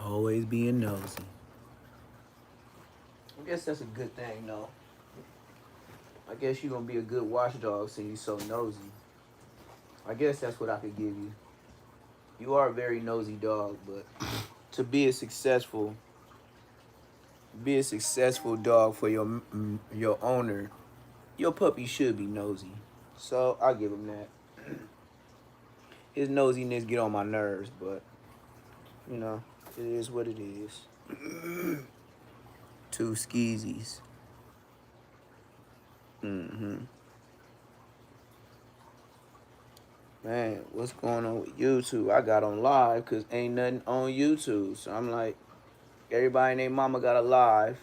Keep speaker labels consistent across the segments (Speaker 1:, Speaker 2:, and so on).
Speaker 1: Always being nosy. I guess that's a good thing, though. I guess you're gonna be a good watchdog since you're so nosy. I guess that's what I could give you. You are a very nosy dog, but to be a successful dog for your owner, your puppy should be nosy. So I'll give him that. His nosiness get on my nerves, but you know, it is what it is. Two skeezies. Mm-hmm. Man, what's going on with YouTube? I got on live because ain't nothing on YouTube. So I'm like, everybody and their mama got a live.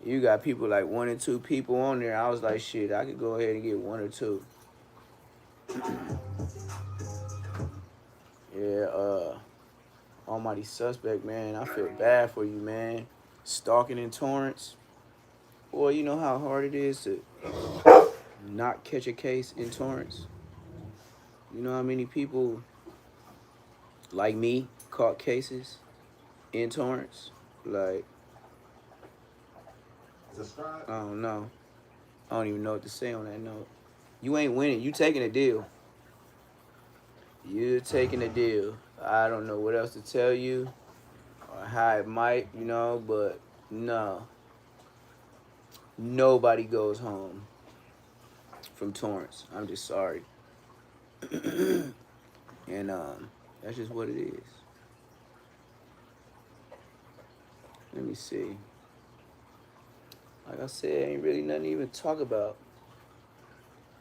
Speaker 1: You got people like 1 or 2 people on there. I was like, shit, I could go ahead and get 1 or 2. Yeah, Almighty Suspect, man. I feel bad for you, man. Stalking in Torrance. Boy, you know how hard it is to not catch a case in Torrance? You know how many people like me caught cases in Torrance? Like, I don't know. I don't even know what to say on that note. You ain't winning. You taking a deal. You're taking a deal. I don't know what else to tell you or how it might, but no. Nobody goes home from Torrance. I'm just sorry. And that's just what it is. Let me see. Like I said, ain't really nothing to even talk about.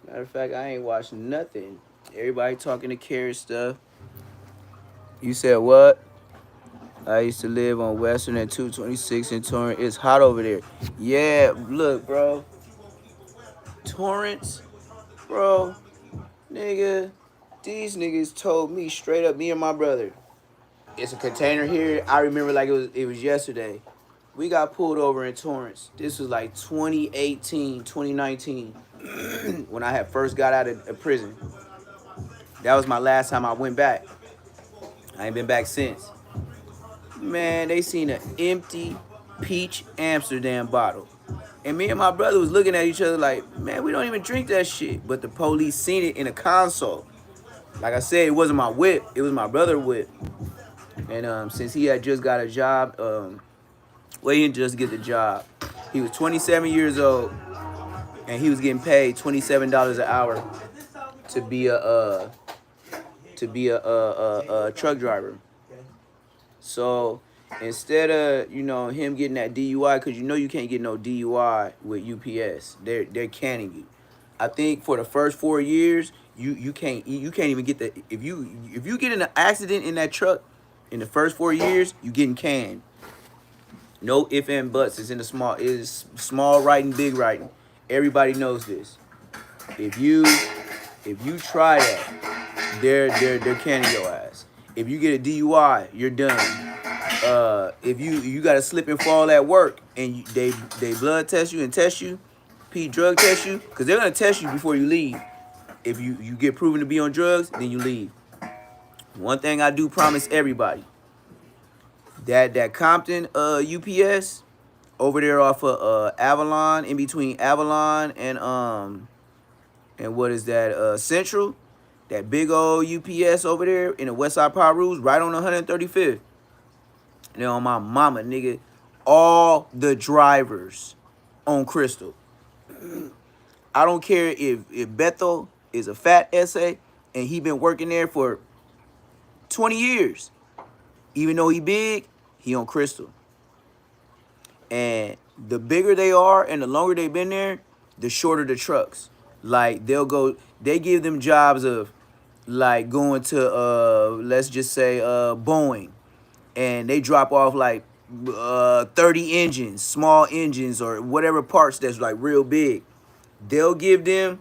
Speaker 1: Matter of fact, I ain't watched nothing. Everybody talking to Carrot stuff. You said what? I used to live on Western and 226 in Torrance. It's hot over there. Yeah, look, bro. Torrance, bro, nigga. These niggas told me straight up, me and my brother. It's a container here. I remember like it was yesterday. We got pulled over in Torrance. This was like 2018, 2019, when I had first got out of prison. That was my last time I went back. I ain't been back since. Man, they seen an empty peach Amsterdam bottle. And me and my brother was looking at each other like, man, we don't even drink that shit. But the police seen it in a console. Like I said, it wasn't my whip. It was my brother's whip. And since he had just got a job, well, he didn't just get the job. He was 27 years old, and he was getting paid $27 an hour to be a truck driver. So instead of him getting that DUI, because you can't get no DUI with UPS, they're canning you. I think for the first 4 years, you can't even get the if you get in an accident in that truck in the first 4 years, you getting canned. No ifs and buts. It's small writing, big writing. Everybody knows this. If you try that, they're canning your ass. If you get a DUI, you're done. If you got to slip and fall at work and they blood test you and test you, drug test you, because they're gonna test you before you leave. If you get proven to be on drugs, then you leave. One thing I do promise everybody, that Compton UPS over there off of Avalon, in between Avalon and what is that, Central, that big old UPS over there in the Westside Power Rules, right on 135th. And then on my mama, nigga, all the drivers on Crystal. I don't care if Bethel is a fat essay and he been working there for 20 years. Even though he big, he on Crystal. And the bigger they are and the longer they've been there, the shorter the trucks. Like they give them jobs of like going to let's just say Boeing, and they drop off like 30 engines, small engines or whatever parts that's like real big. They'll give them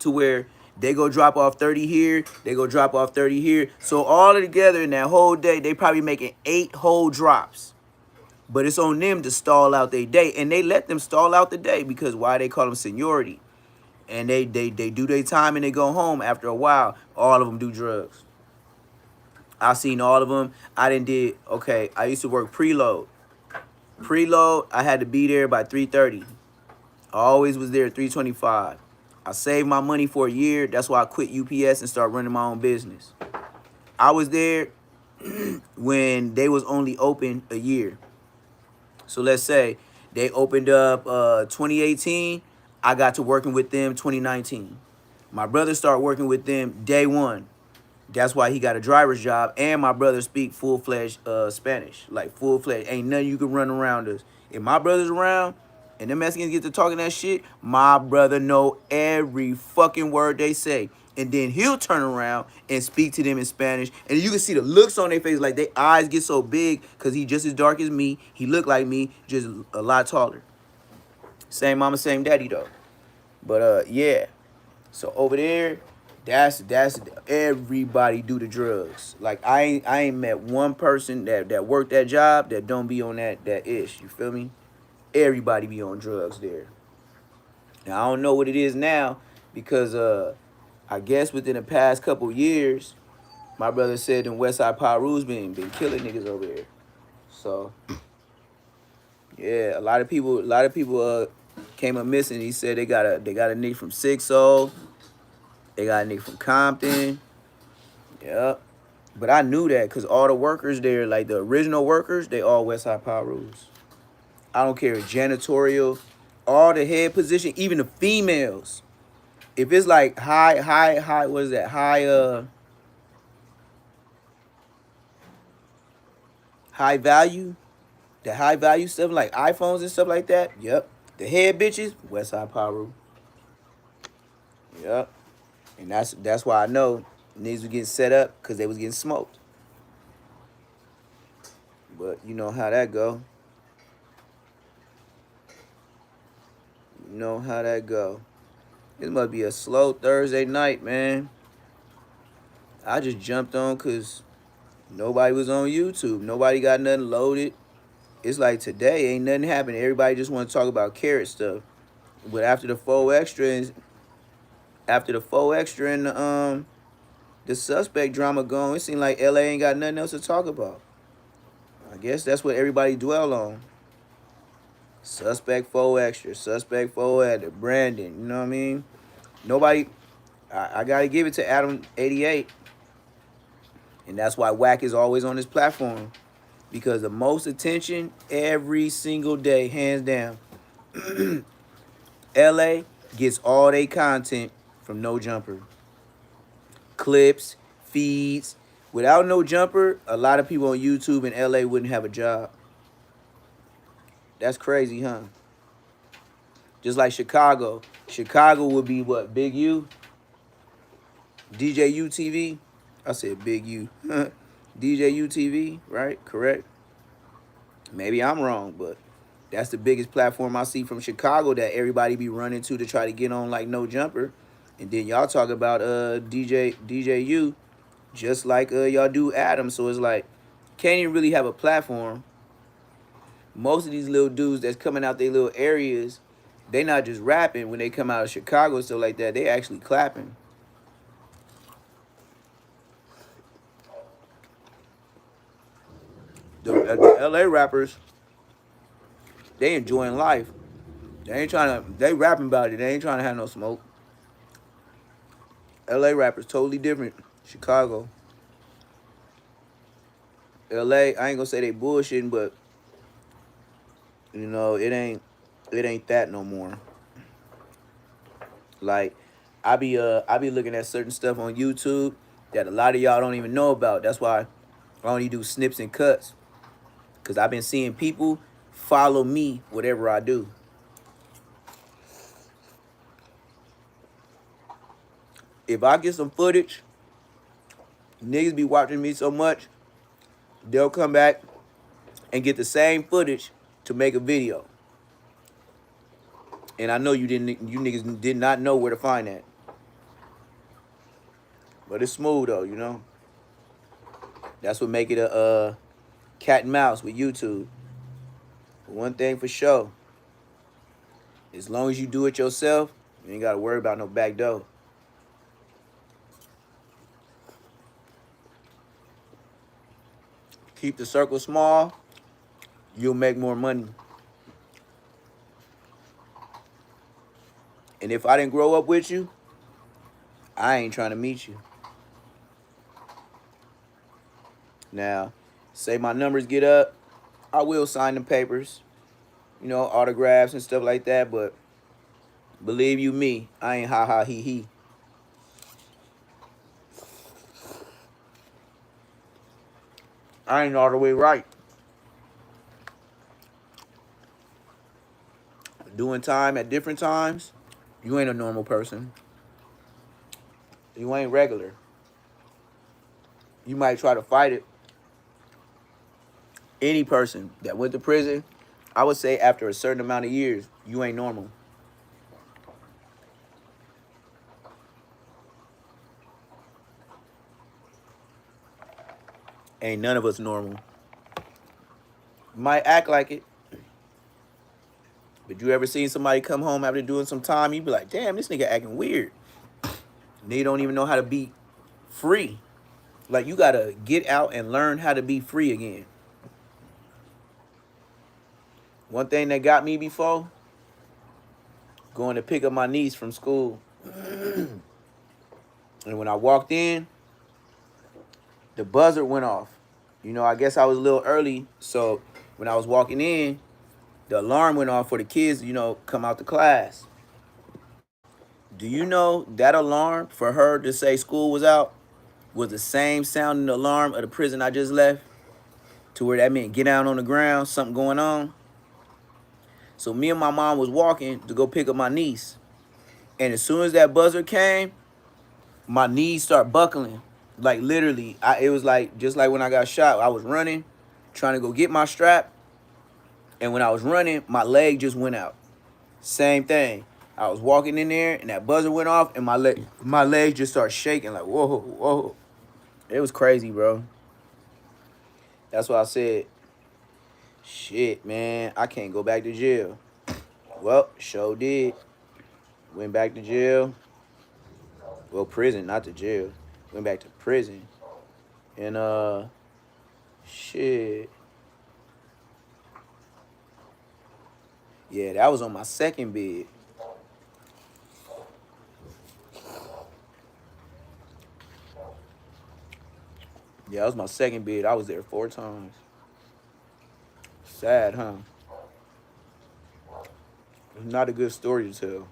Speaker 1: to where they go drop off 30 here, they go drop off 30 here. So all together in that whole day, they probably making 8 whole drops. But it's on them to stall out their day. And they let them stall out the day because why they call them seniority. And they do their time and they go home after a while. All of them do drugs. I seen all of them. I didn't did, okay, I used to work preload. Preload, I had to be there by 3:30. I always was there at 3:25. I saved my money for a year. That's why I quit UPS and started running my own business. I was there when they was only open a year. So let's say they opened up 2018. I got to working with them 2019. My brother started working with them day one. That's why he got a driver's job. And my brother speak full-fledged Spanish. Like full-fledged. Ain't nothing you can run around us. If my brother's around and the Mexicans get to talking that shit, my brother know every fucking word they say. And then he'll turn around and speak to them in Spanish. And you can see the looks on their face. Like their eyes get so big because he just as dark as me. He look like me, just a lot taller. Same mama, same daddy though. But yeah. So over there, that's everybody do the drugs. Like I ain't met one person that worked that job that don't be on that ish. You feel me? Everybody be on drugs there. Now I don't know what it is now because I guess within the past couple years, my brother said in Westside Pyru's been killing niggas over there. So yeah, a lot of people came up missing. He said they got a nigga from 6-0. They got a nigga from Compton. Yep. But I knew that because all the workers there, like the original workers, they all Westside Pyru's. I don't care, janitorial, all the head position, even the females. If it's like high, what is that? High value, the high value stuff like iPhones and stuff like that. Yep. The head bitches, Westside Pyru. Yep. And that's why I know niggas was getting set up because they was getting smoked. But you know how that go. You know how that go. This must be a slow Thursday night, man. I just jumped on because nobody was on YouTube. Nobody got nothing loaded. It's like today, ain't nothing happening. Everybody just want to talk about carrot stuff. But after the 4 extra and the suspect drama gone, it seemed like LA ain't got nothing else to talk about. I guess that's what everybody dwell on. Suspect 4 extra, suspect 4 Brandon, you know what I mean? Nobody, I gotta give it to Adam 88. And that's why Wack is always on this platform. Because the most attention every single day, hands down. LA gets all their content from No Jumper. Clips, feeds. Without No Jumper, a lot of people on YouTube in LA wouldn't have a job. That's crazy, huh? Just like Chicago. Chicago would be what? Big U? DJ UTV? I said Big U. DJ UTV, right? Correct? Maybe I'm wrong, but that's the biggest platform I see from Chicago that everybody be running to try to get on like No Jumper. And then y'all talk about DJ U just like y'all do Adam. So it's like, can't even really have a platform. Most of these little dudes that's coming out their little areas, they not just rapping when they come out of Chicago and stuff like that. They actually clapping. The LA rappers, they enjoying life. They ain't trying to, they rapping about it. They ain't trying to have no smoke. LA rappers totally different. Chicago. LA, I ain't gonna say they bullshitting, but you know, it ain't that no more. Like, I be looking at certain stuff on YouTube that a lot of y'all don't even know about. That's why I only do snips and cuts. Cause I've been seeing people follow me whatever I do. If I get some footage, niggas be watching me so much, they'll come back and get the same footage to make a video. And I know you niggas did not know where to find that. But it's smooth though, you know. That's what make it a cat and mouse with YouTube. But one thing for sure, as long as you do it yourself, you ain't gotta worry about no back door. Keep the circle small, you'll make more money. And if I didn't grow up with you, I ain't trying to meet you. Now, say my numbers get up, I will sign the papers, you know, autographs and stuff like that, but believe you me, I ain't ha ha he he. I ain't all the way right. Doing time at different times, you ain't a normal person. You ain't regular. You might try to fight it. Any person that went to prison, I would say after a certain amount of years, you ain't normal. Ain't none of us normal. Might act like it, but you ever seen somebody come home after doing some time, you be like, damn, this nigga acting weird. And they don't even know how to be free. Like, you gotta get out and learn how to be free again. One thing that got me before, going to pick up my niece from school. And when I walked in, the buzzer went off. You know, I guess I was a little early, so when I was walking in, the alarm went off for the kids, you know, come out to class. Do you know that alarm for her to say school was out was the same sounding alarm of the prison I just left? To where that meant get down on the ground, something going on. So me and my mom was walking to go pick up my niece. And as soon as that buzzer came, my knees start buckling. Like literally, it was like just like when I got shot. I was running, trying to go get my strap. And when I was running, my leg just went out. Same thing. I was walking in there and that buzzer went off and my legs just started shaking like, whoa, whoa. It was crazy, bro. That's why I said, shit, man, I can't go back to jail. Well, sure did. Went back to jail. Well, prison, not to jail. Went back to prison. And, shit. Yeah, that was on my second bed. Yeah, that was my second bid. I was there 4 times. Sad, huh? It's not a good story to tell.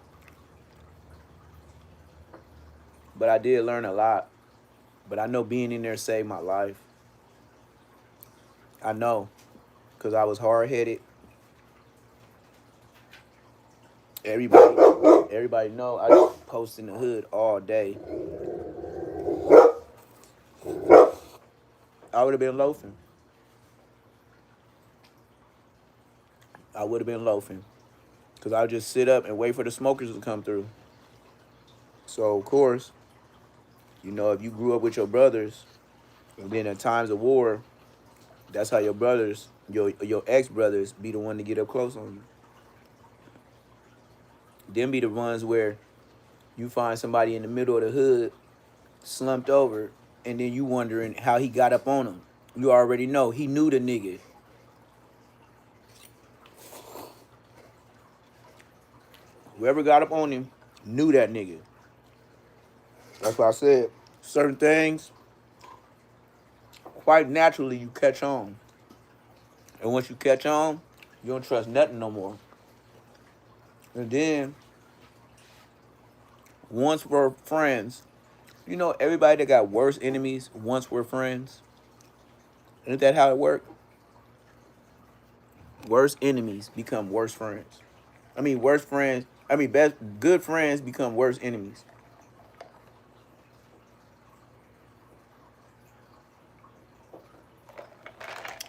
Speaker 1: But I did learn a lot. But I know being in there saved my life. I know. Because I was hard-headed. Everybody know I just post in the hood all day. I would have been loafing. I would have been loafing. Because I would just sit up and wait for the smokers to come through. So, of course, you know, if you grew up with your brothers, and then at times of war, that's how your brothers, your ex-brothers, be the one to get up close on you. Them be the ones where you find somebody in the middle of the hood, slumped over, and then you wondering how he got up on him. You already know, he knew the nigga. Whoever got up on him knew that nigga. That's why I said, certain things, quite naturally, you catch on. And once you catch on, you don't trust nothing no more. And then, once we're friends, you know, everybody that got worse enemies once we're friends. Isn't that how it works? Worse enemies become worse friends. Good friends become worse enemies.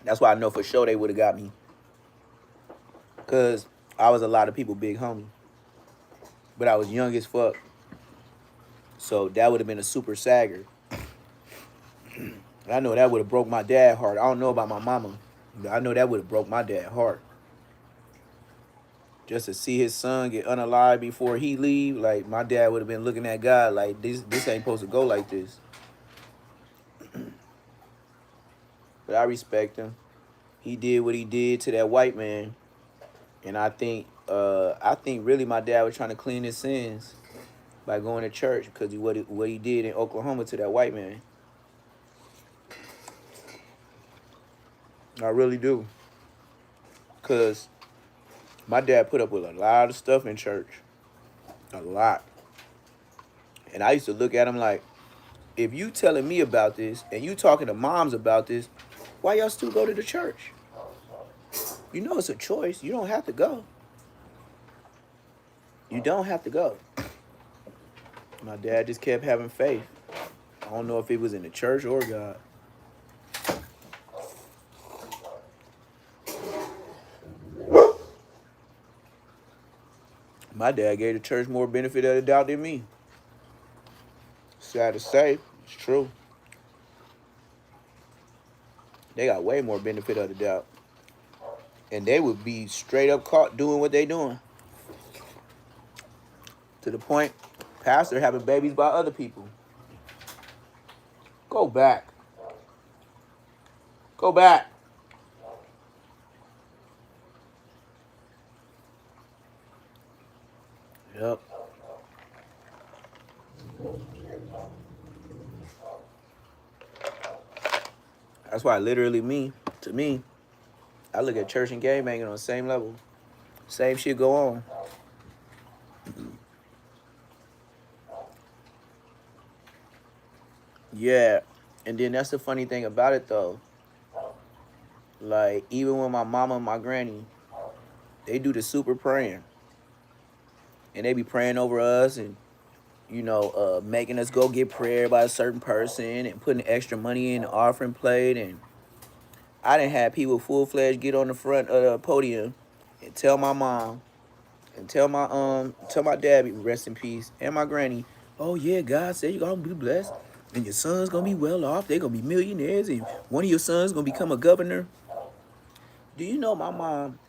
Speaker 1: That's why I know for sure they would have got me. Because I was a lot of people big homie. But I was young as fuck. So that would have been a super sagger. I know that would have broke my dad's heart. I don't know about my mama. But I know that would have broke my dad's heart. Just to see his son get unalived before he leave, like my dad would have been looking at God like this ain't supposed to go like this. but I respect him. He did what he did to that white man, and I think really my dad was trying to clean his sins by going to church because what he did in Oklahoma to that white man. I really do, cause my dad put up with a lot of stuff in church, a lot, and I used to look at him like, if you telling me about this and you talking to moms about this, why y'all still go to the church? You know it's a choice. You don't have to go. You don't have to go. My dad just kept having faith. I don't know if it was in the church or God. My dad gave the church more benefit of the doubt than me. Sad to say, it's true. They got way more benefit of the doubt. And they would be straight up caught doing what they doing. To the point, pastor having babies by other people. Go back. Go back. Yep. That's why literally to me, I look at church and game banging on the same level. Same shit go on. Yeah. And then that's the funny thing about it though. Like, even when my mama and my granny, they do the super praying. And they be praying over us and, making us go get prayer by a certain person and putting extra money in the offering plate. And I done had people full-fledged get on the front of the podium and tell my mom and tell my dad, rest in peace, and my granny, oh yeah, God said you're gonna be blessed and your son's gonna be well off, they're gonna be millionaires, and one of your sons gonna become a governor. Do you know my mom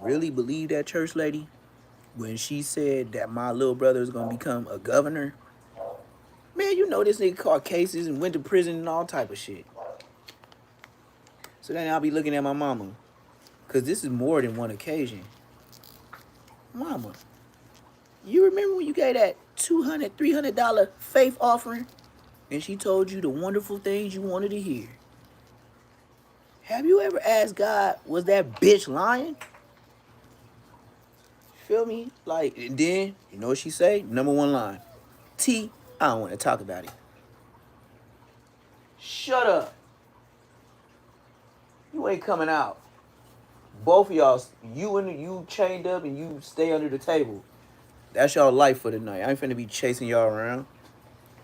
Speaker 1: really believed that church lady when she said that my little brother is gonna become a governor? Man, you know this nigga caught cases and went to prison and all type of shit. So then I'll be looking at my mama, cause this is more than one occasion. Mama, you remember when you gave that $200, $300 faith offering and she told you the wonderful things you wanted to hear? Have you ever asked God, was that bitch lying? Feel me? Like, and then, you know what she say? Number one line. T, I don't want to talk about it. Shut up. You ain't coming out. Both of y'all, you chained up and you stay under the table. That's y'all life for the night. I ain't finna be chasing y'all around.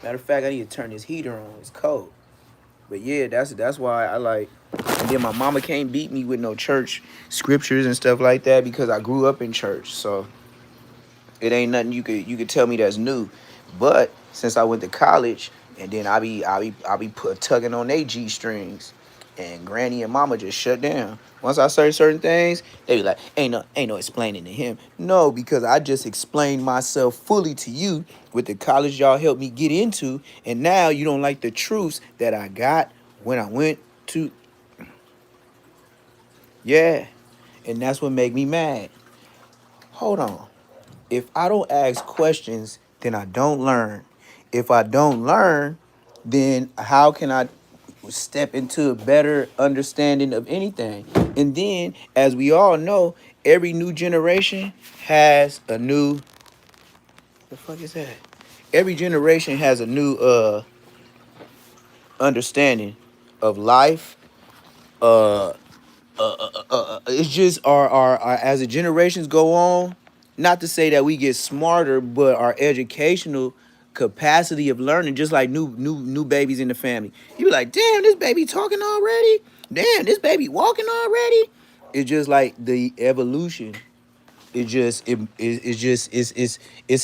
Speaker 1: Matter of fact, I need to turn this heater on. It's cold. But yeah, that's why I like. And then my mama can't beat me with no church scriptures and stuff like that because I grew up in church. So it ain't nothing you could tell me that's new. But since I went to college, and then I be tugging on they G strings, and granny and mama just shut down. Once I say certain things, they be like, ain't no explaining to him. No, because I just explained myself fully to you with the college y'all helped me get into, and now you don't like the truths that I got when I went to. Yeah, and that's what made me mad. Hold on. If I don't ask questions, then I don't learn. If I don't learn, then how can I step into a better understanding of anything? And then, as we all know, every new generation has a new. The fuck is that? Every generation has a new understanding of life. Uh, it's just our as the generations go on, not to say that we get smarter, but our educational capacity of learning, just like new babies in the family. You be like, damn, this baby talking already. Damn, this baby walking already. It's just like the evolution. It's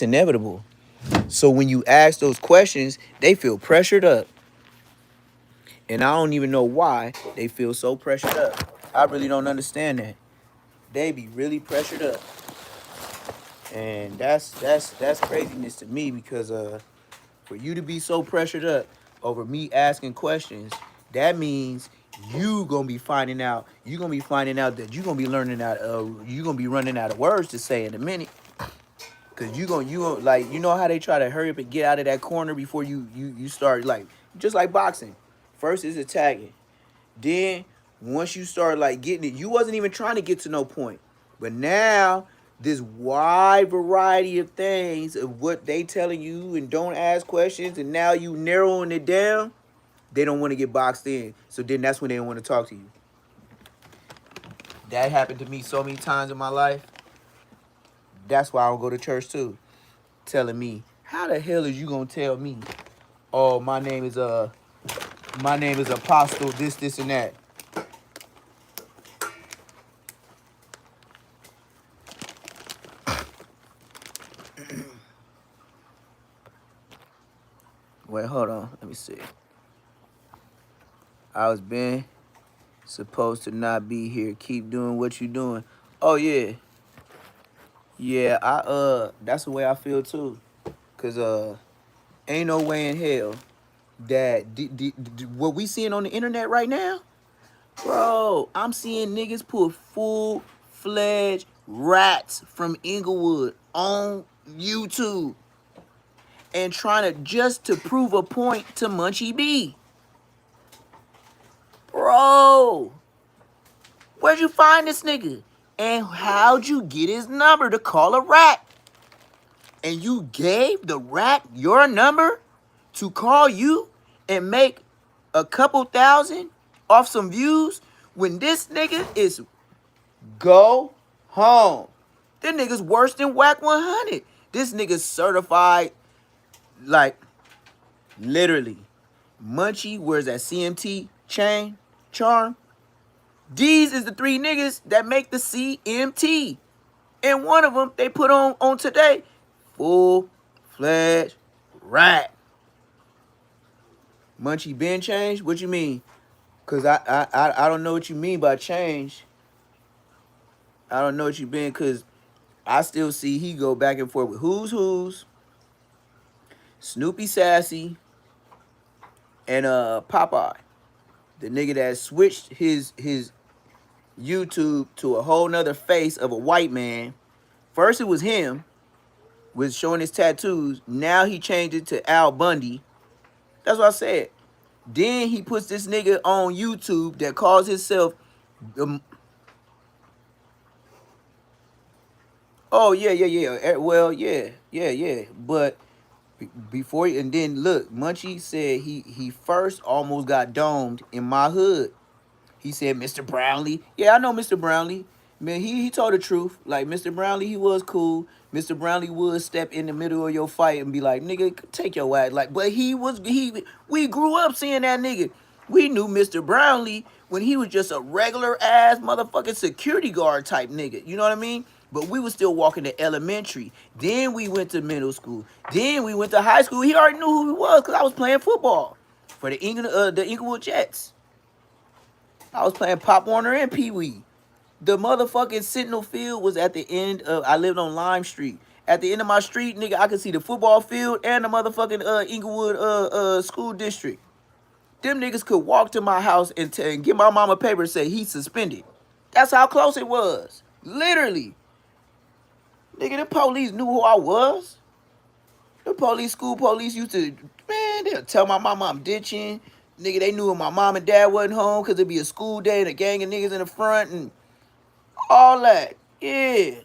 Speaker 1: inevitable. So when you ask those questions, they feel pressured up. And I don't even know why they feel so pressured up. I really don't understand that. They be really pressured up. And that's craziness to me because for you to be so pressured up over me asking questions, that means you gonna be finding out. You gonna be finding out that you gonna be learning out. You gonna be running out of words to say in a minute. Cause you gonna like, you know how they try to hurry up and get out of that corner before you start, like, just like boxing. First is attacking. Then once you start like getting it, you wasn't even trying to get to no point. But now this wide variety of things of what they telling you and don't ask questions, and now you narrowing it down, they don't want to get boxed in. So then that's when they don't want to talk to you. That happened to me so many times in my life. That's why I don't go to church too. Telling me, how the hell is you gonna tell me, oh, my name is Apostle, this, and that. Wait, hold on. Let me see. I was been supposed to not be here. Keep doing what you doing. Oh yeah. Yeah, that's the way I feel too. Cause ain't no way in hell that what we seeing on the internet right now, bro. I'm seeing niggas put full-fledged rats from Inglewood on YouTube and trying to just to prove a point to Munchie B. Bro, where'd you find this nigga? And how'd you get his number to call a rat? And you gave the rat your number to call you and make a couple thousand off some views when this nigga is go home. This nigga's worse than Whack 100. This nigga's certified, like, literally. Munchie wears that CMT chain, charm. These is the 3 niggas that make the CMT. And one of them they put on today. Full-fledged rat. Munchie been changed? What you mean? Cause I don't know what you mean by change. I don't know what you mean, cause I still see he go back and forth with Who's, Snoopy Sassy, and Popeye. The nigga that switched his YouTube to a whole nother face of a white man. First it was him, was showing his tattoos. Now he changed it to Al Bundy. That's what I said. Then he puts this nigga on YouTube that calls himself oh yeah. Well, yeah. But before, and then look, Munchie said he first almost got domed in my hood. He said, Mr. Brownlee. Yeah, I know Mr. Brownlee. Man, he told the truth. Like, Mr. Brownlee, he was cool. Mr. Brownlee would step in the middle of your fight and be like, nigga, take your ass. Like, but we grew up seeing that nigga. We knew Mr. Brownlee when he was just a regular ass motherfucking security guard type nigga. You know what I mean? But we was still walking to elementary. Then we went to middle school. Then we went to high school. He already knew who he was because I was playing football for the Inglewood Jets. I was playing Pop Warner and Pee Wee. The motherfucking Sentinel Field was at the end of, I lived on Lime Street. At the end of my street, nigga, I could see the football field and the motherfucking Inglewood school district. Them niggas could walk to my house and get my mama a paper and say he's suspended. That's how close it was. Literally. Nigga, the police knew who I was. The school police used to, man, they'll tell my mama I'm ditching. Nigga, they knew when my mom and dad wasn't home because it'd be a school day and a gang of niggas in the front and all that. Yeah.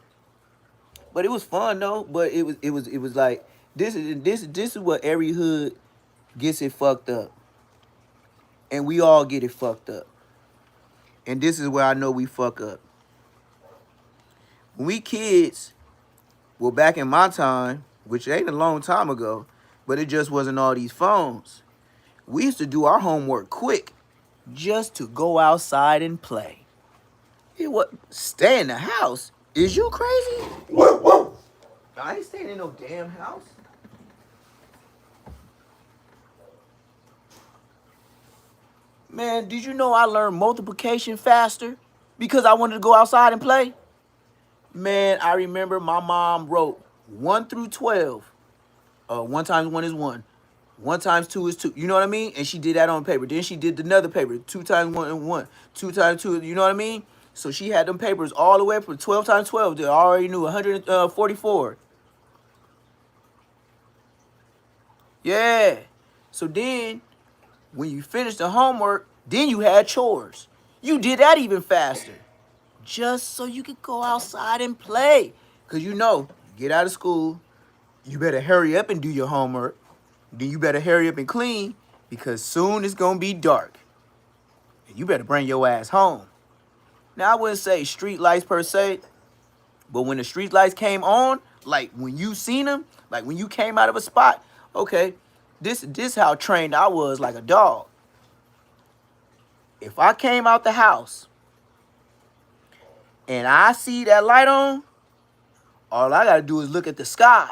Speaker 1: But it was fun though. But it was like, this is what every hood gets it fucked up. And we all get it fucked up. And this is where I know we fuck up. When we kids, well, back in my time, which ain't a long time ago, but it just wasn't all these phones. We used to do our homework quick just to go outside and play. It was stay in the house. Is you crazy? I ain't staying in no damn house. Man, did you know I learned multiplication faster because I wanted to go outside and play? Man, I remember my mom wrote 1 through 12. 1 times 1 is 1. 1 times 2 is 2. You know what I mean? And she did that on paper. Then she did another paper. 2 times 1 and 1. 2 times 2. You know what I mean? So she had them papers all the way up for 12 times 12. They already knew 144. Yeah. So then, when you finished the homework, then you had chores. You did that even faster. Just so you could go outside and play. Because you know, get out of school, you better hurry up and do your homework. Then you better hurry up and clean, because soon it's going to be dark. And you better bring your ass home. Now, I wouldn't say street lights per se, but when the street lights came on, like when you seen them, like when you came out of a spot, okay, this how trained I was like a dog. If I came out the house and I see that light on, all I got to do is look at the sky.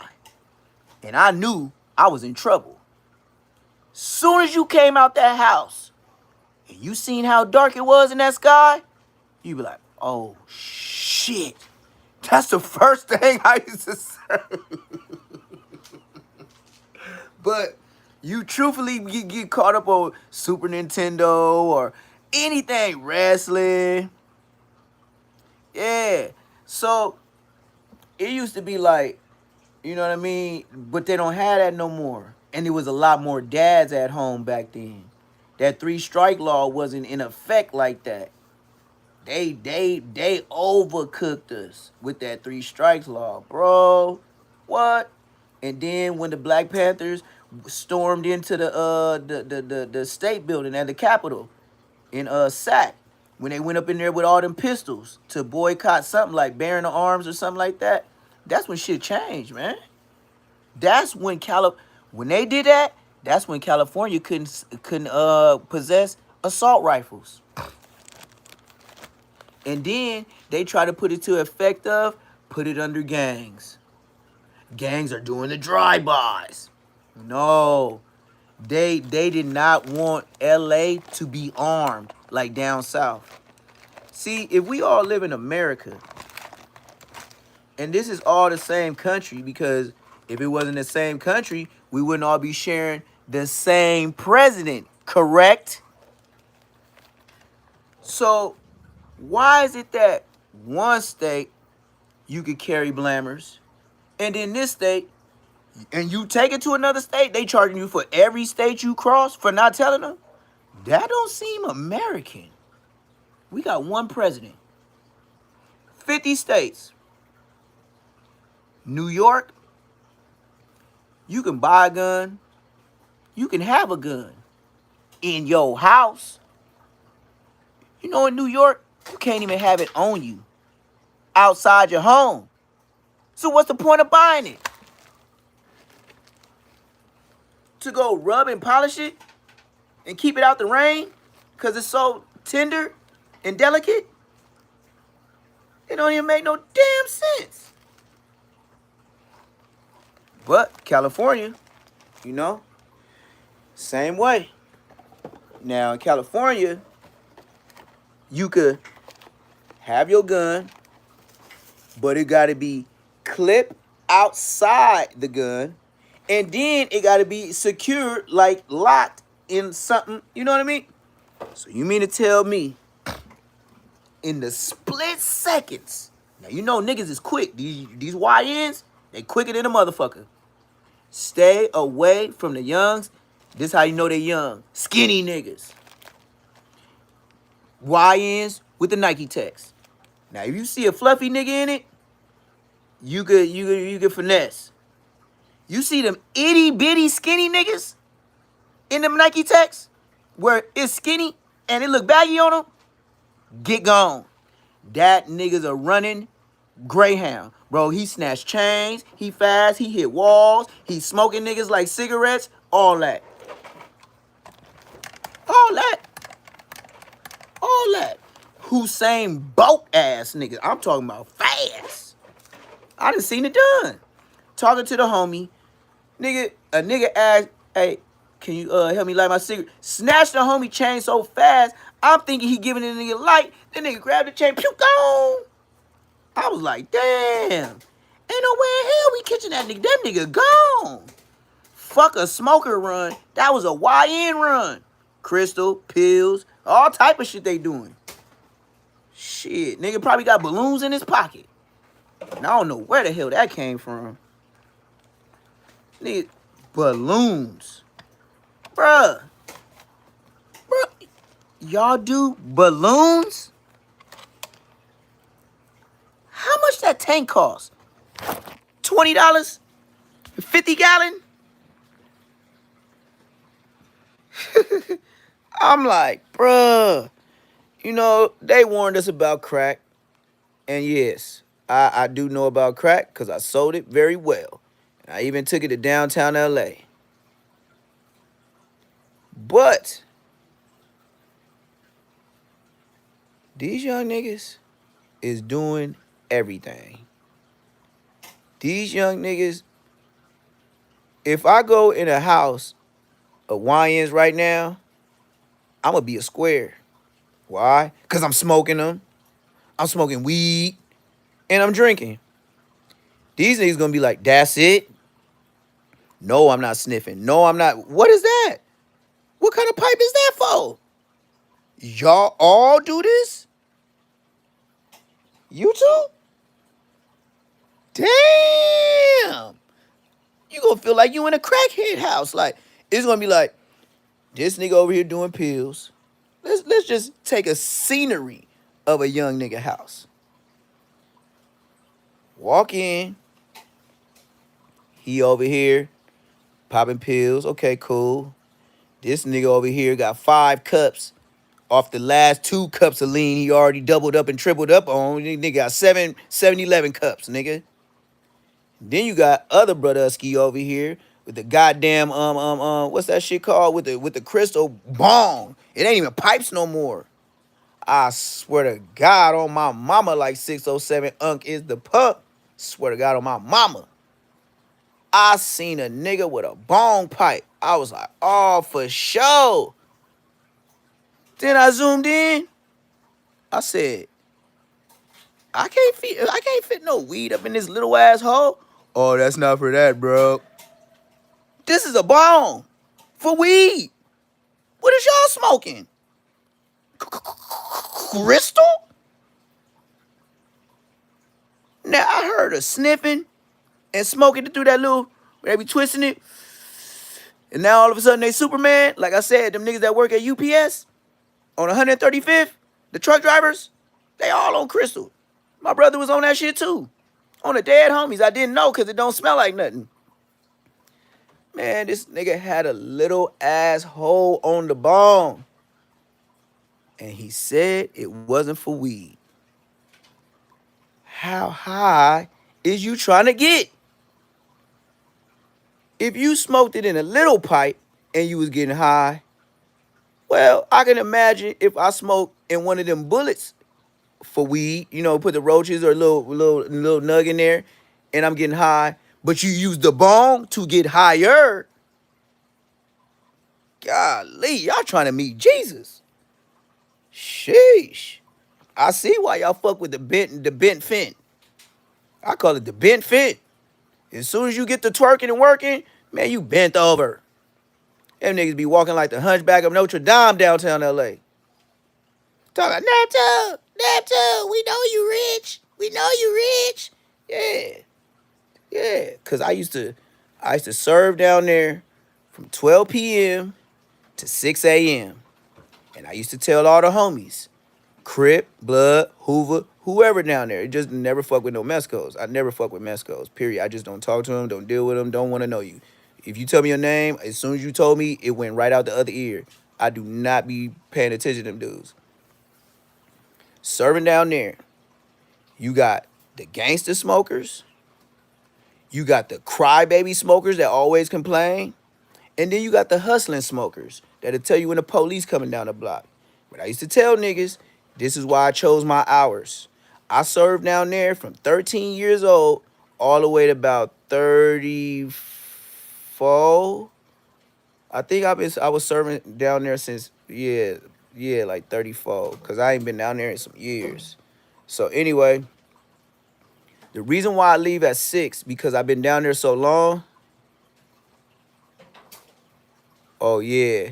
Speaker 1: And I knew I was in trouble. Soon as you came out that house and you seen how dark it was in that sky, you be like, oh, shit. That's the first thing I used to say. But you truthfully get caught up on Super Nintendo or anything wrestling. Yeah. So it used to be like, you know what I mean? But they don't have that no more. And there was a lot more dads at home back then. That 3-strike law wasn't in effect like that. They overcooked us with that 3 strikes law, bro. What? And then when the Black Panthers stormed into the state building at the Capitol in Sac, when they went up in there with all them pistols to boycott something like bearing the arms or something like that, that's when shit changed, man. That's when when they did that, that's when California couldn't possess assault rifles. And then they try to put it to effect of put it under gangs. Gangs are doing the drive-bys. No. They did not want LA to be armed like down south. See, if we all live in America, and this is all the same country, because if it wasn't the same country, we wouldn't all be sharing the same president, correct? So why is it that one state you could carry blammers, and in this state, and you take it to another state, they charging you for every state you cross for not telling them? That don't seem American. We got one president. 50 states. New York, you can buy a gun. You can have a gun in your house. You know, in New York, you can't even have it on you outside your home. So what's the point of buying it? To go rub and polish it and keep it out the rain because it's so tender and delicate? It don't even make no damn sense. But California, you know, same way. Now in California, you could have your gun, but it got to be clipped outside the gun, and then it got to be secured, like locked in something. You know what I mean? So you mean to tell me in the split seconds, now you know niggas is quick. These YNs, they quicker than a motherfucker. Stay away from the youngs. This how you know they young. Skinny niggas. YNs with the Nike text. Now, if you see a fluffy nigga in it, you could finesse. You see them itty bitty skinny niggas in them Nike text where it's skinny and it look baggy on them, get gone. That nigga's a running Greyhound. Bro, he snatched chains, he fast, he hit walls, he smoking niggas like cigarettes, all that. All that. All that. Hussein Bolt ass niggas. I'm talking about fast. I done seen it done. Talking to the homie. Nigga, a nigga asked, hey, can you help me light my cigarette? Snatched the homie chain so fast, I'm thinking he giving the nigga light. The nigga grabbed the chain, pew, gone. I was like, damn. Ain't no way in hell we catching that nigga. That nigga gone. Fuck a smoker run. That was a YN run. Crystal, pills, all type of shit they doing. Shit, nigga probably got balloons in his pocket. And I don't know where the hell that came from. Nigga, balloons. Bruh. Bruh. Y'all do balloons? How much that tank cost? $20? 50 gallon? I'm like, bruh. You know, they warned us about crack. And yes, I do know about crack because I sold it very well. And I even took it to downtown LA. But these young niggas is doing everything. These young niggas, if I go in a house of YNs right now, I'm going to be a square. Why? Because I'm smoking them. I'm smoking weed. And I'm drinking. These niggas going to be like, that's it? No, I'm not sniffing. No, I'm not. What is that? What kind of pipe is that for? Y'all all do this? You too? Damn. You gonna feel like you in a crackhead house. Like, it's gonna be like, this nigga over here doing pills. Let's just take a scenery of a young nigga house. Walk in. He over here popping pills. Okay, cool. This nigga over here got 5 cups off the last 2 cups of lean he already doubled up and tripled up on. Nigga got 7-11 cups, nigga. Then you got other brotherski over here with the goddamn what's that shit called with the crystal bong. It ain't even pipes no more. I swear to God on my mama, like 607 Unk is the pup. Swear to God on my mama. I seen a nigga with a bong pipe. I was like, oh, for sure. Then I zoomed in. I said, I can't fit no weed up in this little ass hole. Oh, that's not for that, bro. This is a bong for weed. What is y'all smoking? Crystal? Now I heard a sniffing and smoking through that little, they be twisting it. And now all of a sudden they Superman. Like I said, them niggas that work at UPS on 135th, the truck drivers, they all on crystal. My brother was on that shit too. On the dead homies. I didn't know because it don't smell like nothing. Man, this nigga had a little ass hole on the bone. And he said it wasn't for weed. How high is you trying to get? If you smoked it in a little pipe and you was getting high, well, I can imagine if I smoked in one of them bullets for weed, you know, put the roaches or a little nug in there, and I'm getting high, but you use the bong to get higher. Golly, y'all trying to meet Jesus. Sheesh. I see why y'all fuck with the bent fin. I call it the bent fin. As soon as you get to twerking and working, man, you bent over. Them niggas be walking like the hunchback of Notre Dame downtown LA. Talking, Neptune, we know you rich. We know you rich. Yeah. Cause I used to serve down there from 12 p.m. to 6 a.m. And I used to tell all the homies, Crip, Blood, Hoover, whoever down there, it just never fuck with no Mescos. I never fuck with Mescos, period. I just don't talk to them, don't deal with them, don't want to know you. If you tell me your name, as soon as you told me, it went right out the other ear. I do not be paying attention to them dudes. Serving down there, you got the gangster smokers, you got the crybaby smokers that always complain, and then you got the hustling smokers that'll tell you when the police coming down the block. But I used to tell niggas, this is why I chose my hours. I served down there from 13 years old all the way to about 34. I think I was serving down there since, like 34, because I ain't been down there in some years. So anyway, the reason why I leave at 6, because I've been down there so long, Oh yeah.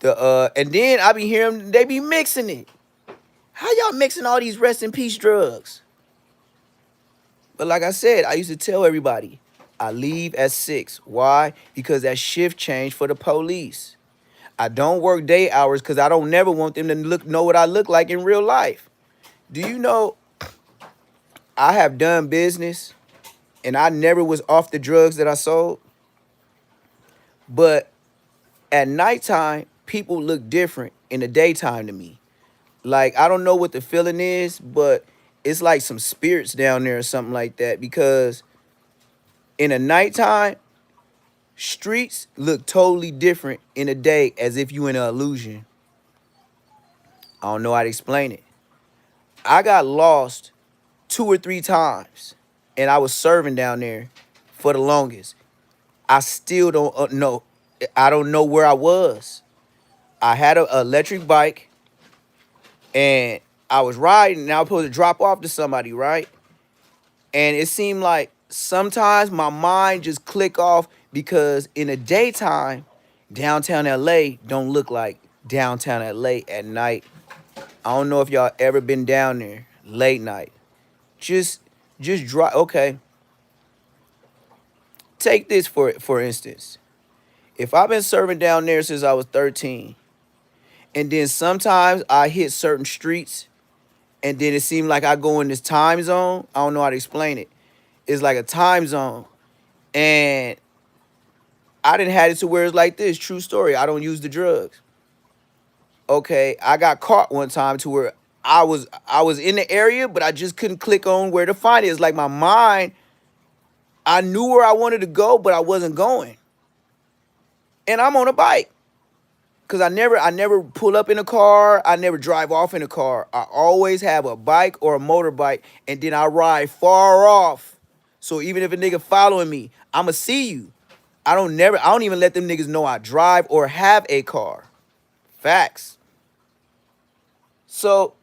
Speaker 1: And then I be hearing they be mixing it. How y'all mixing all these rest in peace drugs? But like I said, I used to tell everybody, I leave at 6. Why? Because that shift changed for the police. I don't work day hours because I don't never want them to know what I look like in real life. Do you know I have done business and I never was off the drugs that I sold? But at nighttime, people look different in the daytime to me. Like, I don't know what the feeling is, but it's like some spirits down there or something like that. Because in the nighttime, streets look totally different in the day as if you in an illusion. I don't know how to explain it. I got lost 2 or 3 times and I was serving down there for the longest. I still don't know. I don't know where I was. I had an electric bike and I was riding and I was supposed to drop off to somebody, right? And it seemed like sometimes my mind just click off because in the daytime, downtown LA don't look like downtown LA at night. I don't know if y'all ever been down there late night. Just drive. Okay. Take this for instance. If I've been serving down there since I was 13, and then sometimes I hit certain streets, and then it seemed like I go in this time zone. I don't know how to explain it. It's like a time zone. And I didn't have it to where it's like this. True story. I don't use the drugs. Okay. I got caught one time to where I was in the area, but I just couldn't click on where to find it. It's like my mind, I knew where I wanted to go, but I wasn't going. And I'm on a bike. Cause I never pull up in a car. I never drive off in a car. I always have a bike or a motorbike, and then I ride far off. So even if a nigga following me, I'ma see you. I don't even let them niggas know I drive or have a car. Facts. So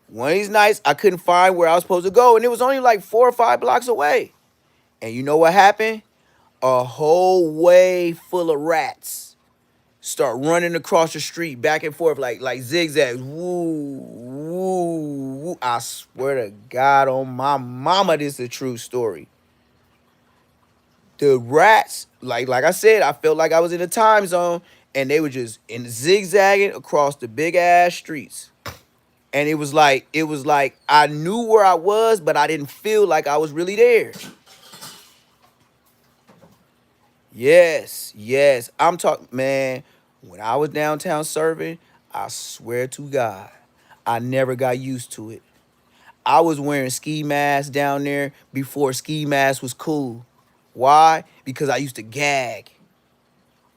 Speaker 1: one of these nights I couldn't find where I was supposed to go, and it was only like 4 or 5 blocks away. And you know what happened? A whole way full of rats start running across the street back and forth like zigzags. Woo, woo, woo. I swear to God on my mama, this is a true story. The rats, like I said, I felt like I was in a time zone, and they were just zigzagging across the big ass streets. And it was like I knew where I was, but I didn't feel like I was really there. Yes. I'm talking, man. When I was downtown serving, I swear to God, I never got used to it. I was wearing ski masks down there before ski masks was cool. Why? Because I used to gag.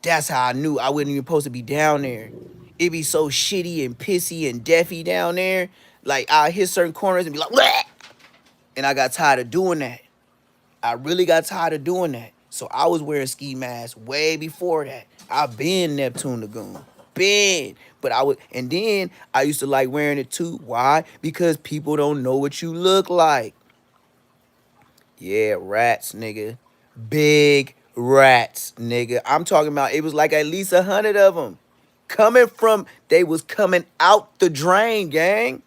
Speaker 1: That's how I knew I wasn't even supposed to be down there. It be so shitty and pissy and deafy down there. Like, I hit certain corners and be like, bleh! And I got tired of doing that. I really got tired of doing that. So I was wearing ski masks way before that. I've been Neptune Lagoon. Been. But and then I used to like wearing it too. Why? Because people don't know what you look like. Yeah, rats, nigga. Big rats, nigga. I'm talking about it was like at least 100 of them. They was coming out the drain, gang.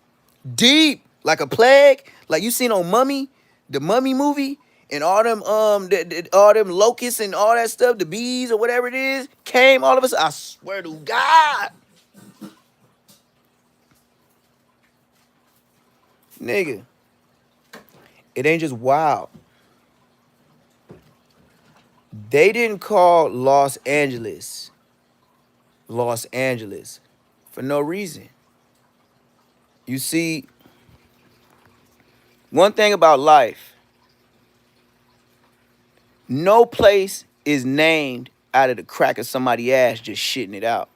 Speaker 1: Deep. Like a plague. Like you seen on Mummy, the Mummy movie? And all them all them locusts and all that stuff, the bees or whatever it is, came all of us. I swear to God. Nigga. It ain't just wild. They didn't call Los Angeles for no reason. You see, one thing about life, no place is named out of the crack of somebody's ass just shitting it out.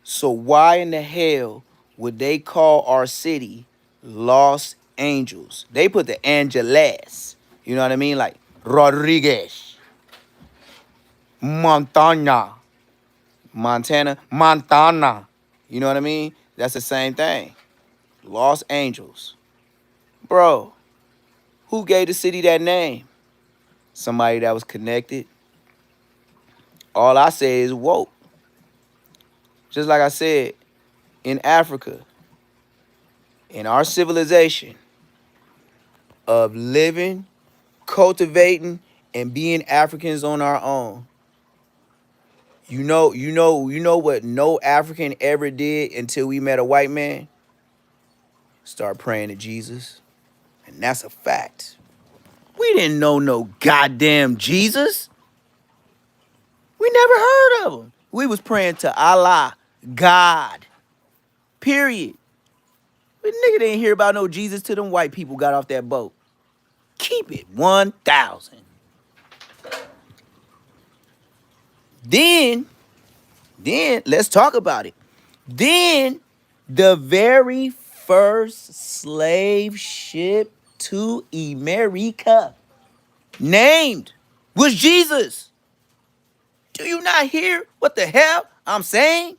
Speaker 1: So why in the hell would they call our city Los Angeles? They put the Angeles. You know what I mean? Like Rodriguez, Montana. You know what I mean? That's the same thing. Los Angeles. Bro, who gave the city that name? Somebody that was connected. All I say is woke. Just like I said, in Africa, in our civilization of living, cultivating, and being Africans on our own. You know what no African ever did until we met a white man? Start praying to Jesus. And that's a fact. We didn't know no goddamn Jesus. We never heard of him. We was praying to Allah, God. Period. But nigga didn't hear about no Jesus till them white people got off that boat. Keep it 1,000. Then let's talk about it. Then the very first slave ship to America named was Jesus. Do you not hear what the hell I'm saying?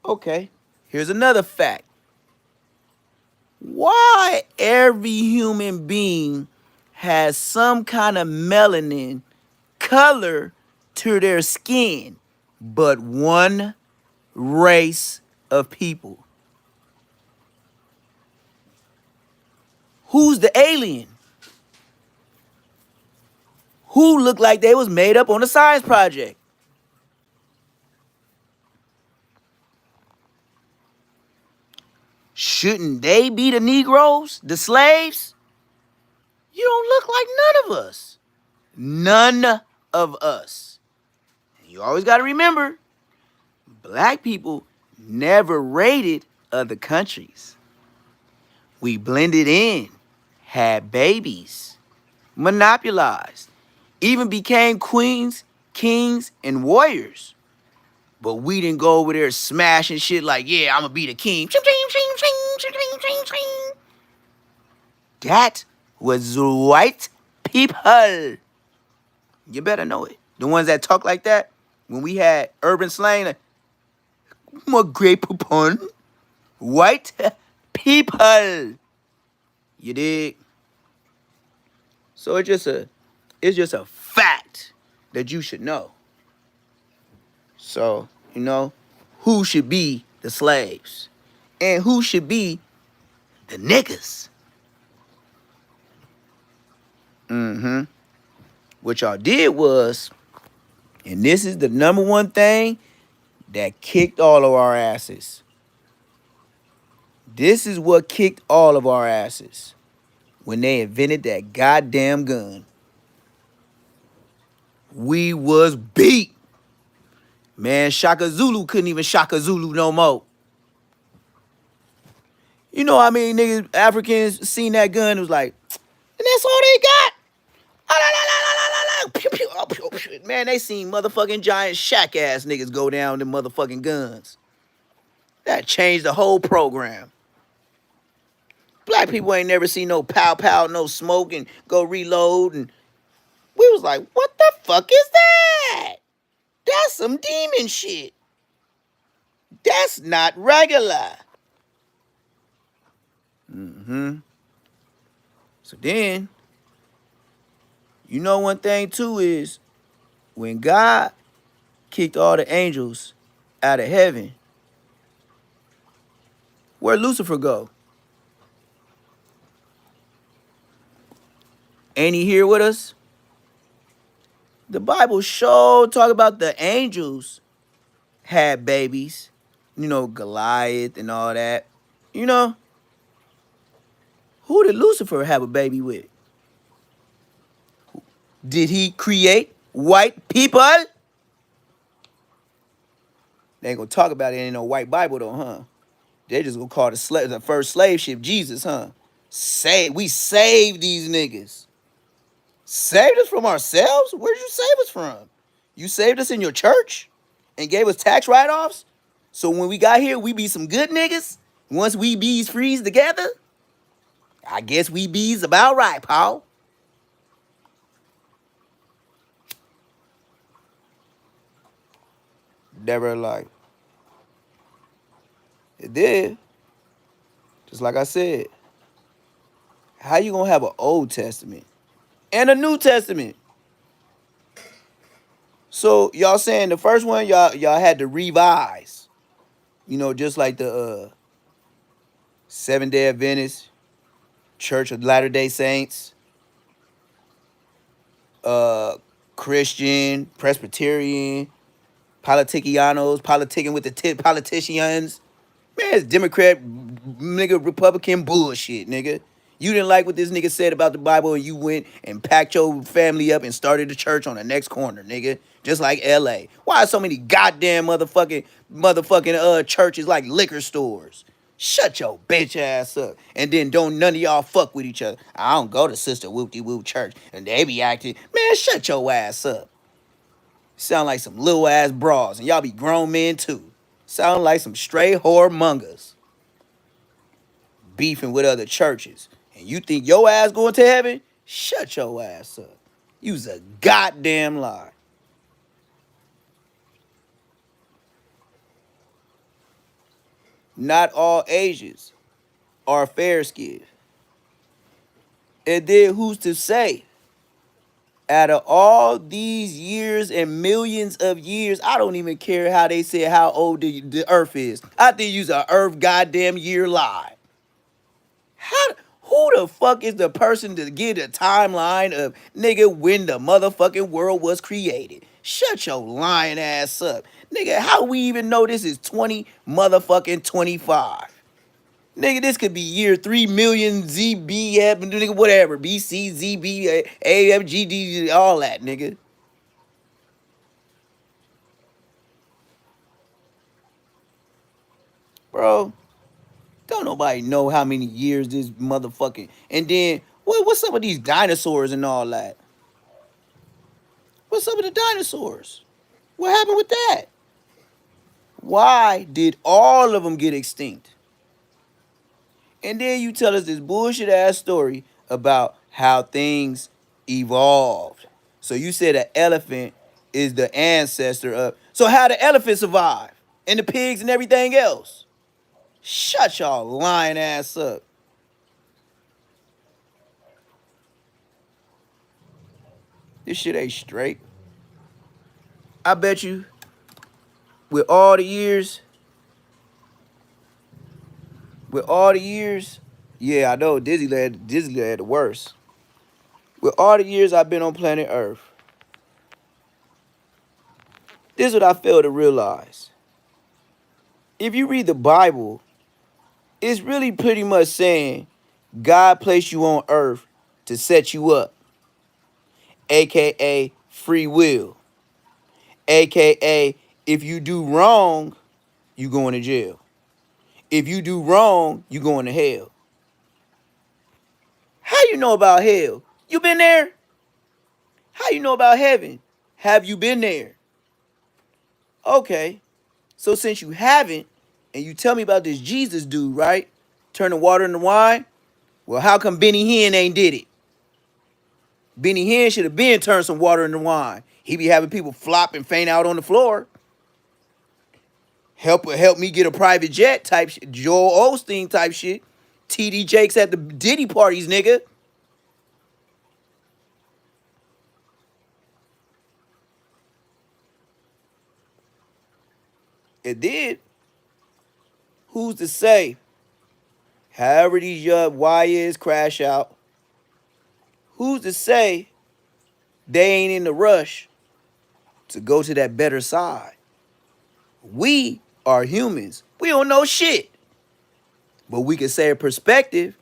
Speaker 1: Okay, here's another fact. Why every human being has some kind of melanin color to their skin, but one race of people? Who's the alien? Who looked like they was made up on a science project? Shouldn't they be the Negroes, the slaves? You don't look like none of us. None of us. You always got to remember, black people never raided other countries. We blended in, had babies, monopolized, even became queens, kings, and warriors. But we didn't go over there smashing shit like, yeah, I'm gonna be the king. That was white people. You better know it. The ones that talk like that, when we had urban slang, like, my great poupon, white people. You dig? So it's just a fact that you should know. So, who should be the slaves? And who should be the niggas? What y'all did was, and this is the number one thing that kicked all of our asses. This is what kicked all of our asses when they invented that goddamn gun. We was beat. Man, Shaka Zulu couldn't even Shaka Zulu no more. You know how many niggas, Africans, seen that gun and was like, and that's all they got? Pew, pew, oh, pew, pew. Man, they seen motherfucking giant shack ass niggas go down them motherfucking guns. That changed the whole program. Black people ain't never seen no pow pow, no smoke, and go reload. And we was like, what the fuck is that? That's some demon shit. That's not regular. So then, one thing too is when God kicked all the angels out of heaven, where'd Lucifer go? Ain't he here with us? The Bible sure talk about the angels had babies. Goliath and all that. Who did Lucifer have a baby with? Did he create white people? They ain't gonna talk about it in no white Bible though, huh? They just gonna call the first slave ship Jesus, huh? We saved these niggas. Saved us from ourselves? Where'd you save us from? You saved us in your church and gave us tax write-offs? So when we got here, we be some good niggas? Once we bees freeze together? I guess we bees about right, Paul. Never in life. It did. Just like I said. How you gonna have an Old Testament and a New Testament? So y'all saying the first one y'all had to revise, just like the Seventh Day Adventist, Church of Latter Day Saints, uh, Christian, Presbyterian, Politicianos, politicking with the politicians. Man, it's Democrat, nigga, Republican bullshit, nigga. You didn't like what this nigga said about the Bible, and you went and packed your family up and started a church on the next corner, nigga. Just like LA. Why are so many goddamn motherfucking churches like liquor stores? Shut your bitch ass up. And then don't none of y'all fuck with each other. I don't go to Sister Whoop-de-Whoop Church, and they be acting. Man, shut your ass up. Sound like some little ass bras, and y'all be grown men too. Sound like some straight whoremongers beefing with other churches. And you think your ass going to heaven? Shut your ass up. You's a goddamn lie. Not all Asians are fair skinned. And then who's to say? Out of all these years and millions of years, I don't even care how they say how old the earth is. I think you's a earth goddamn year lie. How? Who the fuck is the person to get a timeline of nigga when the motherfucking world was created? Shut your lying ass up. Nigga, how we even know this is 20 motherfucking 25? Nigga, this could be year 3 million ZBF, nigga, whatever. BC, ZB, AFGD, all that, nigga. Bro, don't nobody know how many years this motherfucking. And then, what's up with these dinosaurs and all that? What's up with the dinosaurs? What happened with that? Why did all of them get extinct? And then you tell us this bullshit ass story about how things evolved. So you said an elephant is the ancestor of. So how the elephant survive? And the pigs and everything else? Shut y'all lying ass up. This shit ain't straight. I bet you, with all the years, yeah, I know Disneyland the worst. With all the years I've been on planet Earth, this is what I fail to realize. If you read the Bible, it's really pretty much saying God placed you on earth to set you up, aka free will, aka if you do wrong, you going to jail. If you do wrong, you going to hell. How you know about hell? You been there? How you know about heaven? Have you been there? Okay. So since you haven't, and you tell me about this Jesus dude, right? Turning water into wine. Well, how come Benny Hinn ain't did it? Benny Hinn should have been turned some water into wine. He be having people flop and faint out on the floor. Help me get a private jet type shit. Joel Osteen type shit. TD Jakes at the Diddy parties, nigga. It did. Who's to say? However these YNs crash out, who's to say they ain't in the rush to go to that better side? We are humans. We don't know shit. But we can say a perspective.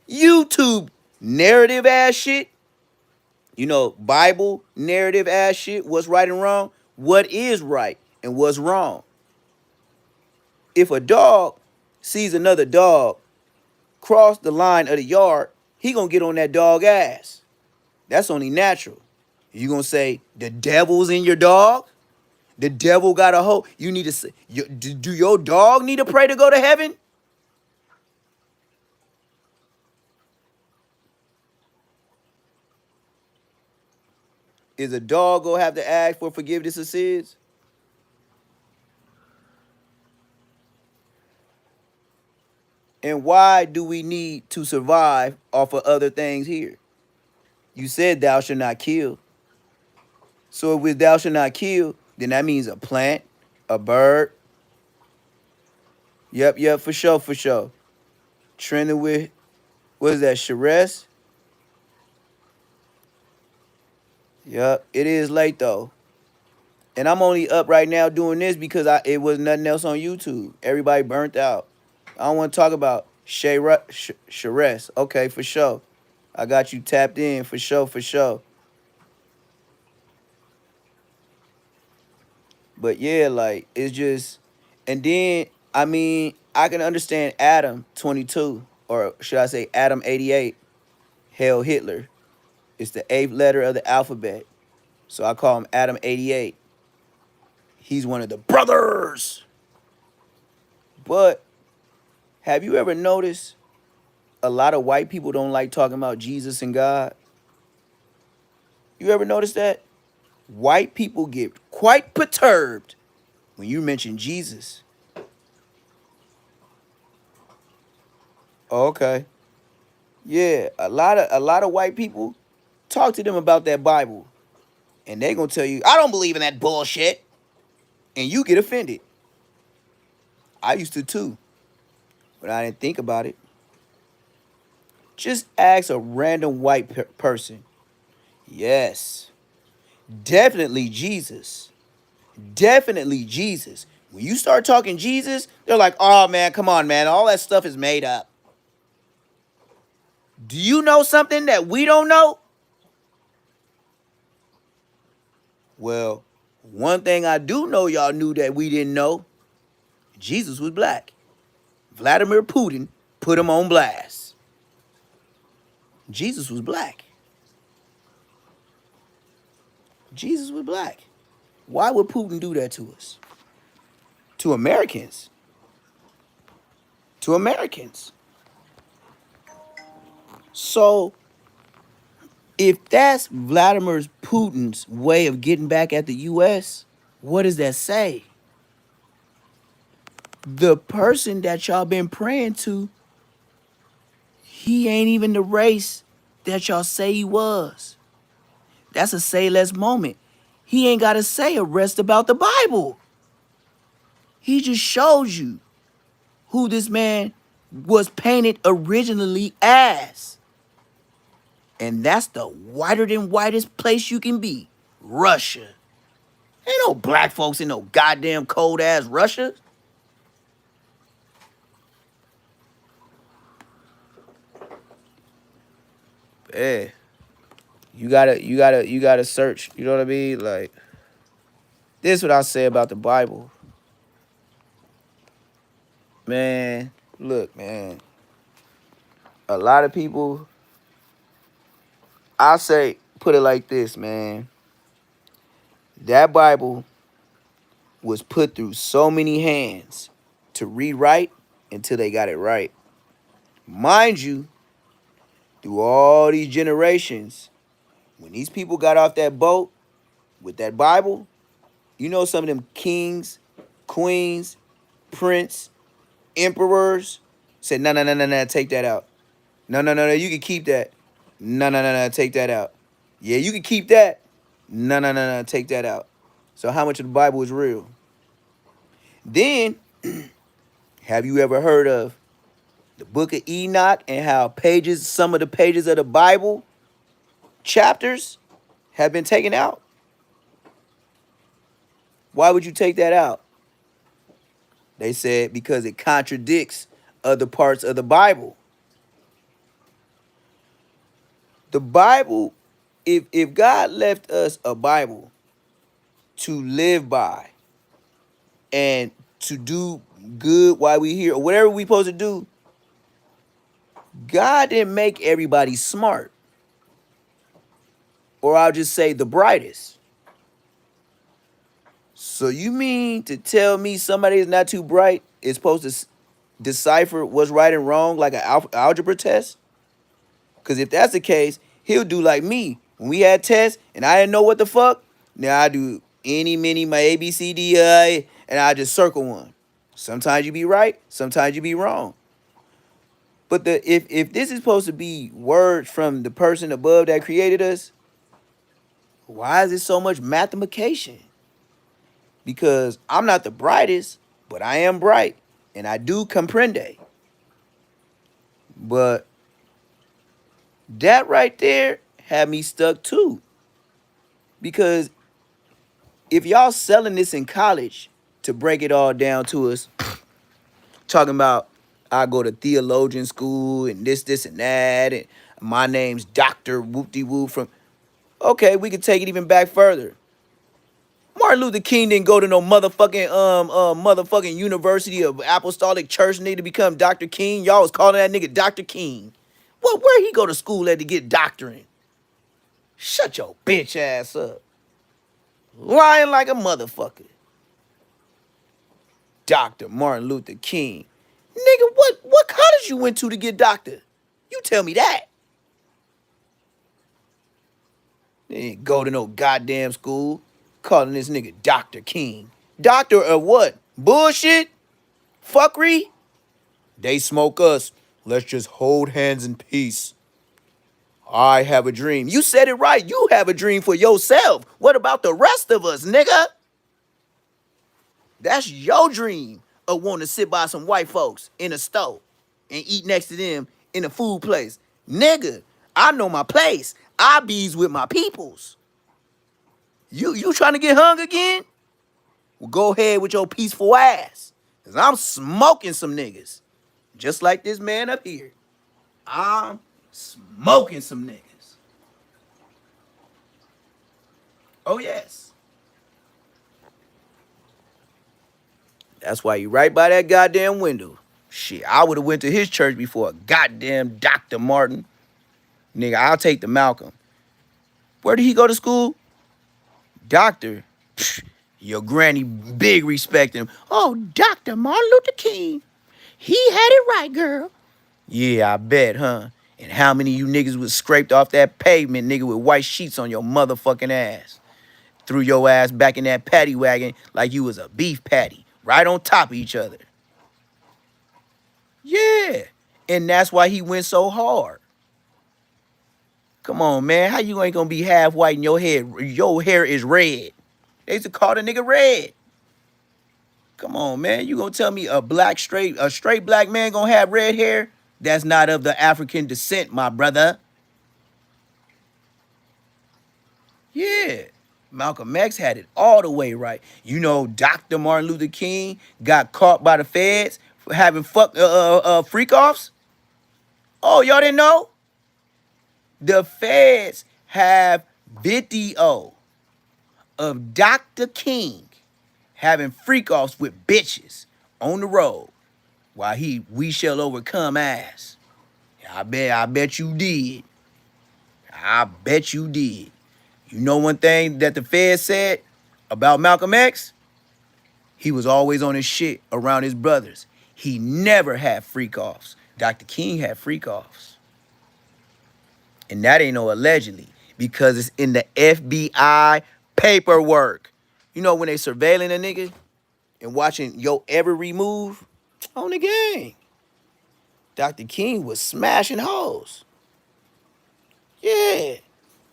Speaker 1: YouTube narrative ass shit. Bible narrative ass shit. What's right and wrong? What is right and what's wrong? If a dog sees another dog cross the line of the yard, he gonna get on that dog ass. That's only natural. You gonna say the devil's in your dog? The devil got a hold. You need to say, do your dog need to pray to go to heaven? Is a dog gonna have to ask for forgiveness of sins? And why do we need to survive off of other things here? You said thou shalt not kill. So if it's thou shalt not kill, then that means a plant, a bird. Yep, for sure, for sure. Trending with, what is that, Sherez? Yep, it is late though. And I'm only up right now doing this because it was nothing else on YouTube. Everybody burnt out. I don't want to talk about Sherez. Okay, for sure. I got you tapped in, for sure, for sure. But yeah, like, it's just, and then, I mean, I can understand Adam 22, or should I say Adam 88, Hail Hitler. It's the 8th letter of the alphabet. So I call him Adam 88. He's one of the brothers. But have you ever noticed a lot of white people don't like talking about Jesus and God? You ever notice that? White people get quite perturbed when you mention Jesus. Okay. Yeah, a lot of white people, talk to them about that Bible, and they gonna tell you, I don't believe in that bullshit. And you get offended. I used to too, but I didn't think about it. Just ask a random white person. Yes, definitely Jesus. Definitely Jesus. When you start talking Jesus, they're like, oh man, come on, man. All that stuff is made up. Do you know something that we don't know? Well, one thing I do know y'all knew that we didn't know. Jesus was black. Vladimir Putin put him on blast. Jesus was black. Jesus was black. Why would Putin do that to us? To Americans. To Americans. So, if that's Vladimir Putin's way of getting back at the U.S., what does that say? The person that y'all been praying to, he ain't even the race that y'all say he was. That's a say less moment. He ain't got to say a rest about the Bible. He just shows you who this man was painted originally as. And that's the whiter than whitest place you can be. Russia. Ain't no black folks in no goddamn cold ass Russia. Yeah. You gotta search. You know what I mean? Like, this is what I say about the Bible. Man, look, man. A lot of people, I say, put it like this, man. That Bible was put through so many hands to rewrite until they got it right. Mind you, through all these generations, when these people got off that boat with that Bible, you know some of them kings, queens, prince, emperors said, no, take that out. No, you can keep that. No, take that out. Yeah, you can keep that. No, take that out. So how much of the Bible is real? Then, have you ever heard of the book of Enoch and how some of the pages of the Bible, chapters, have been taken out? Why would you take that out? They said because it contradicts other parts of the Bible. The Bible, if God left us a Bible to live by and to do good while we here, or whatever we supposed to do, God didn't make everybody smart. Or I'll just say the brightest. So you mean to tell me somebody is not too bright is supposed to decipher what's right and wrong like an algebra test? Because if that's the case, he'll do like me. When we had tests and I didn't know what the fuck, now I do any, mini, my A, B, C, D, I, and I just circle one. Sometimes you be right, sometimes you be wrong. But if this is supposed to be words from the person above that created us, why is it so much mathematication? Because I'm not the brightest, but I am bright, and I do comprende. But that right there had me stuck too. Because if y'all selling this in college to break it all down to us, talking about I go to theologian school and this, and that, and my name's Dr. Whoop-de-woo from... Okay, we could take it even back further. Martin Luther King didn't go to no motherfucking University of Apostolic Church nigga to become Dr. King. Y'all was calling that nigga Dr. King. Well, where he go to school at to get doctorate? Shut your bitch ass up. Lying like a motherfucker. Dr. Martin Luther King. Nigga, what college you went to get doctor? You tell me that. They didn't go to no goddamn school. Calling this nigga Dr. King. Doctor of what? Bullshit? Fuckery? They smoke us. Let's just hold hands in peace. I have a dream. You said it right. You have a dream for yourself. What about the rest of us, nigga? That's your dream of wanting to sit by some white folks in a store and eat next to them in a food place. Nigga, I know my place. I bees with my peoples. You trying to get hung again? Well, go ahead with your peaceful ass. Because I'm smoking some niggas. Just like this man up here. I'm smoking some niggas. Oh, yes. That's why you right by that goddamn window. Shit, I would have went to his church before a goddamn Dr. Martin. Nigga, I'll take the Malcolm. Where did he go to school? Doctor. Psh, your granny big respect him. Oh, Dr. Martin Luther King. He had it right, girl. Yeah, I bet, huh? And how many of you niggas was scraped off that pavement, nigga, with white sheets on your motherfucking ass? Threw your ass back in that paddy wagon like you was a beef patty, right on top of each other. Yeah, and that's why he went so hard. Come on, man. How you ain't gonna be half white and your hair is red? They used to call the nigga red. Come on, man. You gonna tell me a straight black man gonna have red hair? That's not of the African descent, my brother. Yeah. Malcolm X had it all the way right. You know, Dr. Martin Luther King got caught by the feds for having freak-offs? Oh, y'all didn't know? The feds have video of Dr. King having freak-offs with bitches on the road while we shall overcome ass. I bet you did. I bet you did. You know one thing that the feds said about Malcolm X? He was always on his shit around his brothers. He never had freak-offs. Dr. King had freak-offs. And that ain't no allegedly, because it's in the FBI paperwork. You know when they surveilling a nigga and watching your every move on the game. Dr. King was smashing hoes. Yeah.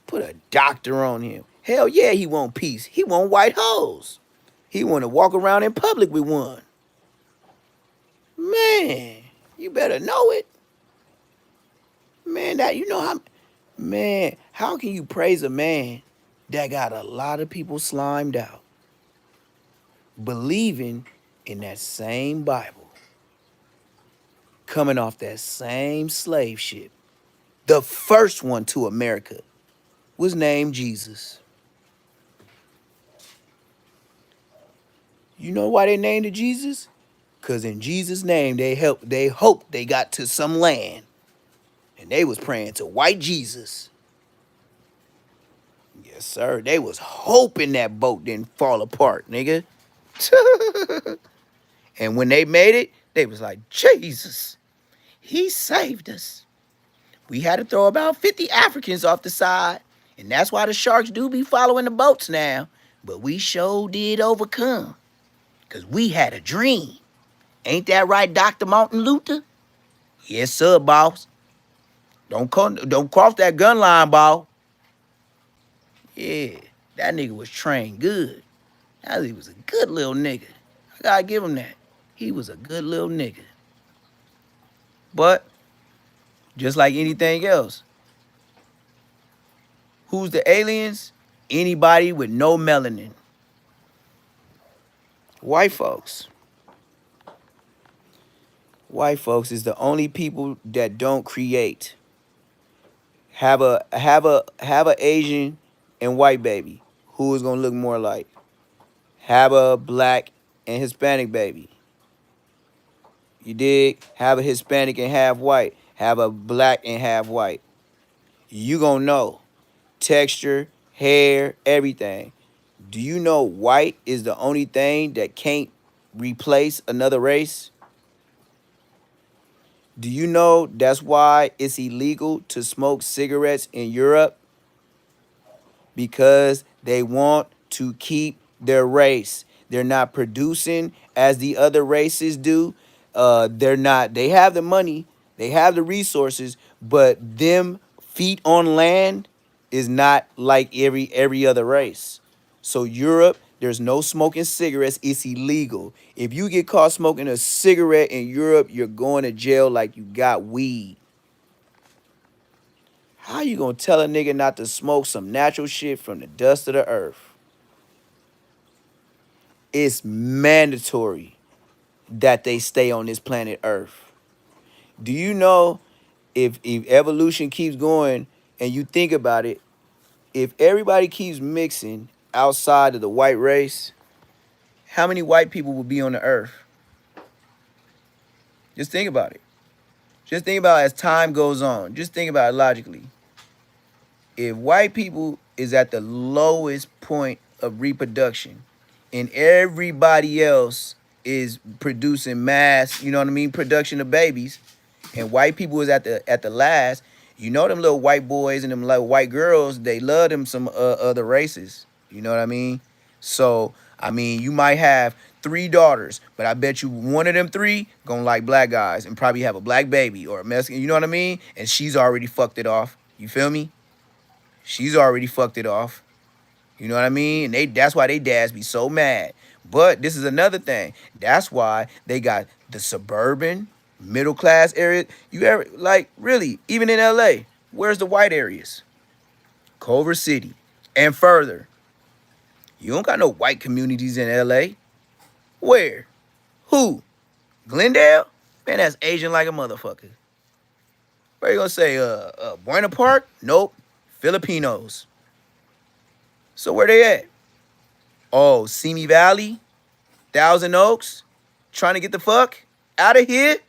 Speaker 1: Put a doctor on him. Hell yeah, he want peace. He want white hoes. He want to walk around in public with one. Man, you better know it. Man, how can you praise a man that got a lot of people slimed out believing in that same Bible, coming off that same slave ship? The first one to America was named Jesus. You know why they named it Jesus? Because in Jesus' name, they hoped they got to some land. And they was praying to white Jesus. Yes, sir. They was hoping that boat didn't fall apart, nigga. And when they made it, they was like, Jesus, he saved us. We had to throw about 50 Africans off the side. And that's why the sharks do be following the boats now. But we sure did overcome. Because we had a dream. Ain't that right, Dr. Martin Luther? Yes, sir, boss. Don't cross that gun line, boss. Yeah, that nigga was trained good. That he was a good little nigga. I gotta give him that. He was a good little nigga. But just like anything else, who's the aliens? Anybody with no melanin. White folks. White folks is the only people that don't create. Have a Asian and white baby. Who is gonna look more like? Have a black and Hispanic baby. You dig? Have a Hispanic and half white. Have a black and half white. You gonna know texture, hair, everything. Do you know white is the only thing that can't replace another race? Do you know that's why it's illegal to smoke cigarettes in Europe? Because they want to keep their race. They're not producing as the other races do. They're not, they have the money, they have the resources, but them feet on land is not like every other race. So Europe, there's no smoking cigarettes. It's illegal. If you get caught smoking a cigarette in Europe, you're going to jail like you got weed. How you gonna tell a nigga not to smoke some natural shit from the dust of the earth? It's mandatory that they stay on this planet Earth. Do you know if evolution keeps going and you think about it, if everybody keeps mixing outside of the white race, how many white people will be on the earth? Just think about it. Just think about it as time goes on. Just think about it logically. If white people is at the lowest point of reproduction and everybody else is producing mass, you know what I mean, production of babies, and white people is at the last, you know them little white boys and them little white girls, they love them some other races. You know what I mean? So, I mean, you might have 3 daughters, but I bet you one of them 3 gonna like black guys and probably have a black baby or a Mexican, you know what I mean? And she's already fucked it off. You feel me? She's already fucked it off. You know what I mean? And that's why they dads be so mad. But this is another thing. That's why they got the suburban, middle class area. You ever, like, really, even in LA, where's the white areas? Culver City and further. You don't got no white communities in LA. Where? Who? Glendale? Man, that's Asian like a motherfucker. Where you gonna say, Buena Park? Nope. Filipinos. So where they at? Oh, Simi Valley? Thousand Oaks? Trying to get the fuck out of here?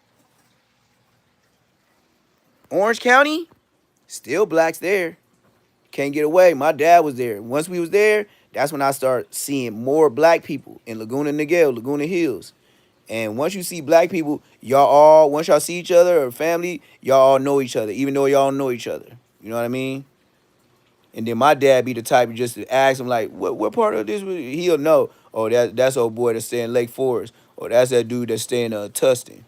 Speaker 1: Orange County? Still blacks there. Can't get away. My dad was there. Once we was there, that's when I start seeing more black people in Laguna Niguel, Laguna Hills. And once you see black people, once y'all see each other or family, y'all all know each other, even though y'all don't know each other. You know what I mean? And then my dad be the type just to ask him, like, what part of this? He'll know. Oh, that's old boy that's staying in Lake Forest. Or that's that dude that's staying in Tustin.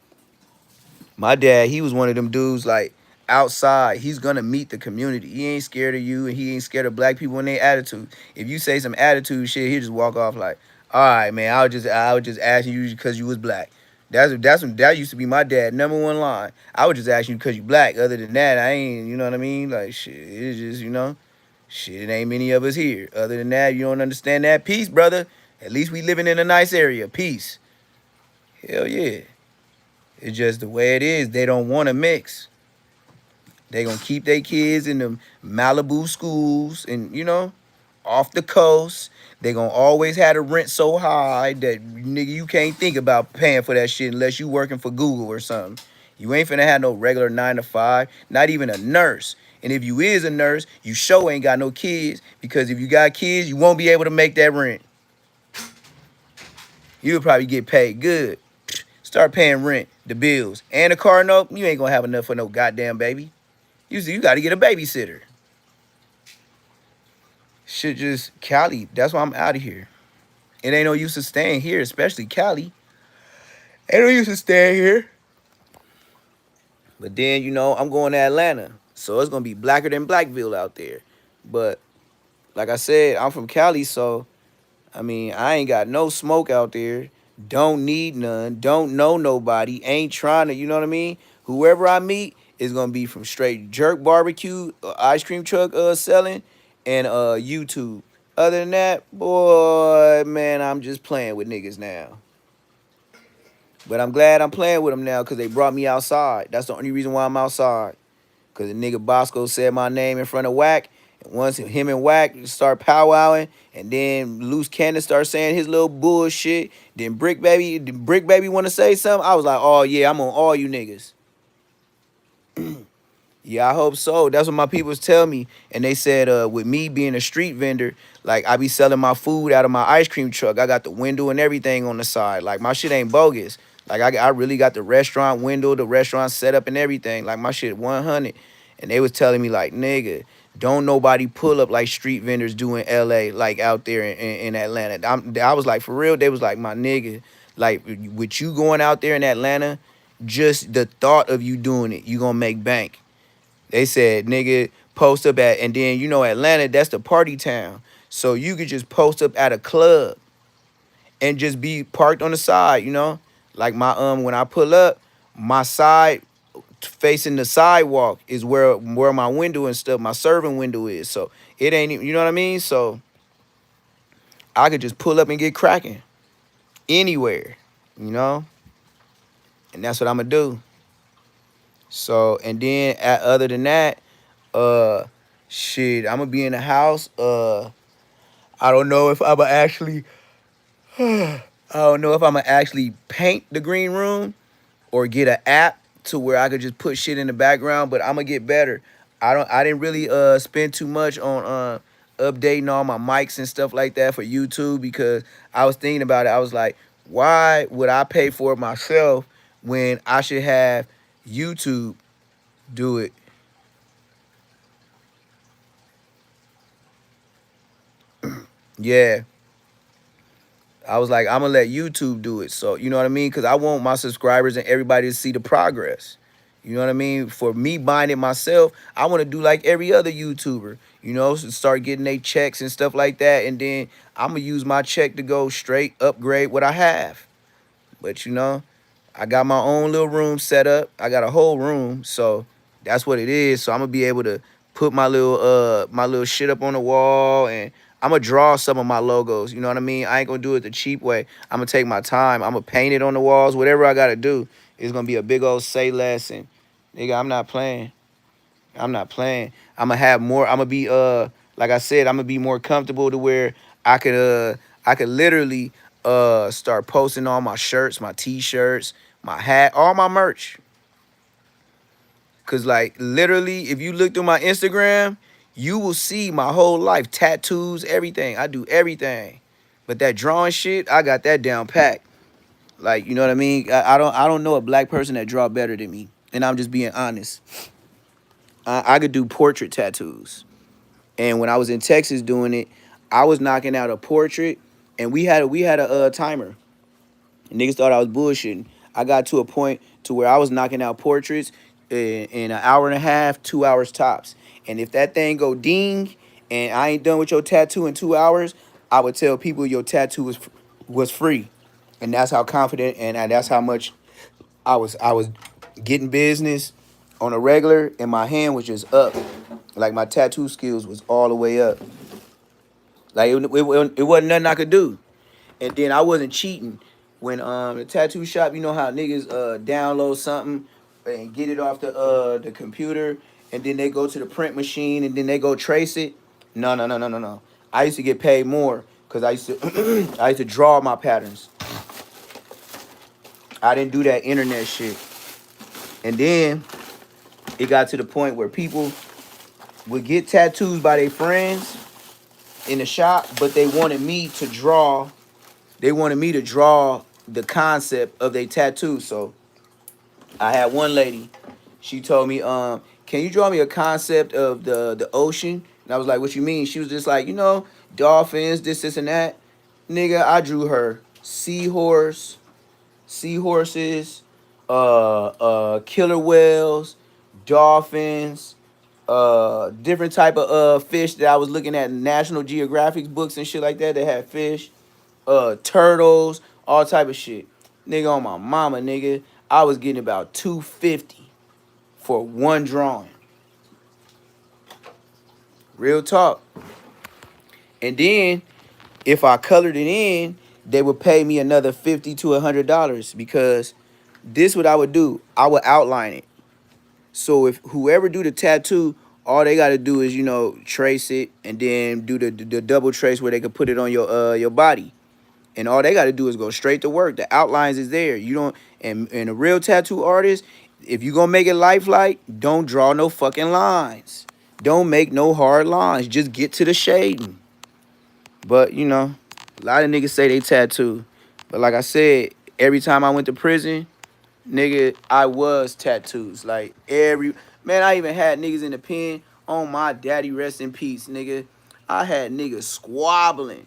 Speaker 1: My dad, he was one of them dudes, like, outside. He's going to meet the community. He ain't scared of you, and he ain't scared of black people and their attitude. If you say some attitude shit, he'll just walk off like, all right, man, I was just asking you because you was black. That used to be my dad #1 line. I would just ask you because you black. Other than that, I ain't, you know what I mean? Like, shit, it's just, shit, it ain't many of us here. Other than that, you don't understand that. Peace, brother. At least we living in a nice area. Peace. Hell yeah. It's just the way it is. They don't want to mix. They gonna keep their kids in the Malibu schools and, off the coast. They gonna always have the rent so high that, nigga, you can't think about paying for that shit unless you working for Google or something. You ain't finna have no regular 9 to 5, not even a nurse. And if you is a nurse, you sure ain't got no kids, because if you got kids, you won't be able to make that rent. You'll probably get paid good. Start paying rent, the bills, and the car note. You ain't gonna have enough for no goddamn baby. You got to get a babysitter. Shit, just Cali. That's why I'm out of here. It ain't no use of staying here, especially Cali. Ain't no use of staying here. But then, you know, I'm going to Atlanta. So it's gonna be blacker than Blackville out there. But like I said, I'm from Cali, so I mean, I ain't got no smoke out there. Don't need none. Don't know nobody. Ain't trying to, you know what I mean? Whoever I meet is gonna be from straight jerk barbecue, ice cream truck selling, and YouTube. Other than that, boy, man, I'm just playing with niggas now. But I'm glad I'm playing with them now because they brought me outside. That's the only reason why I'm outside. Because the nigga Bosco said my name in front of Wack. And once him and Wack start powwowing, and then Loose Cannon start saying his little bullshit, then Brick Baby want to say something, I was like, oh yeah, I'm on all you niggas. Yeah, I hope so. That's what my peoples tell me. And they said, with me being a street vendor, like I be selling my food out of my ice cream truck. I got the window and everything on the side. Like my shit ain't bogus. Like I really got the restaurant window, the restaurant set up and everything. Like my shit 100. And they was telling me like, nigga, don't nobody pull up like street vendors do in LA, like out there in Atlanta. I was like, for real, they was like, my nigga, like with you going out there in Atlanta, just the thought of you doing it, you gonna make bank. They said, nigga, post up at, and then, you know, Atlanta, that's the party town. So you could just post up at a club and just be parked on the side, you know? Like my, when I pull up, my side facing the sidewalk is where my window and stuff, my serving window is. So it ain't even, you know what I mean? So I could just pull up and get cracking anywhere, you know? And that's what I'm gonna do. So, and then other than that, uh, shit, I'm gonna be in the house. I don't know if I'm gonna actually, I don't know if I'm gonna actually paint the green room or get an app to where I could just put shit in the background. But I'm gonna get better. I didn't really spend too much on updating all my mics and stuff like that for YouTube because I was thinking about it. I was like, why would I pay for it myself when I should have YouTube do it? Yeah. I was like, I'm gonna let YouTube do it. So, you know what I mean? Because I want my subscribers and everybody to see the progress. You know what I mean? For me buying it myself, I want to do like every other YouTuber, you know, so start getting their checks and stuff like that. And then I'm going to use my check to go straight upgrade what I have. But, you know, I got my own little room set up. I got a whole room. So that's what it is. So I'm going to be able to put my little shit up on the wall, and I'm gonna draw some of my logos. You know what I mean? I ain't gonna do it the cheap way. I'm gonna take my time. I'm gonna paint it on the walls. Whatever I gotta do, it's gonna be a big old say less. And nigga, I'm not playing. I'm not playing. I'm gonna have more. I'm gonna be like I said, I'm gonna be more comfortable to where I could literally start posting all my shirts, my t-shirts, my hat, all my merch. Cause like literally, if you look through my Instagram, you will see my whole life, tattoos, everything. I do everything. But that drawing shit, I got that down pat. Like, you know what I mean? I don't know a black person that draw better than me. And I'm just being honest. I could do portrait tattoos. And when I was in Texas doing it, I was knocking out a portrait, and we had a timer. Niggas thought I was bullshitting. I got to a point to where I was knocking out portraits in an hour and a half, 2 hours tops. And if that thing go ding and I ain't done with your tattoo in 2 hours, I would tell people your tattoo was free. And that's how confident and that's how much I was getting business on a regular, and my hand was just up. Like my tattoo skills was all the way up. Like it wasn't nothing I could do. And then I wasn't cheating. When the tattoo shop, you know how niggas download something and get it off the computer, and then they go to the print machine and then they go trace it. No, no, no, no, no, no. I used to get paid more because I used to I used to draw my patterns. I didn't do that internet shit. And then it got to the point where people would get tattoos by their friends in the shop, but they wanted me to draw. They wanted me to draw the concept of their tattoo. So I had one lady. She told me, can you draw me a concept of the ocean? And I was like, what you mean? She was just like, you know, dolphins, this, and that. Nigga, I drew her seahorses, killer whales, dolphins, different type of fish that I was looking at in National Geographic books and shit like that. They had fish, turtles, all type of shit. Nigga, on my mama, nigga, I was getting about $250 for one drawing. Real talk. And then if I colored it in, they would pay me another $50 to $100 because this what I would do. I would outline it. So if whoever do the tattoo, all they gotta do is, you know, trace it and then do the double trace where they could put it on your body. And all they gotta do is go straight to work. The outlines is there. You don't and a real tattoo artist, if you gonna make it lifelike, don't draw no fucking lines. Don't make no hard lines. Just get to the shading. But, you know, a lot of niggas say they tattoo. But like I said, every time I went to prison, nigga, I was tattoos. Like, man, I even had niggas in the pen. On my daddy, rest in peace, nigga. I had niggas squabbling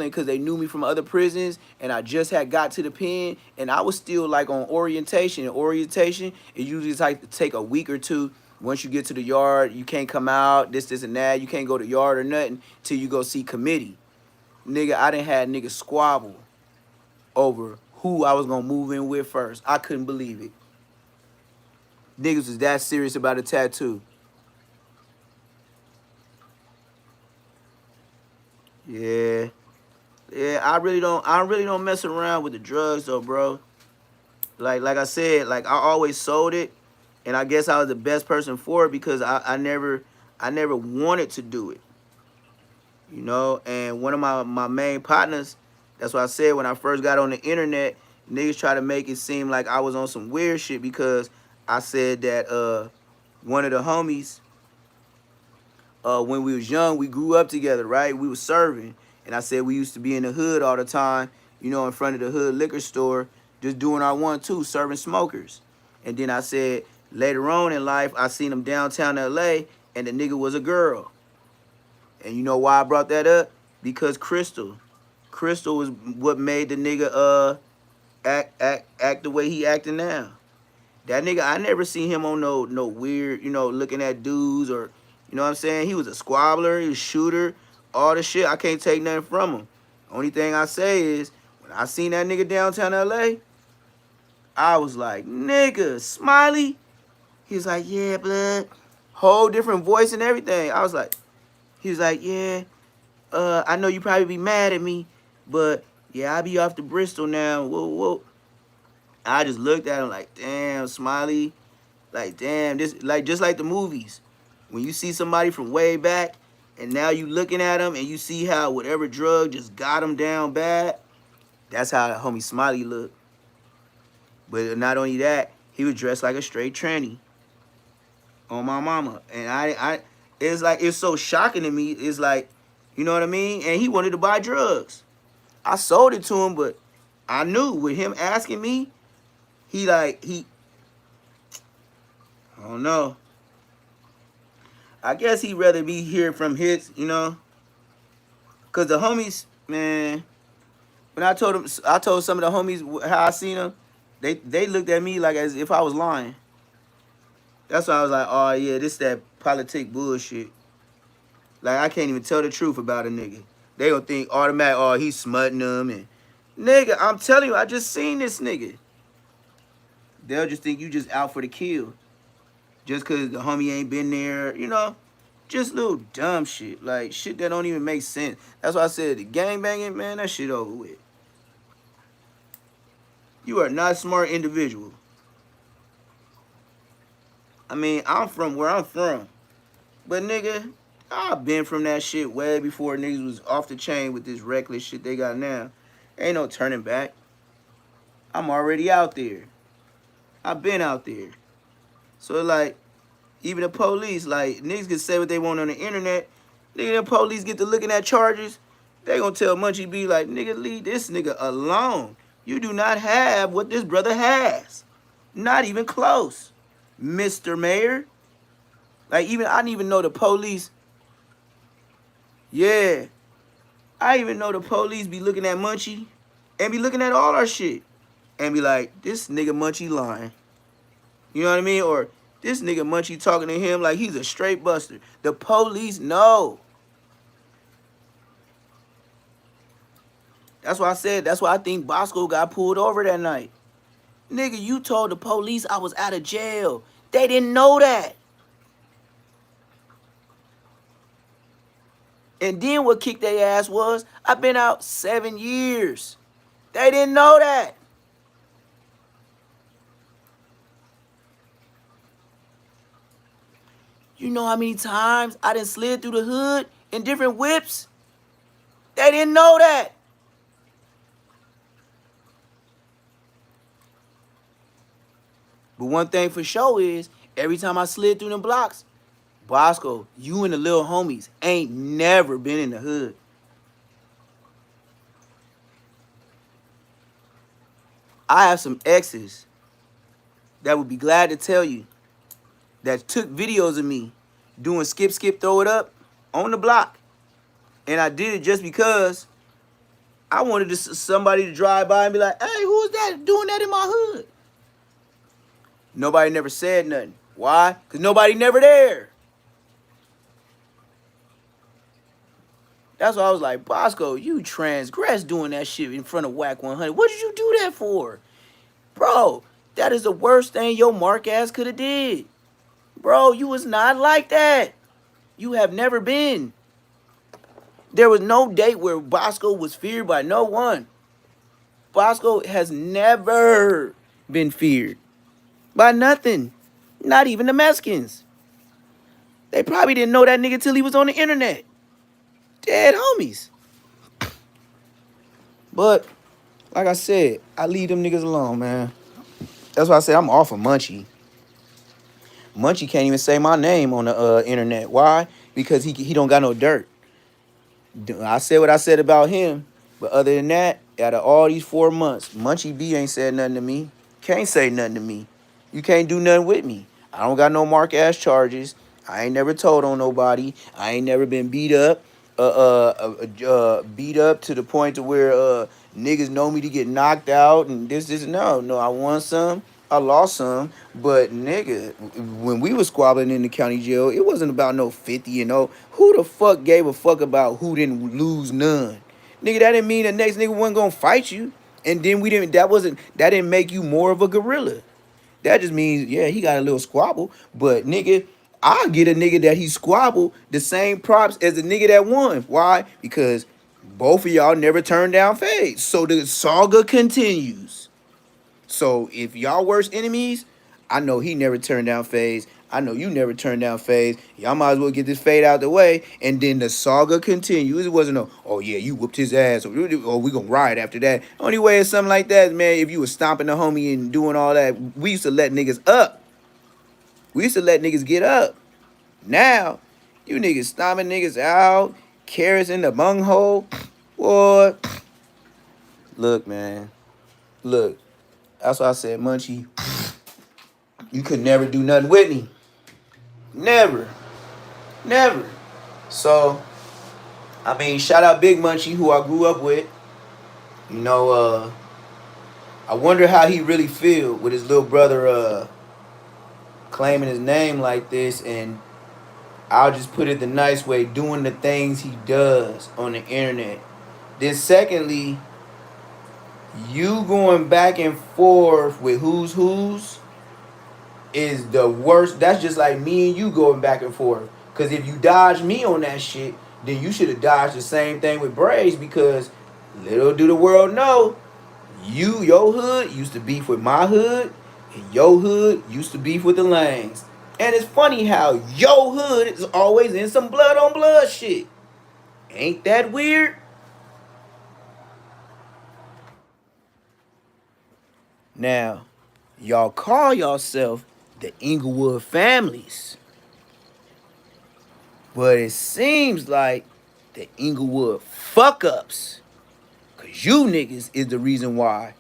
Speaker 1: because they knew me from other prisons, and I just had got to the pen, and I was still, like, on orientation. And orientation, it usually like to take a week or two. Once you get to the yard, you can't come out, this, and that. You can't go to yard or nothing till you go see committee. Nigga, I done had niggas squabble over who I was gonna move in with first. I couldn't believe it. Niggas was that serious about a tattoo. Yeah. Yeah, I really don't mess around with the drugs though, bro. Like I said, like I always sold it, and I guess I was the best person for it because I never wanted to do it. You know, and one of my main partners, that's what I said when I first got on the internet, niggas try to make it seem like I was on some weird shit because I said that one of the homies, when we was young, we grew up together, right? We was serving. And I said we used to be in the hood all the time, you know, in front of the hood liquor store, just doing our 1-2, serving smokers. And then I said later on in life, I seen him downtown L.A., and the nigga was a girl. And you know why I brought that up? Because Crystal was what made the nigga act the way he acting now. That nigga, I never seen him on no weird, you know, looking at dudes or, you know what I'm saying? He was a squabbler, he was a shooter, all the shit. I can't take nothing from him. Only thing I say is, when I seen that nigga downtown L.A., I was like, nigga, Smiley? He was like, yeah, blood. Whole different voice and everything. I was like, he was like, yeah, I know you probably be mad at me, but yeah, I be off to Bristol now. Whoa, whoa. I just looked at him like, damn, Smiley. Like, damn, this, like, just like the movies. When you see somebody from way back, and now you looking at them, and you see how whatever drug just got him down bad, that's how homie Smiley looked. But not only that, he was dressed like a straight tranny. On my mama. And it's like, it's so shocking to me. It's like, you know what I mean? And he wanted to buy drugs. I sold it to him, but I knew with him asking me, I don't know. I guess he'd rather be here from his, you know. Because the homies, man, when I told some of the homies how I seen them, they looked at me like as if I was lying. That's why I was like, oh, yeah, this that politic bullshit. Like, I can't even tell the truth about a nigga. They gonna think automatic, oh, he's smutting them. And, nigga, I'm telling you, I just seen this nigga. They'll just think you just out for the kill. Just because the homie ain't been there, you know. Just little dumb shit. Like, shit that don't even make sense. That's why I said the gangbanging, man, that shit over with. You are not a smart individual. I mean, I'm from where I'm from. But, nigga, I've been from that shit way before niggas was off the chain with this reckless shit they got now. Ain't no turning back. I'm already out there. I've been out there. So, like, even the police, like, niggas can say what they want on the internet. Nigga, the police get to looking at charges. They gonna tell Munchie B, like, nigga, leave this nigga alone. You do not have what this brother has. Not even close. Mr. Mayor. Like, even, I didn't even know the police. Yeah. I even know the police be looking at Munchie and be looking at all our shit and be like, this nigga Munchie lying. You know what I mean? Or this nigga Munchie talking to him like he's a straight buster. The police know. That's why I said, that's why I think Bosco got pulled over that night. Nigga, you told the police I was out of jail. They didn't know that. And then what kicked their ass was, I've been out 7 years. They didn't know that. You know how many times I done slid through the hood in different whips? They didn't know that. But one thing for sure is, every time I slid through them blocks, Bosco, you and the little homies ain't never been in the hood. I have some exes that would be glad to tell you that took videos of me doing skip, skip, throw it up on the block. And I did it just because I wanted somebody to drive by and be like, hey, who's that doing that in my hood? Nobody never said nothing. Why? Because nobody never there. That's why I was like, Bosco, you transgressed doing that shit in front of Whack 100. What did you do that for? Bro, that is the worst thing your mark ass could have did. Bro, you was not like that. You have never been. There was no date where Bosco was feared by no one. Bosco has never been feared by nothing. Not even the Mexicans. They probably didn't know that nigga till he was on the internet. Dead homies. But, like I said, I leave them niggas alone, man. That's why I said I'm off of Munchie. Munchie can't even say my name on the internet. Why? Because he don't got no dirt. I said what I said about him. But other than that, out of all these 4 months, Munchie B ain't said nothing to me. Can't say nothing to me. You can't do nothing with me. I don't got no mark ass charges. I ain't never told on nobody. I ain't never been beat up. Beat up to the point to where niggas know me to get knocked out and this. No. I won some. I lost some. But nigga, when we was squabbling in the county jail, it wasn't about no 50 and 0. Who the fuck gave a fuck about who didn't lose none? Nigga, that didn't mean the next nigga wasn't gonna fight you. And then that didn't make you more of a gorilla. That just means, yeah, he got a little squabble. But nigga, I'll get a nigga that he squabbled the same props as the nigga that won. Why? Because both of y'all never turned down Fades. So the saga continues. So if y'all worst enemies, I know he never turned down Fades. I know you never turned down Fades. Y'all might as well get this Fade out the way, and then the saga continues. It wasn't no, oh yeah, you whooped his ass, or we gonna riot after that. Only way is something like that, man. If you was stomping the homie and doing all that, we used to let niggas up. We used to let niggas get up. Now, you niggas stomping niggas out, carrots in the bunghole. Boy, look, man. Look, that's why I said, Munchie, you could never do nothing with me. Never. Never. So, I mean, shout out Big Munchie, who I grew up with. You know, I wonder how he really feel with his little brother claiming his name like this, and I'll just put it the nice way, doing the things he does on the internet. Then secondly, you going back and forth with who's is the worst. That's just like me and you going back and forth. Because if you dodge me on that shit, then you should have dodged the same thing with Braves, because little do the world know, your hood used to beef with my hood, and your hood used to beef with the Lanes. And it's funny how your hood is always in some blood on blood shit. Ain't that weird? Now, y'all call yourself the Inglewood families. But it seems like the Inglewood fuck-ups. Because you niggas is the reason why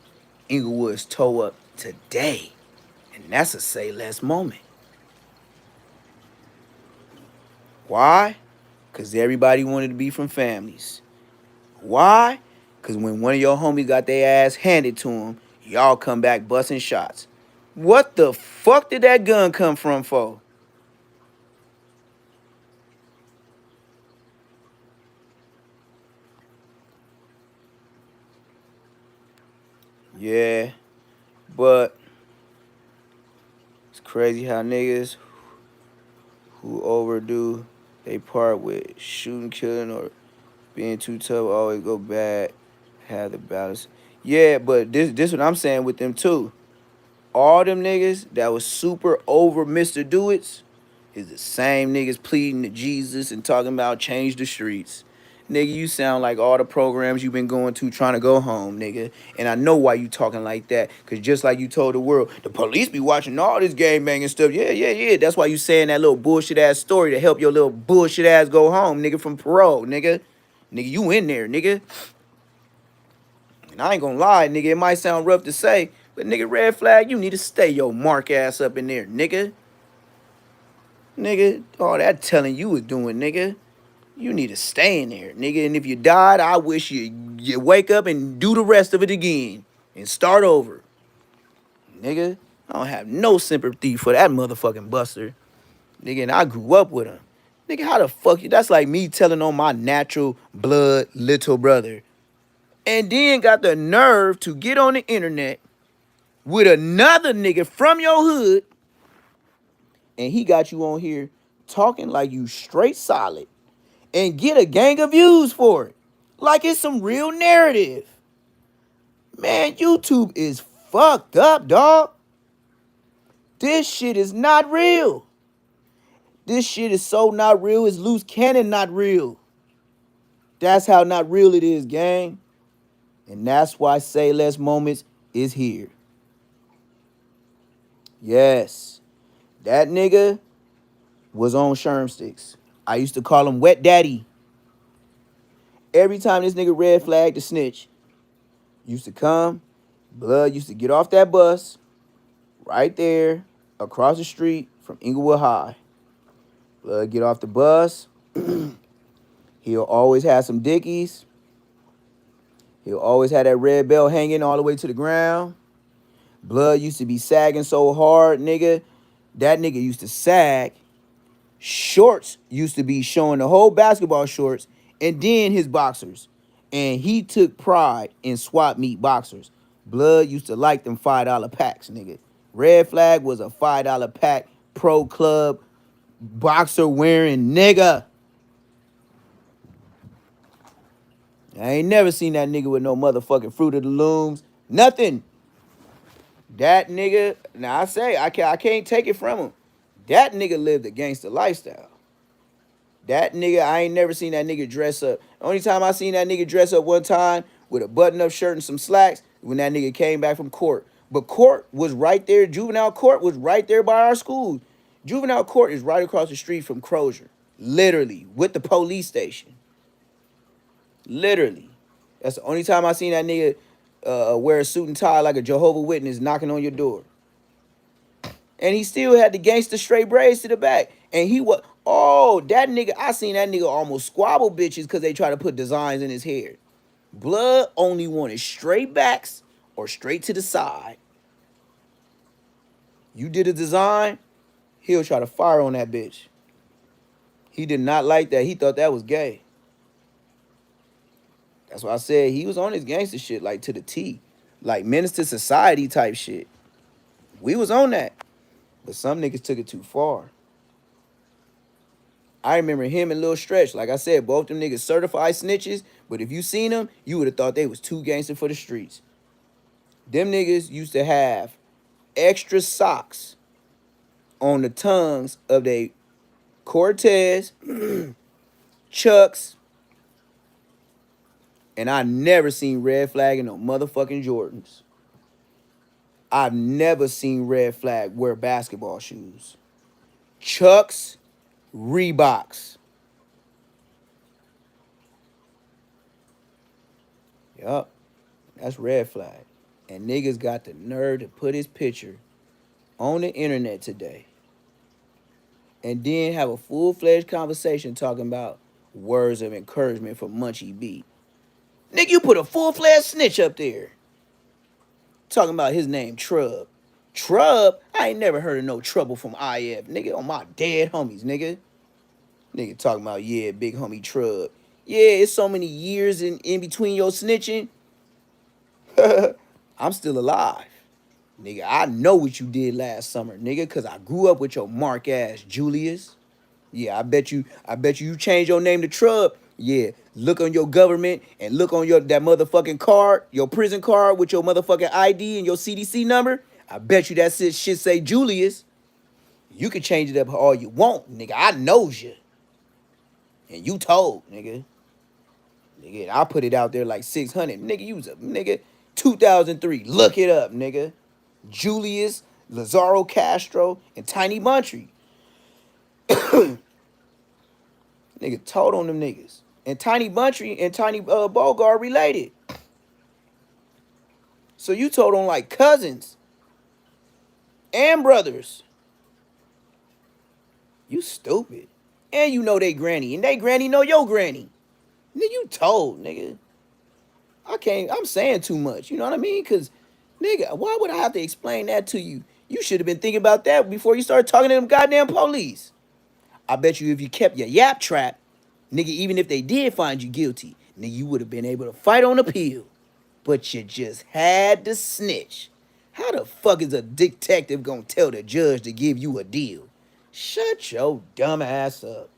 Speaker 1: Inglewood's toe up today. And that's a say less moment. Why? Because everybody wanted to be from families. Why? Because when one of your homies got their ass handed to him, y'all come back busting shots. What the fuck did that gun come from for? Yeah, but it's crazy how niggas who overdo they part with shooting, killing, or being too tough always go bad. Have the balance. Yeah, but this what I'm saying with them too. All them niggas that was super over Mr. Do It's is the same niggas pleading to Jesus and talking about change the streets. Nigga, you sound like all the programs you been going to trying to go home, nigga. And I know why you talking like that. Cause just like you told the world, the police be watching all this game banging stuff. Yeah, yeah, yeah. That's why you saying that little bullshit ass story to help your little bullshit ass go home, nigga, from parole, nigga. Nigga, you in there, nigga. And I ain't gonna lie, nigga, it might sound rough to say, but nigga, red flag, you need to stay your mark ass up in there, nigga. Nigga, all that telling you was doing, nigga. You need to stay in there, nigga. And if you died, I wish you wake up and do the rest of it again and start over, nigga. I don't have no sympathy for that motherfucking Buster, nigga. And I grew up with him, nigga. How the fuck you? That's like me telling on my natural blood little brother, and then got the nerve to get on the internet with another nigga from your hood, and he got you on here talking like you straight solid and get a gang of views for it. Like it's some real narrative. Man, YouTube is fucked up, dog. This shit is not real. This shit is so not real. It's loose cannon not real. That's how not real it is, gang. And that's why Say Less Moments is here. Yes, that nigga was on Sherm Sticks. I used to call him Wet Daddy. Every time this nigga red flagged the snitch, used to come, blood used to get off that bus right there across the street from Inglewood High. Blood get off the bus. He'll always have some dickies. He'll always have that red belt hanging all the way to the ground. Blood used to be sagging so hard, nigga. That nigga used to sag. Shorts used to be showing the whole basketball shorts and then his boxers. And he took pride in swap meet boxers. Blood used to like them $5 packs, nigga. Red Flag was a $5 pack pro club boxer wearing nigga. I ain't never seen that nigga with no motherfucking Fruit of the Looms. Nothing. That nigga, now I say, I can't take it from him. That nigga lived a gangster lifestyle. That nigga, I ain't never seen that nigga dress up. The only time I seen that nigga dress up one time with a button-up shirt and some slacks when that nigga came back from court. But court was right there. Juvenile court was right there by our school. Juvenile court is right across the street from Crozier. Literally, with the police station. Literally. That's the only time I seen that nigga wear a suit and tie like a Jehovah's Witness knocking on your door. And he still had the gangster straight braids to the back. And he was, oh, that nigga, I seen that nigga almost squabble bitches because they try to put designs in his hair. Blood only wanted straight backs or straight to the side. You did a design, he'll try to fire on that bitch. He did not like that. He thought that was gay. That's why I said he was on his gangster shit, like to the T. Like menace to society type shit. We was on that. But some niggas took it too far. I remember him and Lil Stretch. Like I said, both them niggas certified snitches. But if you seen them, you would have thought they was too gangster for the streets. Them niggas used to have extra socks on the tongues of they Cortez, Chucks, and I never seen Red Flag in no motherfucking Jordans. I've never seen Red Flag wear basketball shoes. Chucks, Reeboks. Yup, that's Red Flag. And niggas got the nerve to put his picture on the internet today. And then have a full-fledged conversation talking about words of encouragement for Munchie B. Nigga, you put a full-fledged snitch up there. Talking about his name, Trub. Trub? I ain't never heard of no trouble from IF, nigga. On my dead homies, nigga. Nigga talking about, yeah, big homie Trub. Yeah, it's so many years in between your snitching. I'm still alive. Nigga, I know what you did last summer, nigga, cause I grew up with your mark ass, Julius. Yeah, I bet you changed your name to Trub. Yeah, look on your government and look on that motherfucking card, your prison card with your motherfucking ID and your CDC number. I bet you that shit say Julius. You can change it up all you want, nigga. I knows you. And you told, nigga. Nigga, I put it out there like 600. Nigga, you was a nigga. 2003. Look it up, nigga. Julius, Lazaro Castro, and Tiny Buntry. Nigga told on them niggas. And Tiny Buntry and Tiny Bogart related. So you told on like cousins and brothers. You stupid. And you know they granny. And they granny know your granny. Nigga, you told, nigga. I'm saying too much. You know what I mean? Because, nigga, why would I have to explain that to you? You should have been thinking about that before you started talking to them goddamn police. I bet you if you kept your yap trap, nigga, even if they did find you guilty, nigga, you would have been able to fight on appeal. But you just had to snitch. How the fuck is a detective gonna tell the judge to give you a deal? Shut your dumb ass up.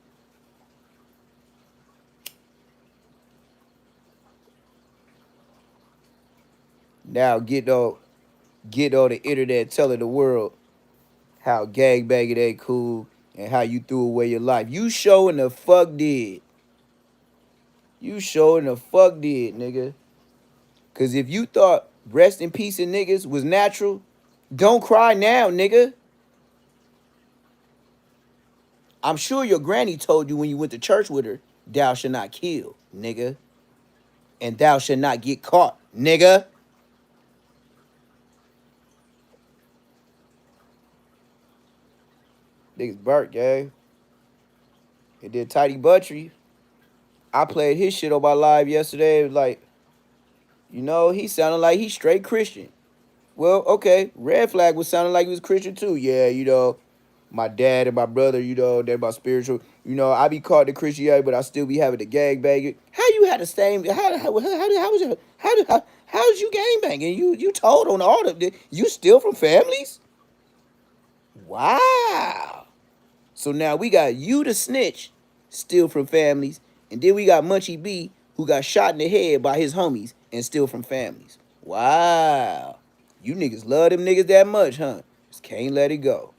Speaker 1: Now get all the internet telling the world how gangbanging ain't cool and how you threw away your life. You showing the fuck did. You showing the fuck did, nigga. Cause if you thought rest in peace in niggas was natural, don't cry now, nigga. I'm sure your granny told you when you went to church with her, thou shalt not kill, nigga. And thou shalt not get caught, nigga. Niggas burnt, gang. And then Tidy Buttry, I played his shit on my live yesterday. It was like, he sounded like he straight Christian. Well, okay, Red Flag was sounding like he was Christian too. Yeah, my dad and my brother, they're my spiritual. I be called to Christianity, but I still be having the gang banging. How you had the same? How was your how's you gang banging? You told on all of this. You still from families? Wow. So now we got you the snitch, still from families, and then we got Munchie B who got shot in the head by his homies and still from families. Wow. You niggas love them niggas that much, huh? Just can't let it go.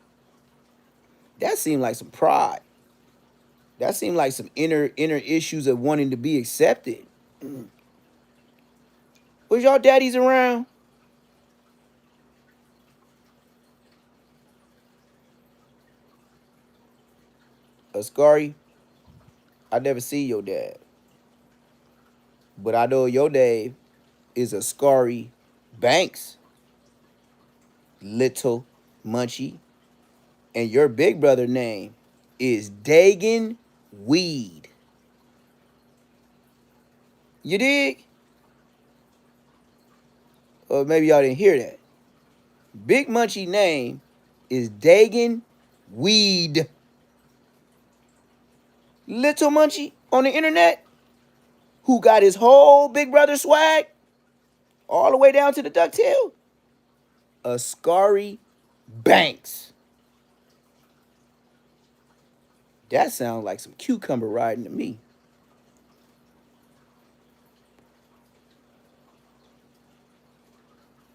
Speaker 1: That seemed like some pride. That seemed like some inner issues of wanting to be accepted. Was y'all daddies around? Ascari, I never see your dad. But I know your dad is Ascari Banks, little Munchie. And your big brother name is Dagan Weed. You dig? Or maybe y'all didn't hear that. Big Munchie name is Dagan Weed. Little Munchie on the internet who got his whole big brother swag all the way down to the ducktail. Ascari Banks. That sounds like some cucumber riding to me.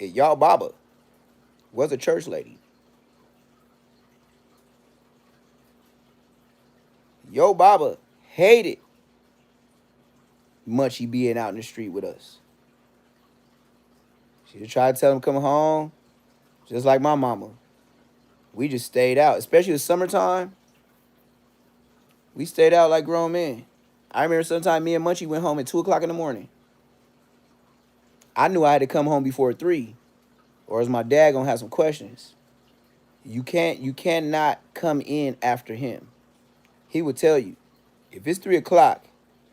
Speaker 1: And y'all Baba was a church lady. Yo Baba hated Munchie being out in the street with us. She would try to tell him come home, just like my mama. We just stayed out, especially the summertime. We stayed out like grown men. I remember sometime me and Munchie went home at 2 o'clock in the morning. I knew I had to come home before 3, or else my dad gonna have some questions. You cannot come in after him. He would tell you, if it's 3 o'clock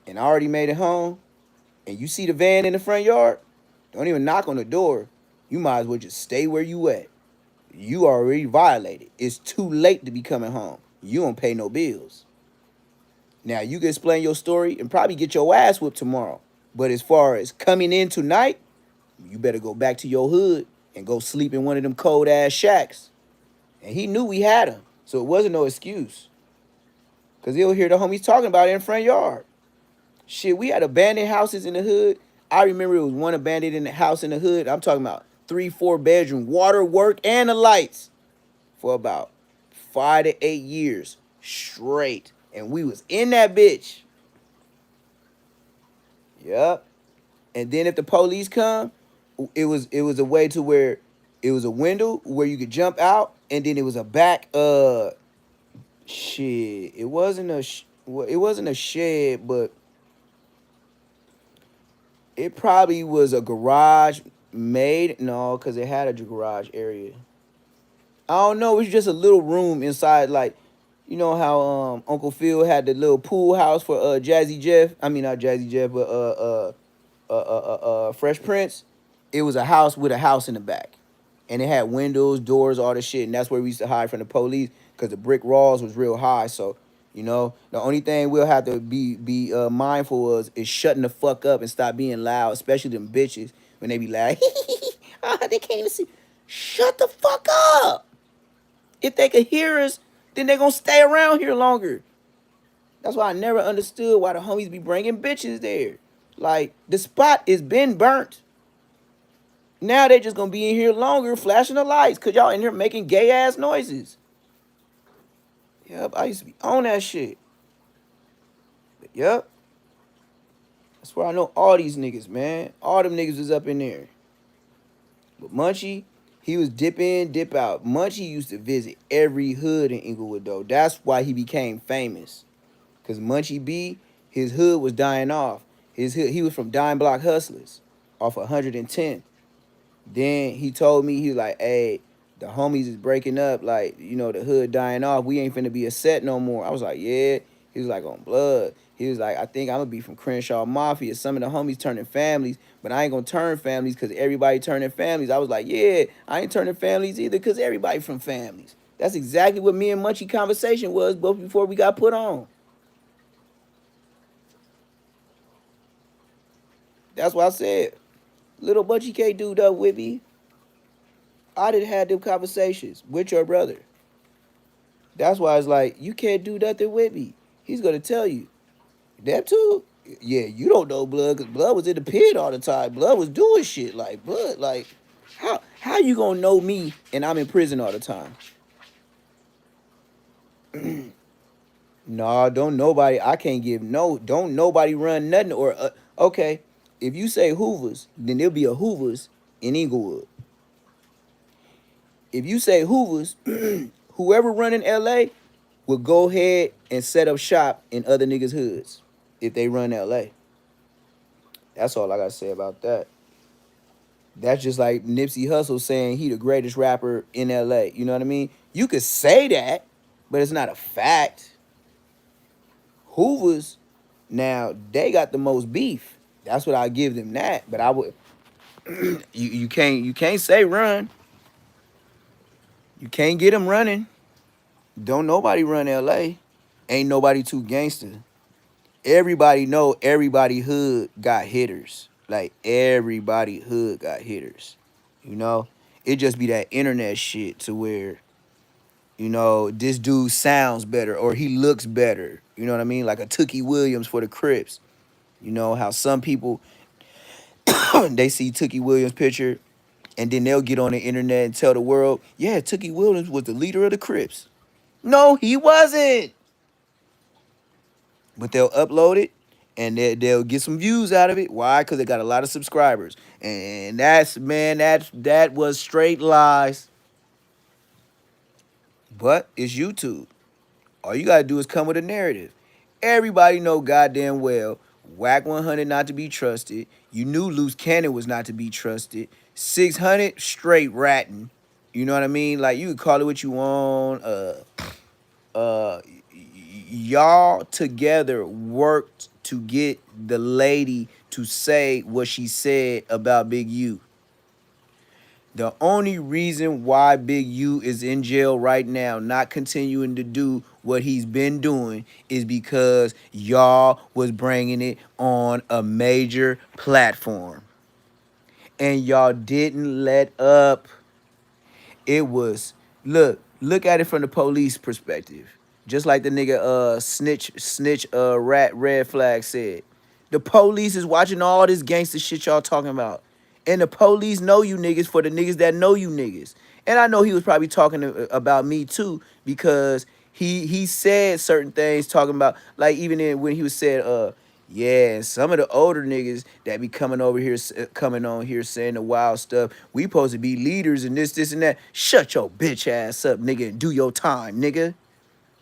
Speaker 1: and I already made it home, and you see the van in the front yard, don't even knock on the door. You might as well just stay where you at. You already violated. It's too late to be coming home. You don't pay no bills. Now you can explain your story and probably get your ass whipped tomorrow. But as far as coming in tonight, you better go back to your hood and go sleep in one of them cold ass shacks. And he knew we had him, so it wasn't no excuse. Cause he'll hear the homies talking about it in front yard. Shit, we had abandoned houses in the hood. I remember it was one abandoned in the house in the hood. I'm talking about 3-4 bedroom, water, work, and the lights for about 5 to 8 years straight. And we was in that bitch. Yup. And then if the police come, it was a way to where it was a window where you could jump out, and then it was a back shit. It wasn't a shed, but it probably was a garage made. No, because it had a garage area. I don't know. It was just a little room inside, like, you know how Uncle Phil had the little pool house for Jazzy Jeff. I mean not Jazzy Jeff, but Fresh Prince. It was a house with a house in the back, and it had windows, doors, all the shit, and that's where we used to hide from the police because the brick walls was real high. So you know, the only thing we'll have to be mindful of is shutting the fuck up and stop being loud, especially them bitches when they be like, they can't even see. Shut the fuck up. If they could hear us, then they gonna stay around here longer. That's why I never understood why the homies be bringing bitches there. Like, the spot is been burnt. Now they just gonna be in here longer flashing the lights because y'all in here making gay ass noises. Yep, I used to be on that shit. But yep. That's where I know all these niggas, man. All them niggas was up in there. But Munchie, he was dip in, dip out. Munchie used to visit every hood in Inglewood, though. That's why he became famous. Because Munchie B, his hood was dying off. His hood, he was from Dime Block Hustlers off 110. Then he told me, he was like, hey, the homies is breaking up. Like, you know, the hood dying off. We ain't finna be a set no more. I was like, yeah. He was like, on blood. He was like, I think I'm gonna be from Crenshaw Mafia. Some of the homies turning families, but I ain't gonna turn families because everybody turning families. I was like, yeah, I ain't turning families either because everybody from families. That's exactly what me and Munchie conversation was both before we got put on. That's why I said, little Munchie can't do that with me. I didn't have them conversations with your brother. That's why it's like, you can't do nothing with me. He's gonna tell you. That too? Yeah, you don't know Blood, because Blood was in the pit all the time. Blood was doing shit like Blood. Like, how you gonna know me and I'm in prison all the time? Nah, don't nobody. I can't give no. Don't nobody run nothing. Or okay, if you say Hoovers, then there'll be a Hoovers in Inglewood. If you say Hoovers, whoever run in LA will go ahead and set up shop in other niggas' hoods if they run LA. That's all I gotta say about that. That's just like Nipsey Hussle saying he the greatest rapper in LA. You know what I mean? You could say that, but it's not a fact. Hoovers, now they got the most beef. That's what I give them that. But I would you can't say run. You can't get them running. Don't nobody run LA. Ain't nobody too gangster. Everybody know everybody hood got hitters. Like everybody hood got hitters. You know? It just be that internet shit to where, you know, this dude sounds better or he looks better. You know what I mean? Like a Tookie Williams for the Crips. You know how some people they see Tookie Williams picture and then they'll get on the internet and tell the world, yeah, Tookie Williams was the leader of the Crips. No, he wasn't. But they'll upload it and they'll get some views out of it. Why? Because they got a lot of subscribers. And that's, man, that was straight lies. But it's YouTube. All you gotta do is come with a narrative. Everybody know goddamn well Whack 100 not to be trusted. You knew Loose Cannon was not to be trusted. 600 straight ratting. You know what I mean? Like, you could call it what you want. Y'all together worked to get the lady to say what she said about Big U. The only reason why Big U is in jail right now, not continuing to do what he's been doing, is because y'all was bringing it on a major platform. And y'all didn't let up. It was, look at it from the police perspective. Just like the nigga snitch red flag said. The police is watching all this gangster shit y'all talking about. And the police know you niggas for the niggas that know you niggas. And I know he was probably talking about me too, because he said certain things talking about, like, even when he was said yeah, and some of the older niggas that be coming over here, coming on here saying the wild stuff. We supposed to be leaders and this, and that. Shut your bitch ass up, nigga, and do your time, nigga.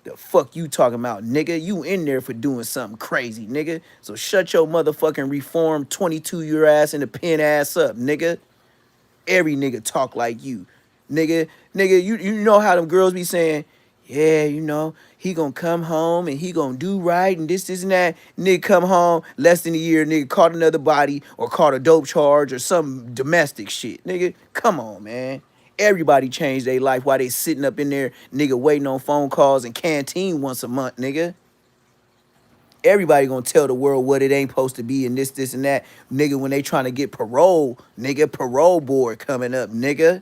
Speaker 1: The fuck you talking about, nigga? You in there for doing something crazy, nigga. So shut your motherfucking reformed 22-year ass in the pen ass up, nigga. Every nigga talk like you. Nigga, you know how them girls be saying, yeah, you know, he gonna come home and he gonna do right and this, and that. Nigga come home, less than a year, nigga caught another body or caught a dope charge or some domestic shit. Nigga, come on, man. Everybody changed their life while they sitting up in there, nigga, waiting on phone calls and canteen once a month, nigga. Everybody gonna tell the world what it ain't supposed to be and this, and that. Nigga, when they trying to get parole, nigga, parole board coming up, nigga.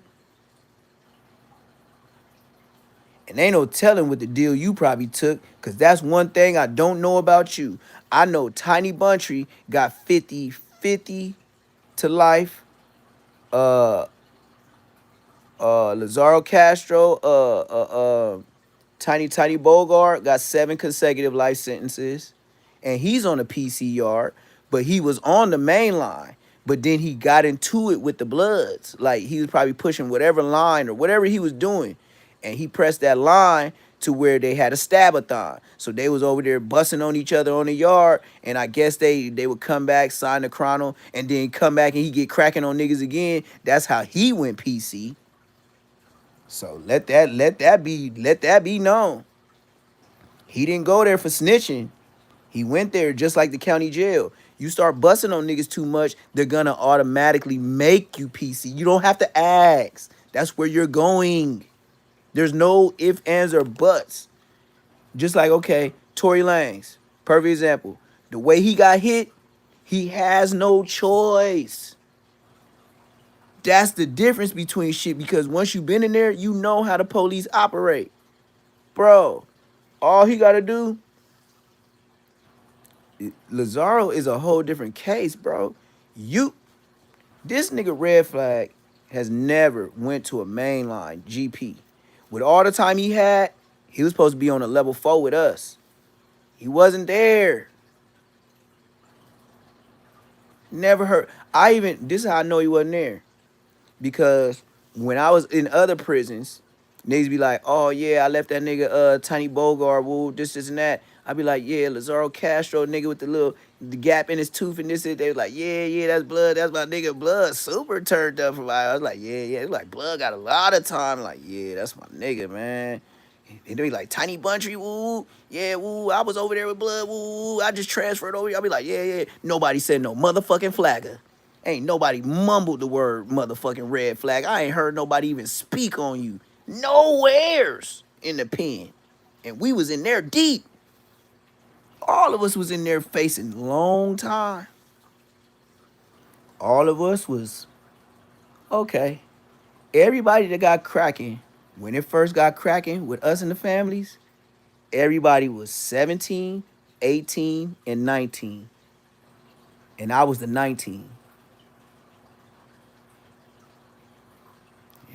Speaker 1: And ain't no telling what the deal you probably took, because that's one thing I don't know about you. I know Tiny Buntry got 50-50 to life. Lazaro Castro, Tiny Bogart got 7 consecutive life sentences. And he's on a PC yard, but he was on the main line. But then he got into it with the Bloods. Like, he was probably pushing whatever line or whatever he was doing. And he pressed that line to where they had a stab-a-thon. So they was over there busting on each other on the yard. And I guess they would come back, sign the chrono, and then come back and he get cracking on niggas again. That's how he went PC. So let that be known. He didn't go there for snitching. He went there just like the county jail. You start busting on niggas too much, they're gonna automatically make you PC. You don't have to ask. That's where you're going. There's no ifs, ands, or buts. Just like, okay, Tory Lanez, perfect example. The way he got hit, he has no choice. That's the difference between shit, because once you've been in there, you know how the police operate. Bro, all he gotta do, Lazaro is a whole different case, bro. This nigga Red Flag has never went to a mainline GP. With all the time he had, he was supposed to be on a level 4 with us. He wasn't there. Never heard. This is how I know he wasn't there. Because when I was in other prisons, niggas be like, oh yeah, I left that nigga Tiny Bogart, woo, this, and that. I be like, yeah, Lazaro Castro, nigga with the gap in his tooth and this. They was like, yeah, that's Blood. That's my nigga Blood. Super turned up for I was like, yeah. It's like, Blood got a lot of time. Like, yeah, that's my nigga, man. And they be like, Tiny Buntry, woo. Yeah, woo. I was over there with Blood, woo. I just transferred over here. I be like, yeah. Nobody said no motherfucking flagger. Ain't nobody mumbled the word motherfucking red flag. I ain't heard nobody even speak on you. Nowheres in the pen. And we was in there deep. All of us was in there facing long time. All of us was, okay. Everybody that got cracking, when it first got cracking with us and the families, everybody was 17, 18, and 19. And I was the 19.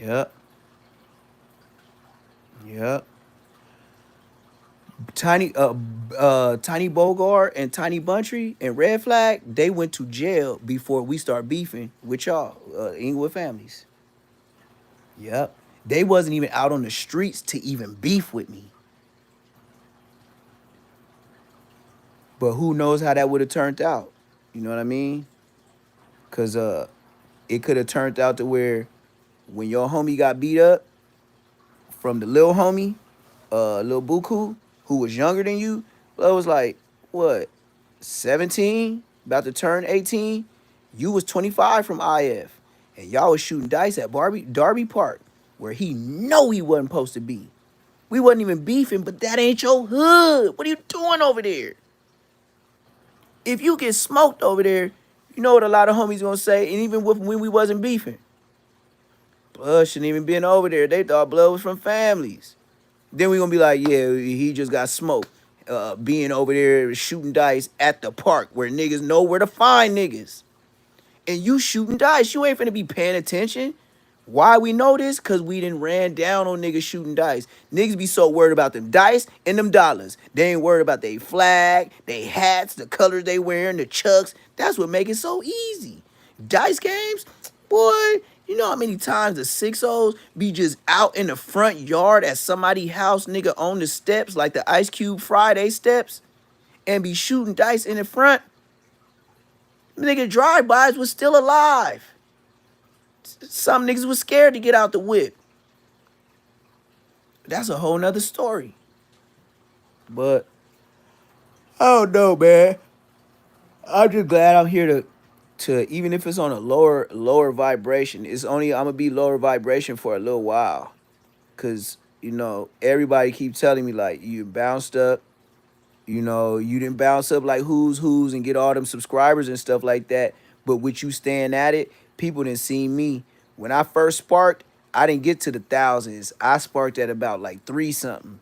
Speaker 1: Yep. Tiny Bogart and Tiny Buntry and Red Flag, they went to jail before we start beefing with y'all, Inglewood families. Yep. They wasn't even out on the streets to even beef with me. But who knows how that would have turned out? You know what I mean? Because it could have turned out to where when your homie got beat up from the little homie, Lil Buku, who was younger than you, I was like, what, 17? About to turn 18? You was 25 from IF. and y'all was shooting dice at Darby Park, where he know he wasn't supposed to be. We wasn't even beefing, but that ain't your hood. What are you doing over there? If you get smoked over there, you know what a lot of homies gonna say, and even when we wasn't beefing. Blood shouldn't even been over there. They thought blood was from families. Then we gonna be like, yeah, he just got smoked. Being over there shooting dice at the park where niggas know where to find niggas. And you shooting dice. You ain't finna be paying attention. Why we know this? Cause we done ran down on niggas shooting dice. Niggas be so worried about them dice and them dollars. They ain't worried about they flag, they hats, the colors they wearing, the chucks. That's what make it so easy. Dice games, boy, you know how many times the 6-0s be just out in the front yard at somebody's house, nigga, on the steps, like the Ice Cube Friday steps, and be shooting dice in the front? Nigga, drive-bys was still alive. Some niggas was scared to get out the whip. That's a whole nother story. But I don't know, man. I'm just glad I'm here to even if it's on a lower vibration. It's only I'm gonna be lower vibration for a little while, cause you know everybody keep telling me like you bounced up. You know, you didn't bounce up like who's and get all them subscribers and stuff like that. But with you staying at it, people didn't see me. When I first sparked, I didn't get to the thousands. I sparked at about like 3 something.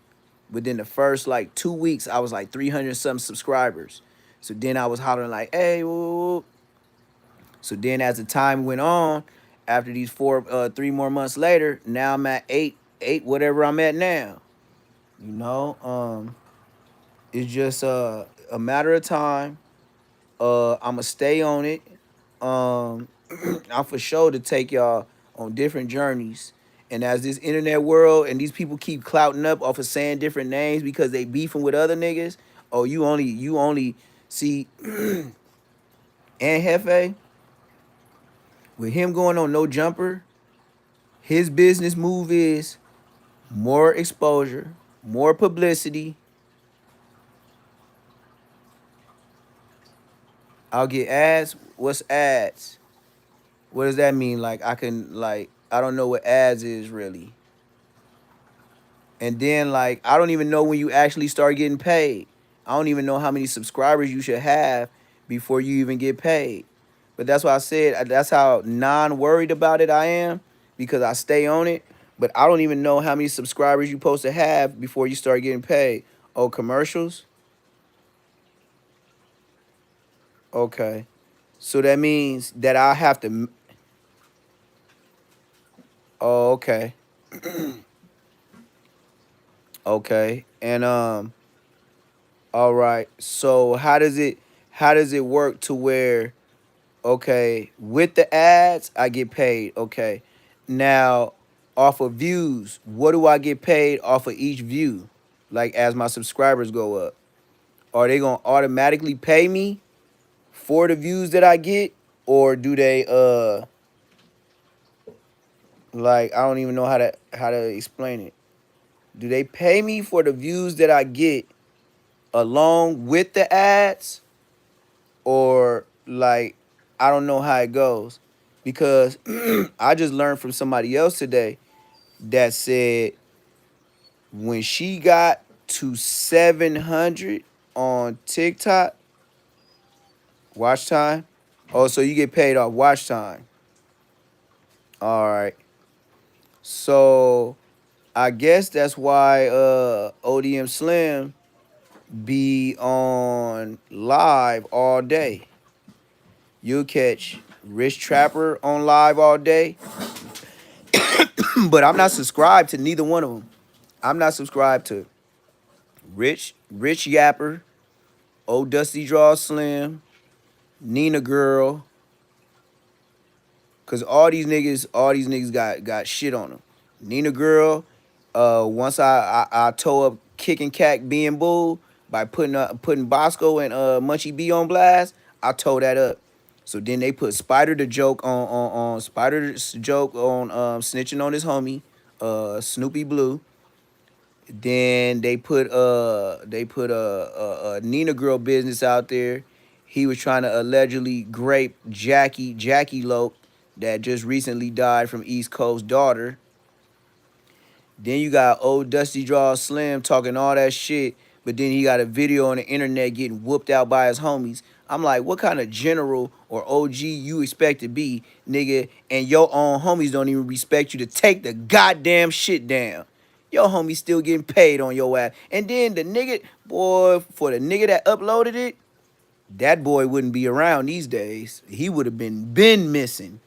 Speaker 1: Within the first like 2 weeks, I was like 300 something subscribers. So then I was hollering like, hey, woo. So then as the time went on, after these 3 more months later, now I'm at eight, whatever I'm at now. You know, it's just a matter of time. I'ma stay on it. I'm for sure to take y'all on different journeys. And as this internet world and these people keep clouting up off of saying different names because they beefing with other niggas, oh, you only see and Hefe, with him going on No Jumper, his business move is more exposure, more publicity. I'll get ads. What's ads? What does that mean? Like I don't know what ads is really. And then like I don't even know when you actually start getting paid. I don't even know how many subscribers you should have before you even get paid. But that's why I said that's how non-worried about it I am, because I stay on it. But I don't even know how many subscribers you supposed to have before you start getting paid. Oh, commercials? Okay. So that means that I have to. Oh, okay. Okay. And all right. So how does it work to where, okay, with the ads I get paid. Okay. Now off of views, what do I get paid off of each view? Like as my subscribers go up. Are they gonna automatically pay me for the views that I get? Or do they like I don't even know how to explain it. Do they pay me for the views that I get along with the ads? Or like I don't know how it goes, because I just learned from somebody else today that said when she got to 700 on TikTok watch time. Oh, so you get paid off watch time. All right. So I guess that's why ODM Slim be on live all day. You'll catch Rich Trapper on live all day. But I'm not subscribed to neither one of them. I'm not subscribed to Rich Yapper, Old Dusty Draw Slim, Nina Girl. Cause all these niggas got shit on them. Nina Girl, once I tore up kicking cat being bull by putting Bosco and Munchie B on blast, I tore that up. So then they put Spider the joke on Spider's joke on snitching on his homie, Snoopy Blue. Then they put a Nina Girl business out there. He was trying to allegedly grape Jackie Loke, that just recently died from East Coast daughter. Then you got old Dusty Draw Slim talking all that shit, but then he got a video on the internet getting whooped out by his homies. I'm like, what kind of general or OG you expect to be, nigga, and your own homies don't even respect you to take the goddamn shit down. Your homies still getting paid on your ass. And then the nigga, boy, for the nigga that uploaded it, that boy wouldn't be around these days. He would have been missing.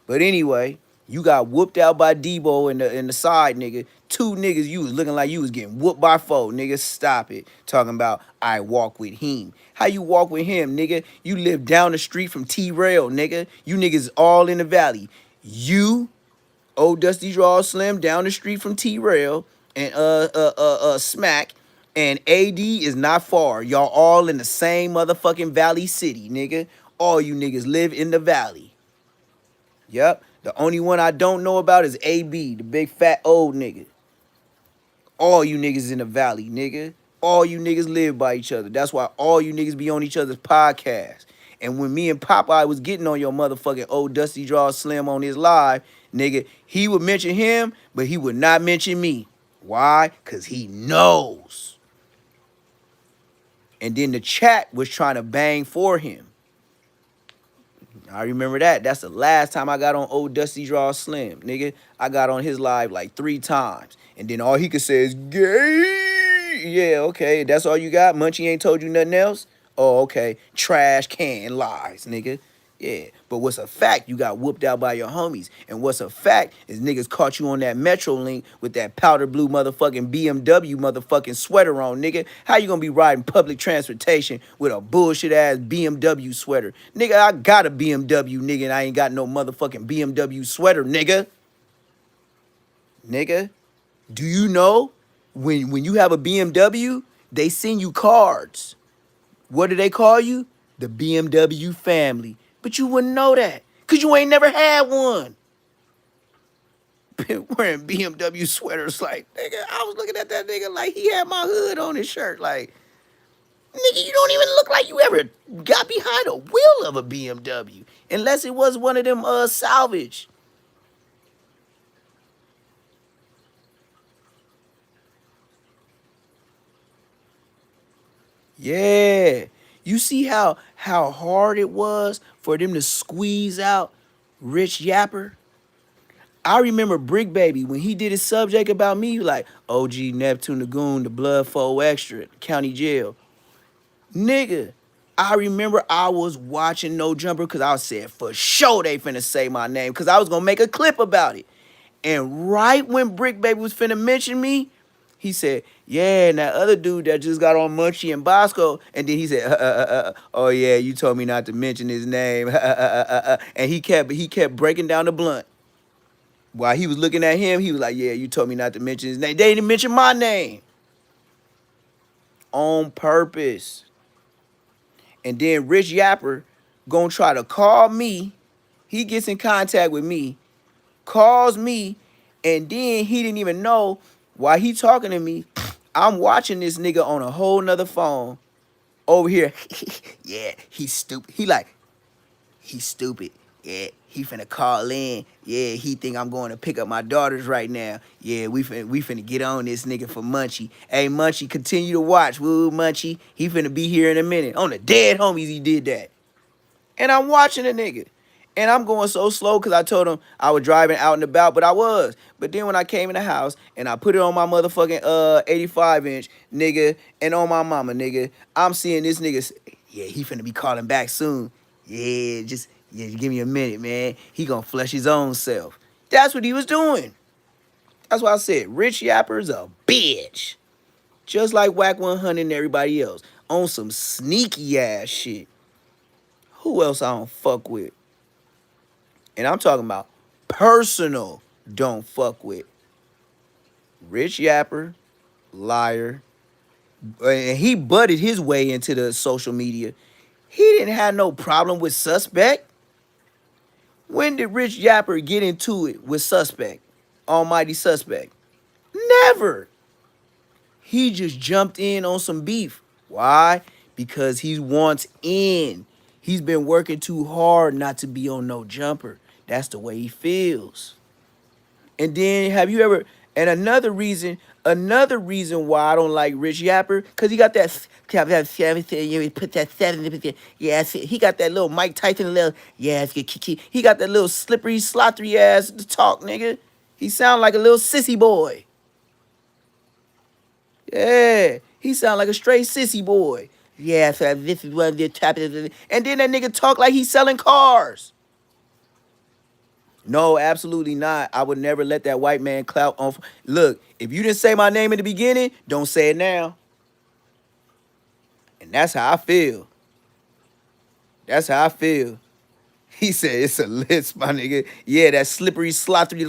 Speaker 1: But anyway, you got whooped out by Debo in the side, nigga. Two niggas, you was looking like you was getting whooped by four. Nigga, stop it. Talking about I walk with him. How you walk with him, nigga? You live down the street from T-Rail, nigga. You niggas all in the valley. You, old Dusty Draw Slim, down the street from T-Rail, and Smack, and AD is not far. Y'all all in the same motherfucking Valley City, nigga. All you niggas live in the valley. Yep. The only one I don't know about is AB, the big fat old nigga. All you niggas in the valley, nigga. All you niggas live by each other. That's why all you niggas be on each other's podcasts. And when me and Popeye was getting on your motherfucking old Dusty Draw Slim on his live, nigga, he would mention him, but he would not mention me. Why? Because he knows. And then the chat was trying to bang for him. I remember that. That's the last time I got on old Dusty Draw Slim, nigga. I got on his live like 3 times. And then all he could say is, gay. Yeah, okay. That's all you got? Munchie ain't told you nothing else? Oh, okay. Trash can lies, nigga. Yeah. But what's a fact, you got whooped out by your homies. And what's a fact is niggas caught you on that Metro Link with that powder blue motherfucking BMW motherfucking sweater on, nigga. How you gonna be riding public transportation with a bullshit ass BMW sweater? Nigga, I got a BMW, nigga, and I ain't got no motherfucking BMW sweater, nigga. Nigga, do you know when you have a BMW, they send you cards. What do they call you? The BMW family. But you wouldn't know that because you ain't never had one. Been wearing BMW sweaters like, nigga, I was looking at that nigga like he had my hood on his shirt. Like, nigga, you don't even look like you ever got behind a wheel of a BMW. Unless it was one of them salvage. Yeah. You see how hard it was for them to squeeze out Rich Yapper? I remember Brick Baby when he did his subject about me, like OG Neptune Lagoon, the Blood Flow Extra, County Jail. Nigga, I remember I was watching No Jumper because I said for sure they finna say my name because I was gonna make a clip about it. And right when Brick Baby was finna mention me, he said, yeah, and that other dude that just got on Munchie and Bosco. And then he said, oh yeah, you told me not to mention his name. And he kept breaking down the blunt. While he was looking at him, he was like, yeah, you told me not to mention his name. They didn't mention my name. On purpose. And then Rich Yapper gonna try to call me. He gets in contact with me, calls me, and then he didn't even know while he talking to me, I'm watching this nigga on a whole nother phone over here. Yeah, he's stupid. He's stupid. Yeah, he finna call in. Yeah, he think I'm going to pick up my daughters right now. Yeah, we finna get on this nigga for Munchie. Hey, Munchie, continue to watch. Woo, Munchie. He finna be here in a minute. On the dead homies, he did that. And I'm watching the nigga. And I'm going so slow because I told him I was driving out and about, but I was. But then when I came in the house and I put it on my motherfucking 85-inch, nigga, and on my mama, nigga, I'm seeing this nigga, yeah, he finna be calling back soon. Yeah, give me a minute, man. He gonna flush his own self. That's what he was doing. That's why I said Rich Yapper's a bitch. Just like Whack 100 and everybody else. On some sneaky ass shit. Who else I don't fuck with? And I'm talking about personal don't fuck with. Rich Yapper, liar. And he butted his way into the social media. He didn't have no problem with Suspect. When did Rich Yapper get into it with Suspect? Almighty Suspect? Never. He just jumped in on some beef. Why? Because he wants in. He's been working too hard not to be on No Jumper. That's the way he feels. And then have you ever? And another reason why I don't like Rich Yapper, cause he got that 7, you put that 7, yeah, he got that little Mike Tyson little, yeah, he got that little slippery, slottery ass to talk, nigga. He sound like a little sissy boy. Yeah, he sound like a straight sissy boy. Yeah, so this is one of the top, and then that nigga talk like he's selling cars. No, absolutely not. I would never let that white man clout on. Look, if you didn't say my name in the beginning, don't say it now. And that's how I feel. That's how I feel. He said it's a list, my nigga. Yeah, that slippery, slottery.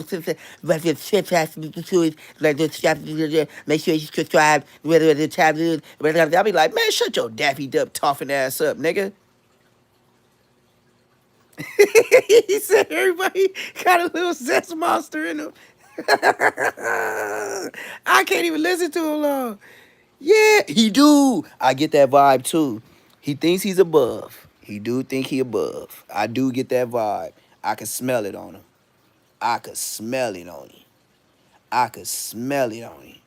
Speaker 1: But the shit has to be to like the make sure you subscribe. Whether the tab, I'll be like, man, shut your daffy duck toffing ass up, nigga. He said everybody got a little zest monster in them. I can't even listen to him long. Yeah, he do. I get that vibe too. He thinks he's above. He do think he above. I do get that vibe. I can smell it on him. I could smell it on him. I could smell it on him.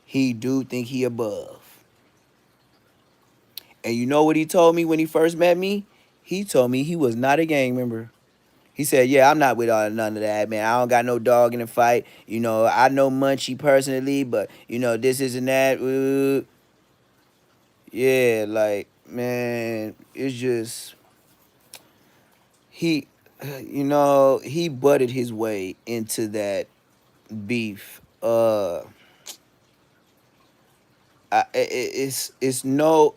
Speaker 1: He do think he above. And you know what he told me when he first met me? He told me he was not a gang member. He said, yeah, I'm not with all none of that, man. I don't got no dog in the fight. You know, I know Munchie personally, but, you know, this isn't that. Yeah, like, man, it's just, he, you know, he butted his way into that beef. It's no,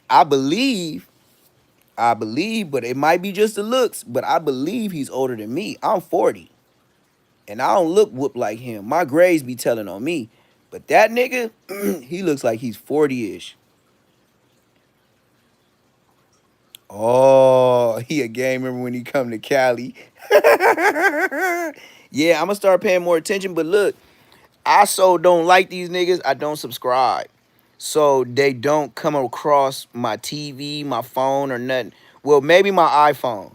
Speaker 1: I believe, but it might be just the looks, but I believe he's older than me. I'm 40. And I don't look whooped like him. My grades be telling on me. But that nigga, he looks like he's 40-ish. Oh, he a gang member when he come to Cali. Yeah, I'm going to start paying more attention. But look, I so don't like these niggas, I don't subscribe. So they don't come across my TV, my phone, or nothing. Well, maybe my iPhone.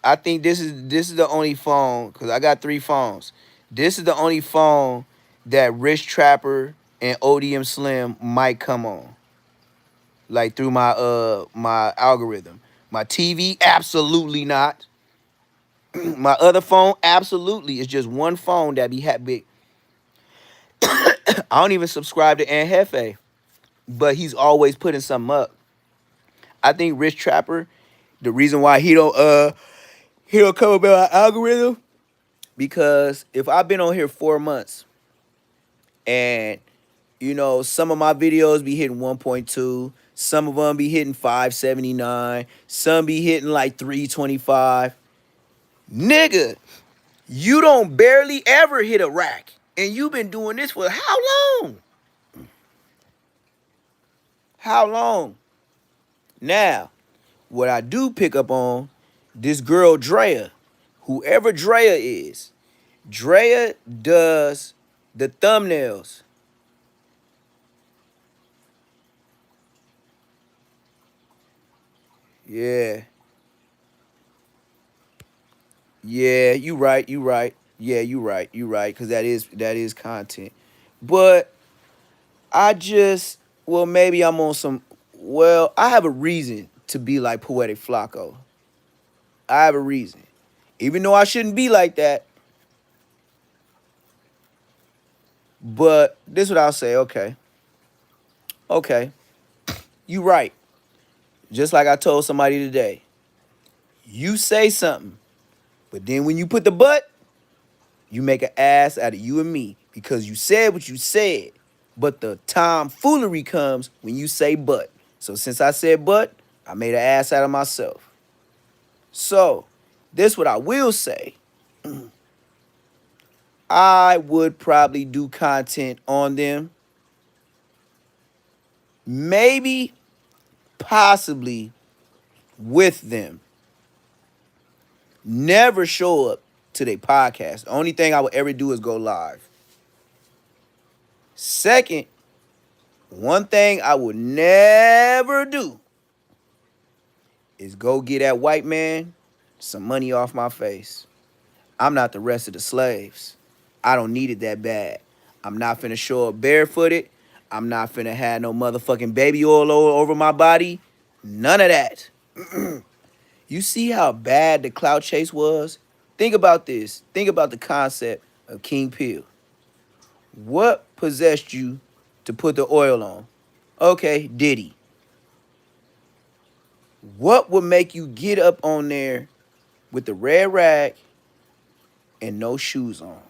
Speaker 1: I think this is the only phone, because I got 3 phones. This is the only phone that Rich Trapper and ODM Slim might come on. Like through my algorithm. My TV, absolutely not. My other phone, absolutely. It's just one phone that be big. I don't even subscribe to Anhefe, but he's always putting something up. I think Rich Trapper, the reason why he don't come about our algorithm, because if I've been on here 4 months and, you know, some of my videos be hitting 1.2, some of them be hitting 579, some be hitting like 325. Nigga, you don't barely ever hit a rack. And you've been doing this for how long? How long? Now, what I do pick up on, this girl Drea, whoever Drea is, Drea does the thumbnails. Yeah. Yeah, you right, you right. Yeah, you right, you right, because that is content. But I just, well, maybe I'm on some, well, I have a reason to be like Poetic Flacco. I have a reason. Even though I shouldn't be like that. But this is what I'll say, okay. Okay. You right. Just like I told somebody today. You say something, but then when you put the but, you make an ass out of you and me because you said what you said. But the tomfoolery comes when you say but. So since I said but, I made an ass out of myself. So this what I will say. I would probably do content on them. Maybe, possibly with them. Never show up to their podcast. The only thing I would ever do is go live. Second, one thing I would never do is go get that white man some money off my face. I'm not the rest of the slaves. I don't need it that bad. I'm not finna show up barefooted. I'm not finna have no motherfucking baby oil all over my body. None of that. You see how bad the clout chase was? Think about this. Think about the concept of King Peel. What possessed you to put the oil on? Okay, Diddy. What would make you get up on there with the red rag and no shoes on?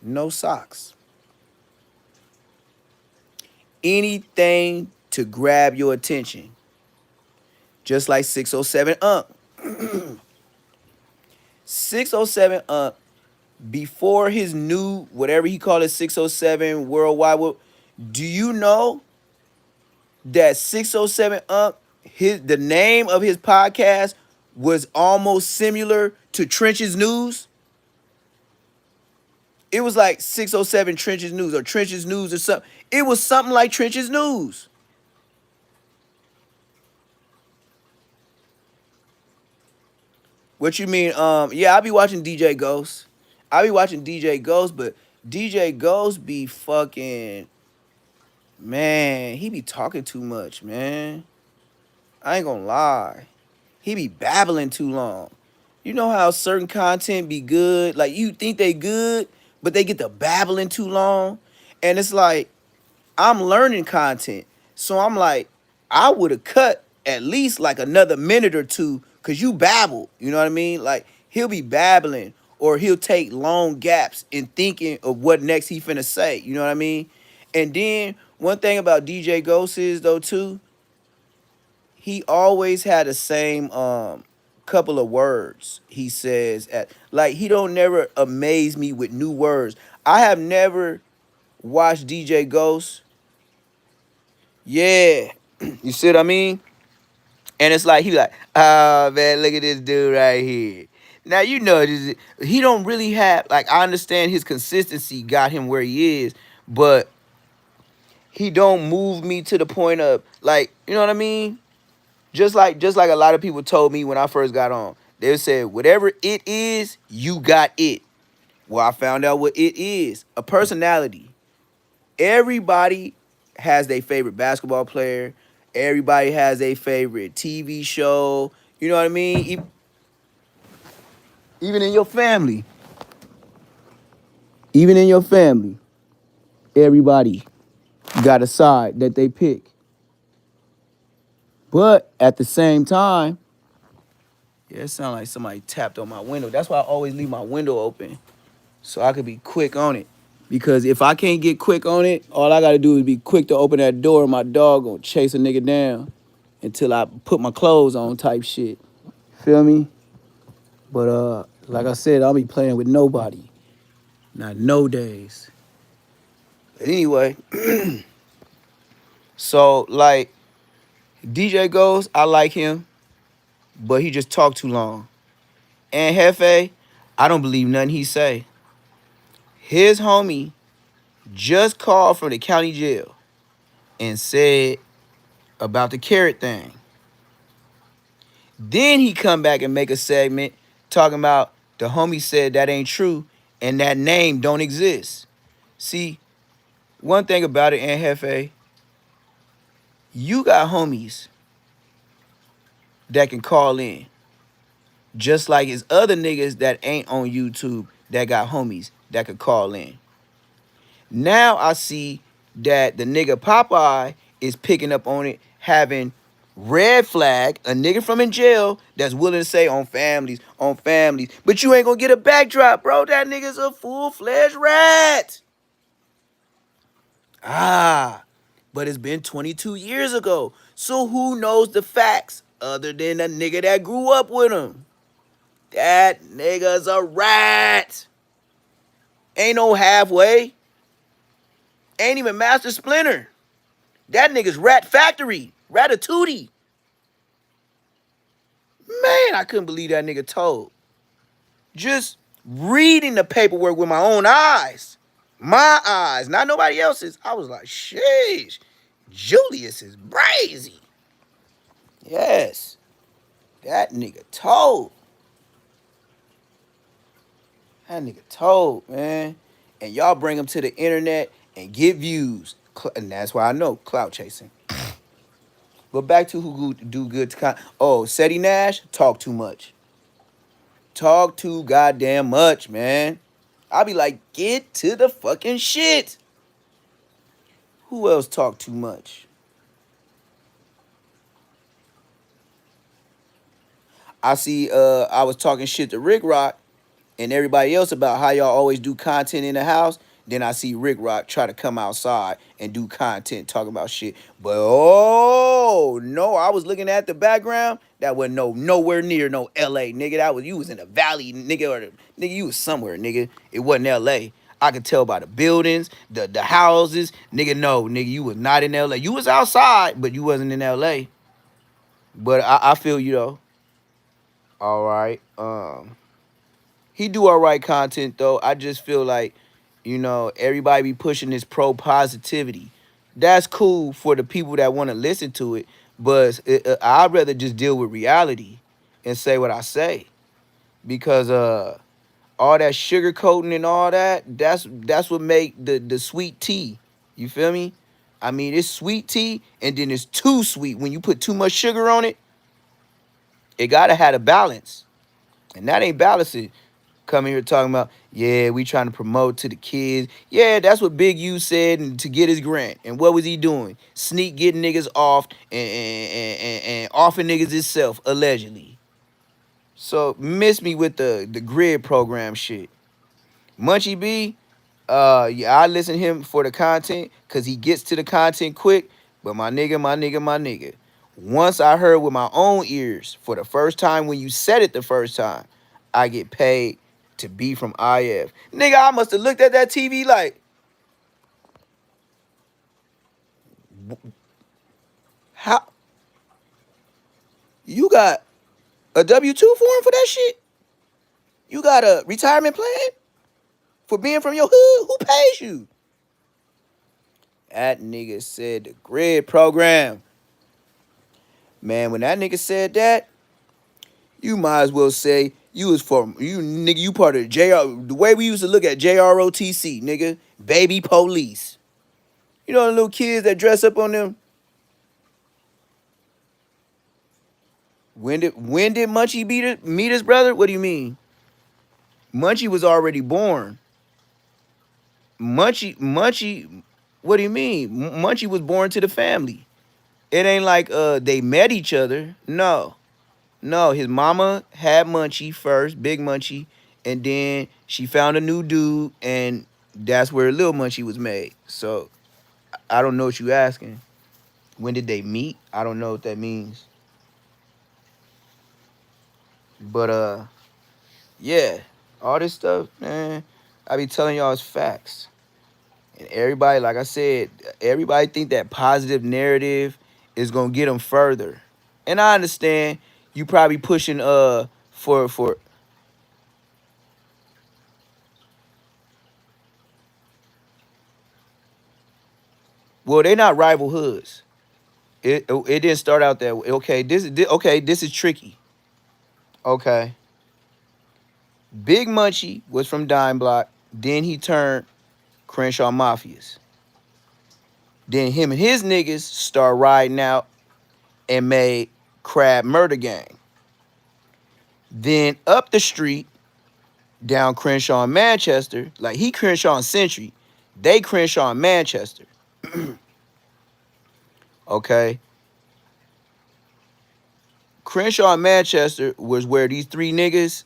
Speaker 1: No socks. Anything to grab your attention. Just like 607 Unk. 607 Unk, before his new, whatever he called it, 607 Worldwide, do you know that 607 Unk, the name of his podcast was almost similar to Trench's News? It was like 607 Trench's News or Trench's News or something. It was something like Trench's News. What you mean? Yeah, I be watching DJ Ghost. I be watching DJ Ghost, but DJ Ghost be fucking, man, he be talking too much, man. I ain't gonna lie. He be babbling too long. You know how certain content be good? Like you think they good, but they get to babbling too long. And it's like, I'm learning content. So I'm like, I would have cut at least like another minute or two because you babble. You know what I mean? Like he'll be babbling or he'll take long gaps in thinking of what next he finna say. You know what I mean? And then one thing about DJ Ghost is though too, he always had the same couple of words he says at, like he don't never amaze me with new words. I have never watched DJ Ghost. Yeah. You see what I mean? And it's like he like, oh man, look at this dude right here. Now you know he don't really have, like, I understand his consistency got him where he is, but he don't move me to the point of, like, you know what I mean? Just like a lot of people told me when I first got on. They said, whatever it is, you got it. Well, I found out what it is. A personality. Everybody has their favorite basketball player. Everybody has their favorite TV show. You know what I mean? Even in your family. Even in your family. Everybody got a side that they pick. But at the same time, yeah, it sounds like somebody tapped on my window. That's why I always leave my window open so I could be quick on it. Because if I can't get quick on it, all I gotta do is be quick to open that door and my dog gonna chase a nigga down until I put my clothes on type shit. Feel me? But like I said, I'll be playing with nobody. Not no days. But anyway, so like DJ Ghost, I like him, but he just talk too long. And Hefe, I don't believe nothing he say. His homie just called from the county jail and said about the carrot thing. Then he come back and make a segment talking about the homie said that ain't true and that name don't exist. See, one thing about it, Aunt Hefe, you got homies that can call in. Just like his other niggas that ain't on YouTube that got homies that could call in. Now I see that the nigga Popeye is picking up on it, having Red Flag, a nigga from in jail that's willing to say on families, on families. But you ain't gonna get a backdrop, bro. That nigga's a full-fledged rat. Ah, but it's been 22 years ago. So who knows the facts other than the nigga that grew up with him? That nigga's a rat. Ain't no halfway. Ain't even Master Splinter. That nigga's Rat Factory. Ratatouille. Man, I couldn't believe that nigga told. Just reading the paperwork with my own eyes. My eyes, not nobody else's. I was like, sheesh. Julius is brazy. Yes. That nigga told. That nigga told, man. And y'all bring him to the internet and get views. And that's why I know clout chasing. But back to who do good to oh, Seti Nash, talk too much. Talk too goddamn much, man. I'll be like, get to the fucking shit. Who else talk too much? I see I was talking shit to Rick Rock and everybody else about how y'all always do content in the house. Then I see Rick Rock try to come outside and do content talking about shit. But oh no, I was looking at the background. That wasn't nowhere near no LA, nigga. That was you was in the valley, nigga, or nigga, you was somewhere, nigga. It wasn't LA. I could tell by the buildings, the houses, nigga. No, nigga, you was not in LA. You was outside, but you wasn't in LA. But I feel you though. All right. He do all right content though. I just feel like, everybody be pushing this pro positivity. That's cool for the people that want to listen to it, but I'd rather just deal with reality and say what I say because all that sugarcoating and all that, that's what make the sweet tea. You feel me? I mean, it's sweet tea and then it's too sweet. When you put too much sugar on it, it gotta have a balance, and that ain't balancing. Coming here talking about, yeah, we trying to promote to the kids. Yeah, that's what Big U said and to get his grant. And what was he doing? Sneak getting niggas off and offing niggas himself, allegedly. So miss me with the grid program shit. Munchie B, yeah, I listen to him for the content because he gets to the content quick. But my nigga, my nigga, my nigga. Once I heard with my own ears for the first time when you said it the first time, I get paid to be from IF. Nigga, I must have looked at that TV like, how? You got a W-2 form for that shit? You got a retirement plan for being from your hood? Who pays you? That nigga said the grid program. Man, when that nigga said that, you might as well say you was from you nigga, you part of the JR the way we used to look at JROTC, nigga. Baby police. You know the little kids that dress up on them? When did Munchie meet his brother? What do you mean? Munchie was already born. Munchie, what do you mean? Munchie was born to the family. It ain't like they met each other. No. No, his mama had Munchie first, Big Munchie, and then she found a new dude, and that's where Lil Munchie was made. So I don't know what you asking. When did they meet? I don't know what that means. But yeah, all this stuff, man, I be telling y'all is facts. And everybody, like I said, everybody think that positive narrative is gonna get them further. And I understand you probably pushing for well, they not rival hoods. It didn't start out that way. Okay, this is tricky. Okay. Big Munchie was from Dime Block. Then he turned Crenshaw Mafias. Then him and his niggas start riding out and made Crab Murder Gang. Then up the street, down Crenshaw and Manchester, like he Crenshaw and Century, they Crenshaw and Manchester. Okay. Crenshaw and Manchester was where these three niggas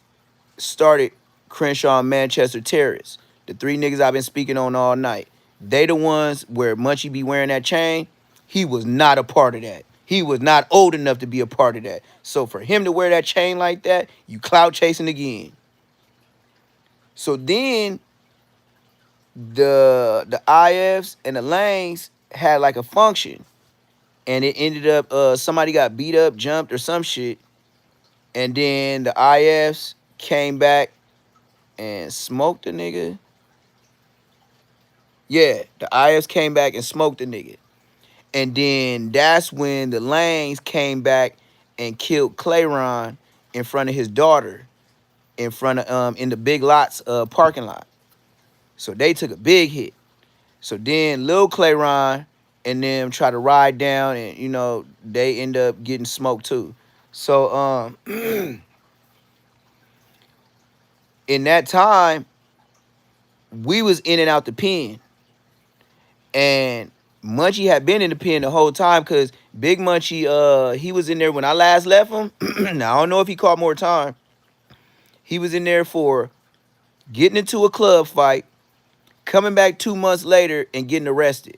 Speaker 1: started Crenshaw and Manchester Terrace. The three niggas I've been speaking on all night. They the ones where Munchie be wearing that chain. He was not a part of that. He was not old enough to be a part of that. So for him to wear that chain like that, you clout chasing again. So then the IFs and the Lanes had like a function. And it ended up somebody got beat up, jumped or some shit. And then the IFs came back and smoked the nigga. Yeah, the IFs came back and smoked the nigga. And then that's when the Lanes came back and killed Clayron in front of his daughter. in front of in the Big Lots parking lot. So they took a big hit. So then Lil Clayron and them try to ride down, and they end up getting smoked too. So in that time, we was in and out the pen, and Munchie had been in the pen the whole time because Big Munchie, he was in there when I last left him. Now I don't know if he caught more time. He was in there for getting into a club fight, coming back 2 months later and getting arrested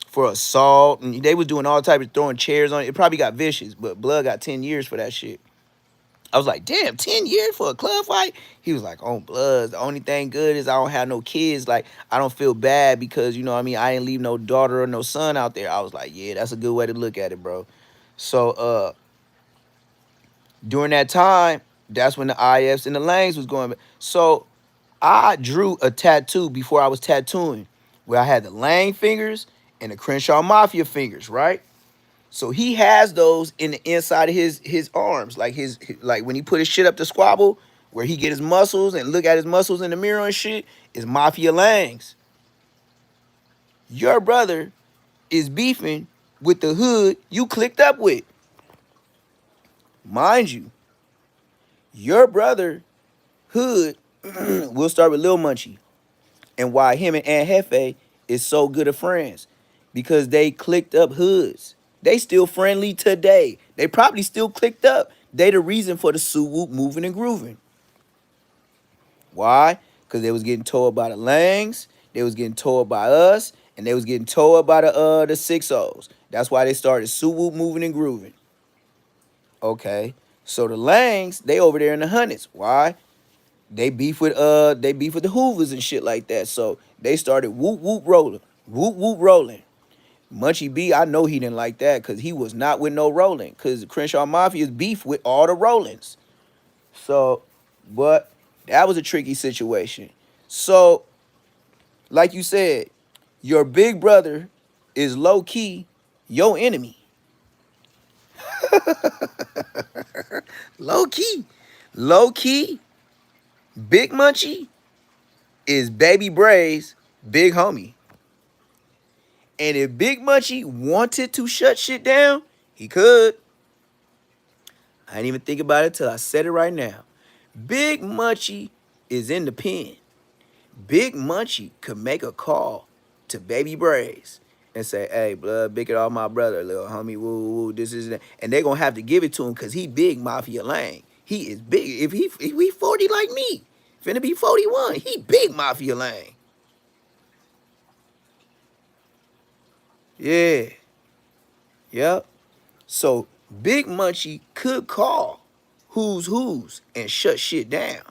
Speaker 1: for assault, and they was doing all types of throwing chairs on it. It probably got vicious, but Blood got 10 years for that shit. I was like, damn, 10 years for a club fight? He was like, oh, Blood, the only thing good is I don't have no kids. Like, I don't feel bad because, you know what I mean, I didn't leave no daughter or no son out there. I was like, yeah, that's a good way to look at it, bro. So, during that time, that's when the IFs and the Langs was going. So, I drew a tattoo before I was tattooing where I had the Lang fingers and the Crenshaw Mafia fingers, right? So he has those in the inside of his arms, like like when he put his shit up to squabble, where he get his muscles and look at his muscles in the mirror and shit, is Mafia Langs. Your brother is beefing with the hood you clicked up with. Mind you, your brother hood, we'll start with Lil Munchie, and why him and Aunt Hefe is so good of friends, because they clicked up hoods. They still friendly today. They probably still clicked up. They the reason for the Sue Whoop moving and grooving. Why? Because they was getting towed by the Langs, they was getting towed by us, and they was getting towed by the 6-0s. That's why they started Sue Whoop moving and grooving. Okay. So the Langs, they over there in the hundreds. Why? They beef with the Hoovers and shit like that. So they started whoop whoop rolling. Whoop whoop rolling. Munchie B, I know he didn't like that because he was not with no rolling. Because Crenshaw Mafia's beef with all the rollings. So, but that was a tricky situation. So, like you said, your big brother is low key your enemy. Low key. Low key. Big Munchie is Baby Bray's big homie. And if Big Munchie wanted to shut shit down, he could. I didn't even think about it till I said it right now. Big Munchie is in the pen. Big Munchie could make a call to Baby Braze and say, hey, blood, big it off my brother, little homie, woo, woo, this is that. And they're going to have to give it to him because he big Mafia Lang. He is big. If he 40 like me, finna be 41, he big Mafia Lang. Yeah. Yep. So Big Munchie could call who's and shut shit down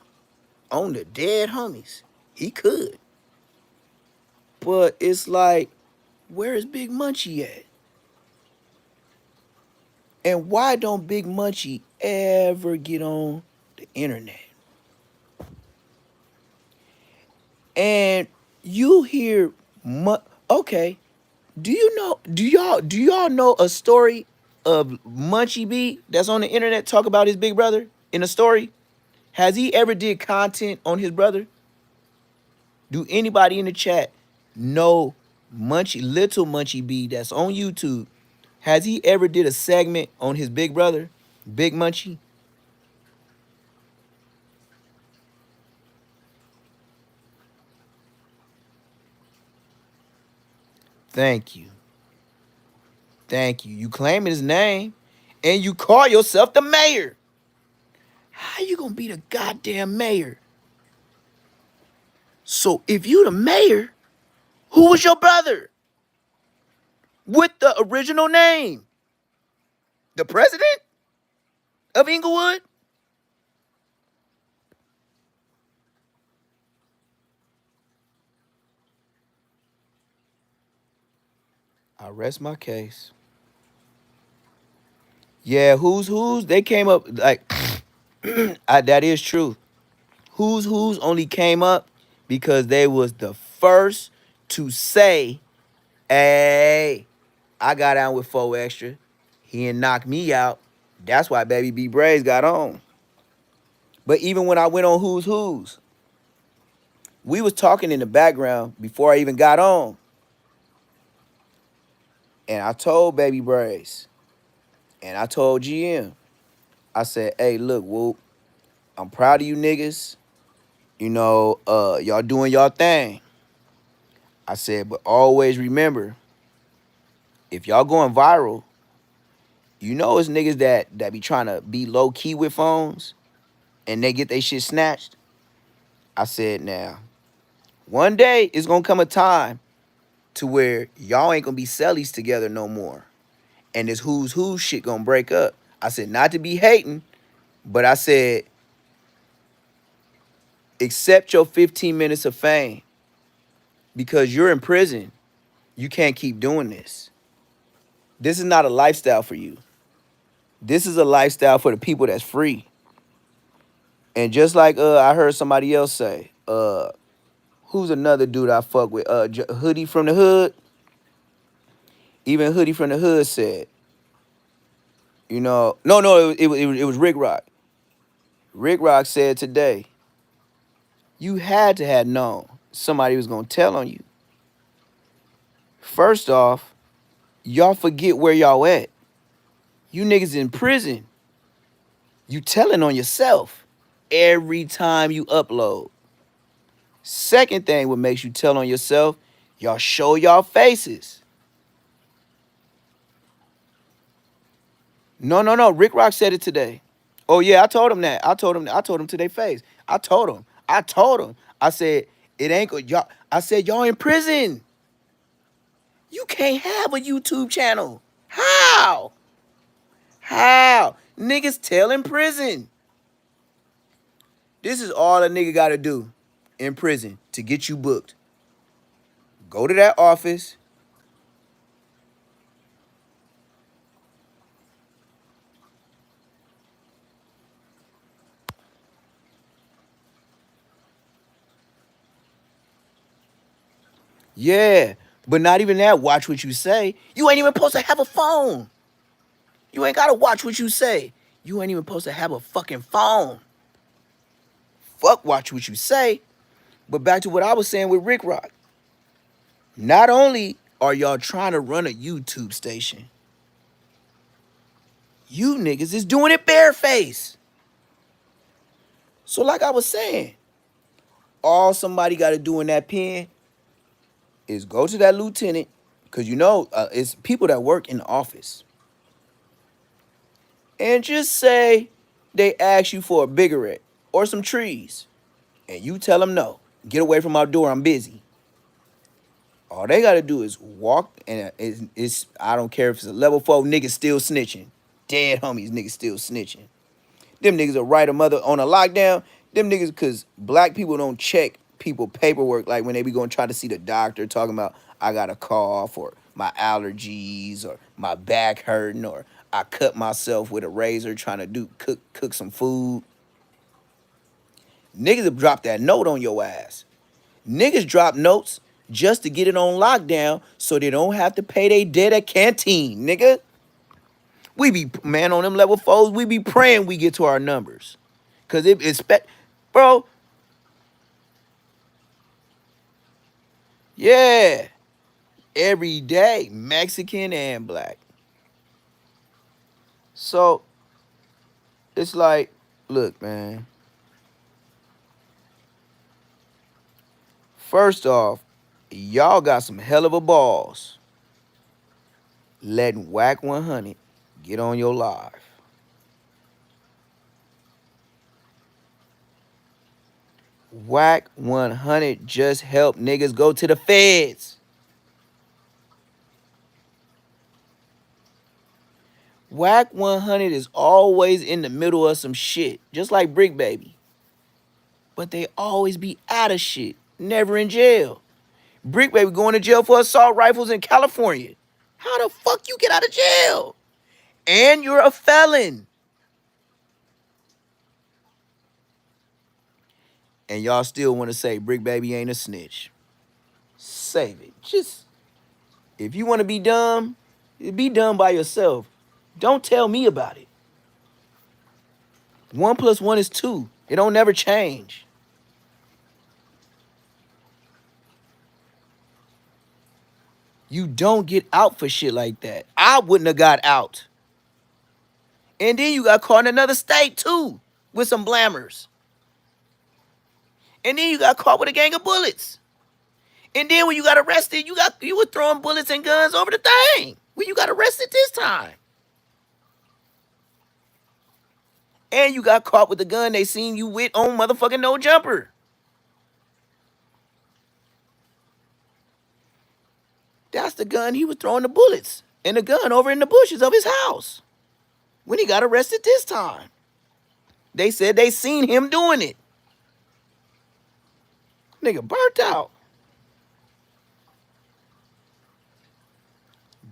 Speaker 1: on the dead homies. He could. But it's like, where is Big Munchie at? And why don't Big Munchie ever get on the internet? And you hear, okay, do y'all know a story of Munchie B that's on the internet talk about his big brother in a story? Has he ever did content on his brother? Do anybody in the chat know Little Munchie B that's on YouTube? Has he ever did a segment on his big brother, Big Munchie? Thank you. Thank you. You claim his name and you call yourself the mayor. How you gonna be the goddamn mayor? So if you the mayor, who was your brother with the original name? The president of Inglewood? I rest my case. Yeah, who's? They came up like that is true. Who's only came up because they was the first to say, hey, I got out with 4 extra. He didn't knock me out. That's why Baby B Braves got on. But even when I went on Who's, we was talking in the background before I even got on. And I told Baby Brace, and I told GM, I said, hey, look, Whoop, I'm proud of you niggas. You know, y'all doing y'all thing. I said, but always remember, if y'all going viral, you know it's niggas that be trying to be low key with phones and they get their shit snatched. I said, now, one day it's gonna come a time to where y'all ain't gonna be cellies together no more. And this who shit gonna break up. I said, not to be hating, but I said, accept your 15 minutes of fame because you're in prison. You can't keep doing this. This is not a lifestyle for you. This is a lifestyle for the people that's free. And just like I heard somebody else say, who's another dude I fuck with? Hoodie from the Hood. Even Hoodie from the Hood said, you know, no, it was Rick Rock. Rick Rock said today, you had to have known somebody was gonna tell on you. First off, y'all forget where y'all at. You niggas in prison. You telling on yourself every time you upload. Second thing what makes you tell on yourself, y'all show y'all faces. No. Rick Rock said it today. Oh yeah, I told him that. I told him to their face. I told him. I said, it ain't good. Y'all, I said, y'all in prison. You can't have a YouTube channel. How? How? Niggas tell in prison. This is all a nigga gotta do in prison to get you booked. Go to that office. Yeah, but not even that. Watch what you say. You ain't even supposed to have a phone. You ain't gotta watch what you say. You ain't even supposed to have a fucking phone. Fuck watch what you say. But back to what I was saying with Rick Rock. Not only are y'all trying to run a YouTube station, you niggas is doing it bareface. So like I was saying, all somebody got to do in that pen is go to that lieutenant, because you know it's people that work in the office, and just say they ask you for a cigarette or some trees, and you tell them no. Get away from my door, I'm busy. All they got to do is walk, and it's I don't care if it's a level 4 nigga still snitching. Dead homies niggas still snitching. Them niggas will write a mother on a lockdown. Them niggas, because black people don't check people paperwork, like when they be going to try to see the doctor talking about I got a cough or my allergies or my back hurting or I cut myself with a razor trying to cook some food. Niggas have dropped that note on your ass. Niggas drop notes just to get it on lockdown so they don't have to pay their debt at canteen, nigga. We be, man, on them level 4s, we be praying we get to our numbers. Cause bro, yeah, every day, Mexican and black. So it's like, look, man. First off, y'all got some hell of a balls letting Whack 100 get on your live. Whack 100 just helped niggas go to the feds. Whack 100 is always in the middle of some shit, just like Brick Baby. But they always be out of shit, never in jail. Brick Baby going to jail for assault rifles in California. How the fuck you get out of jail? And you're a felon. And y'all still want to say Brick Baby ain't a snitch. Save it. Just, if you want to be dumb by yourself. Don't tell me about it. 1 + 1 is 2. It don't never change. You don't get out for shit like that. I wouldn't have got out. And then you got caught in another state too with some blammers. And then you got caught with a gang of bullets. And then when you got arrested, you were throwing bullets and guns over the thing. When you got arrested this time. And you got caught with the gun they seen you with on motherfucking No Jumper. That's the gun he was throwing the bullets and the gun over in the bushes of his house when he got arrested this time. They said they seen him doing it. Nigga burnt out.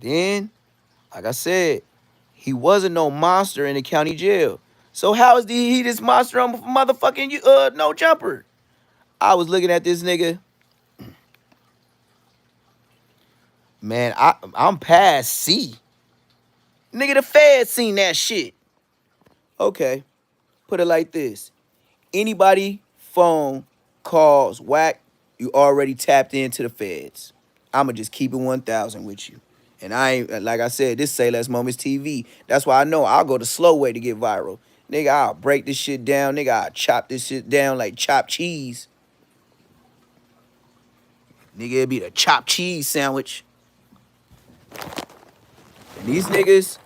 Speaker 1: Then, like I said, he wasn't no monster in the county jail. So how is he this monster on motherfucking No Jumper? I was looking at this nigga. Man, I'm past C. Nigga, the feds seen that shit. Okay, put it like this. Anybody phone calls whack, you already tapped into the feds. I'ma just keep it 1,000 with you. And I ain't, like I said, this Say Less Moments TV. That's why I know I'll go the slow way to get viral. Nigga, I'll break this shit down. Nigga, I'll chop this shit down like chopped cheese. Nigga, it'll be the chopped cheese sandwich. And these niggas,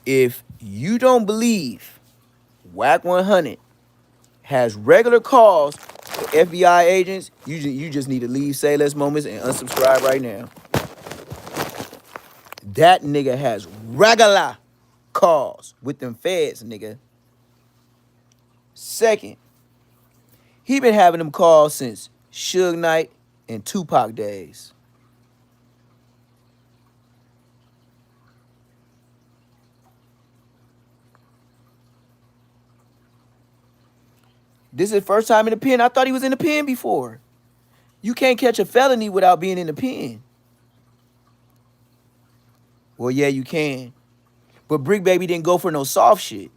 Speaker 1: if you don't believe Whack 100 has regular calls with FBI agents, you just need to leave Say Less Moments and unsubscribe right now. That nigga has regular calls with them feds, nigga. Second, he been having them calls since Suge Knight and Tupac days. This is his first time in the pen. I thought he was in the pen before. You can't catch a felony without being in the pen. Well, yeah, you can. But Brick Baby didn't go for no soft shit.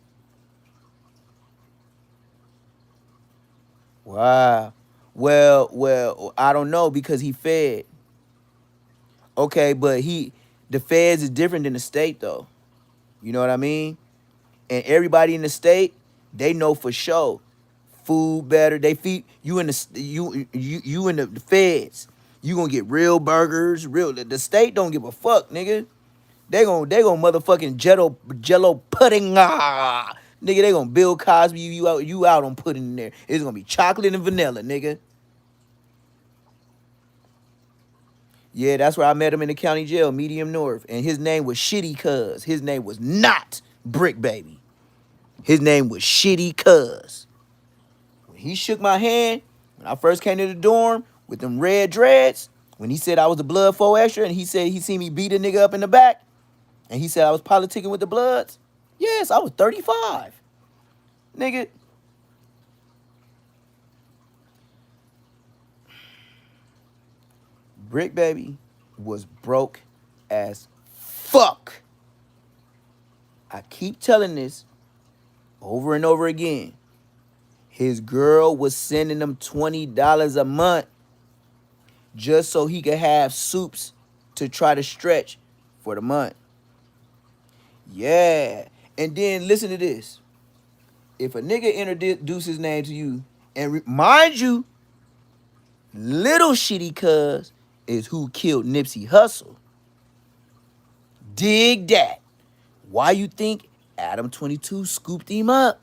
Speaker 1: Wow. Well, I don't know because he fed. Okay, but the feds is different than the state though. You know what I mean? And everybody in the state, they know for sure. Food better. They feed you in you in the feds. You gonna get real burgers, real. The state don't give a fuck, nigga. They gonna motherfucking jello pudding. Nigga, they gonna Bill Cosby you out on pudding in there. It's gonna be chocolate and vanilla, nigga. Yeah, that's where I met him in the county jail, Medium North. And his name was Shitty Cuz. His name was not Brick Baby. His name was Shitty Cuz. When he shook my hand, when I first came to the dorm with them red dreads, when he said I was the blood 4 extra and he said he seen me beat a nigga up in the back, and he said I was politicking with the Bloods, yes, I was 35. Nigga. Brick Baby was broke as fuck. I keep telling this over and over again. His girl was sending him $20 a month just so he could have soups to try to stretch for the month. Yeah. And then listen to this. If a nigga introduce his name to you, and mind you, Little Shitty Cuz is who killed Nipsey Hussle. Dig that. Why you think Adam 22 scooped him up?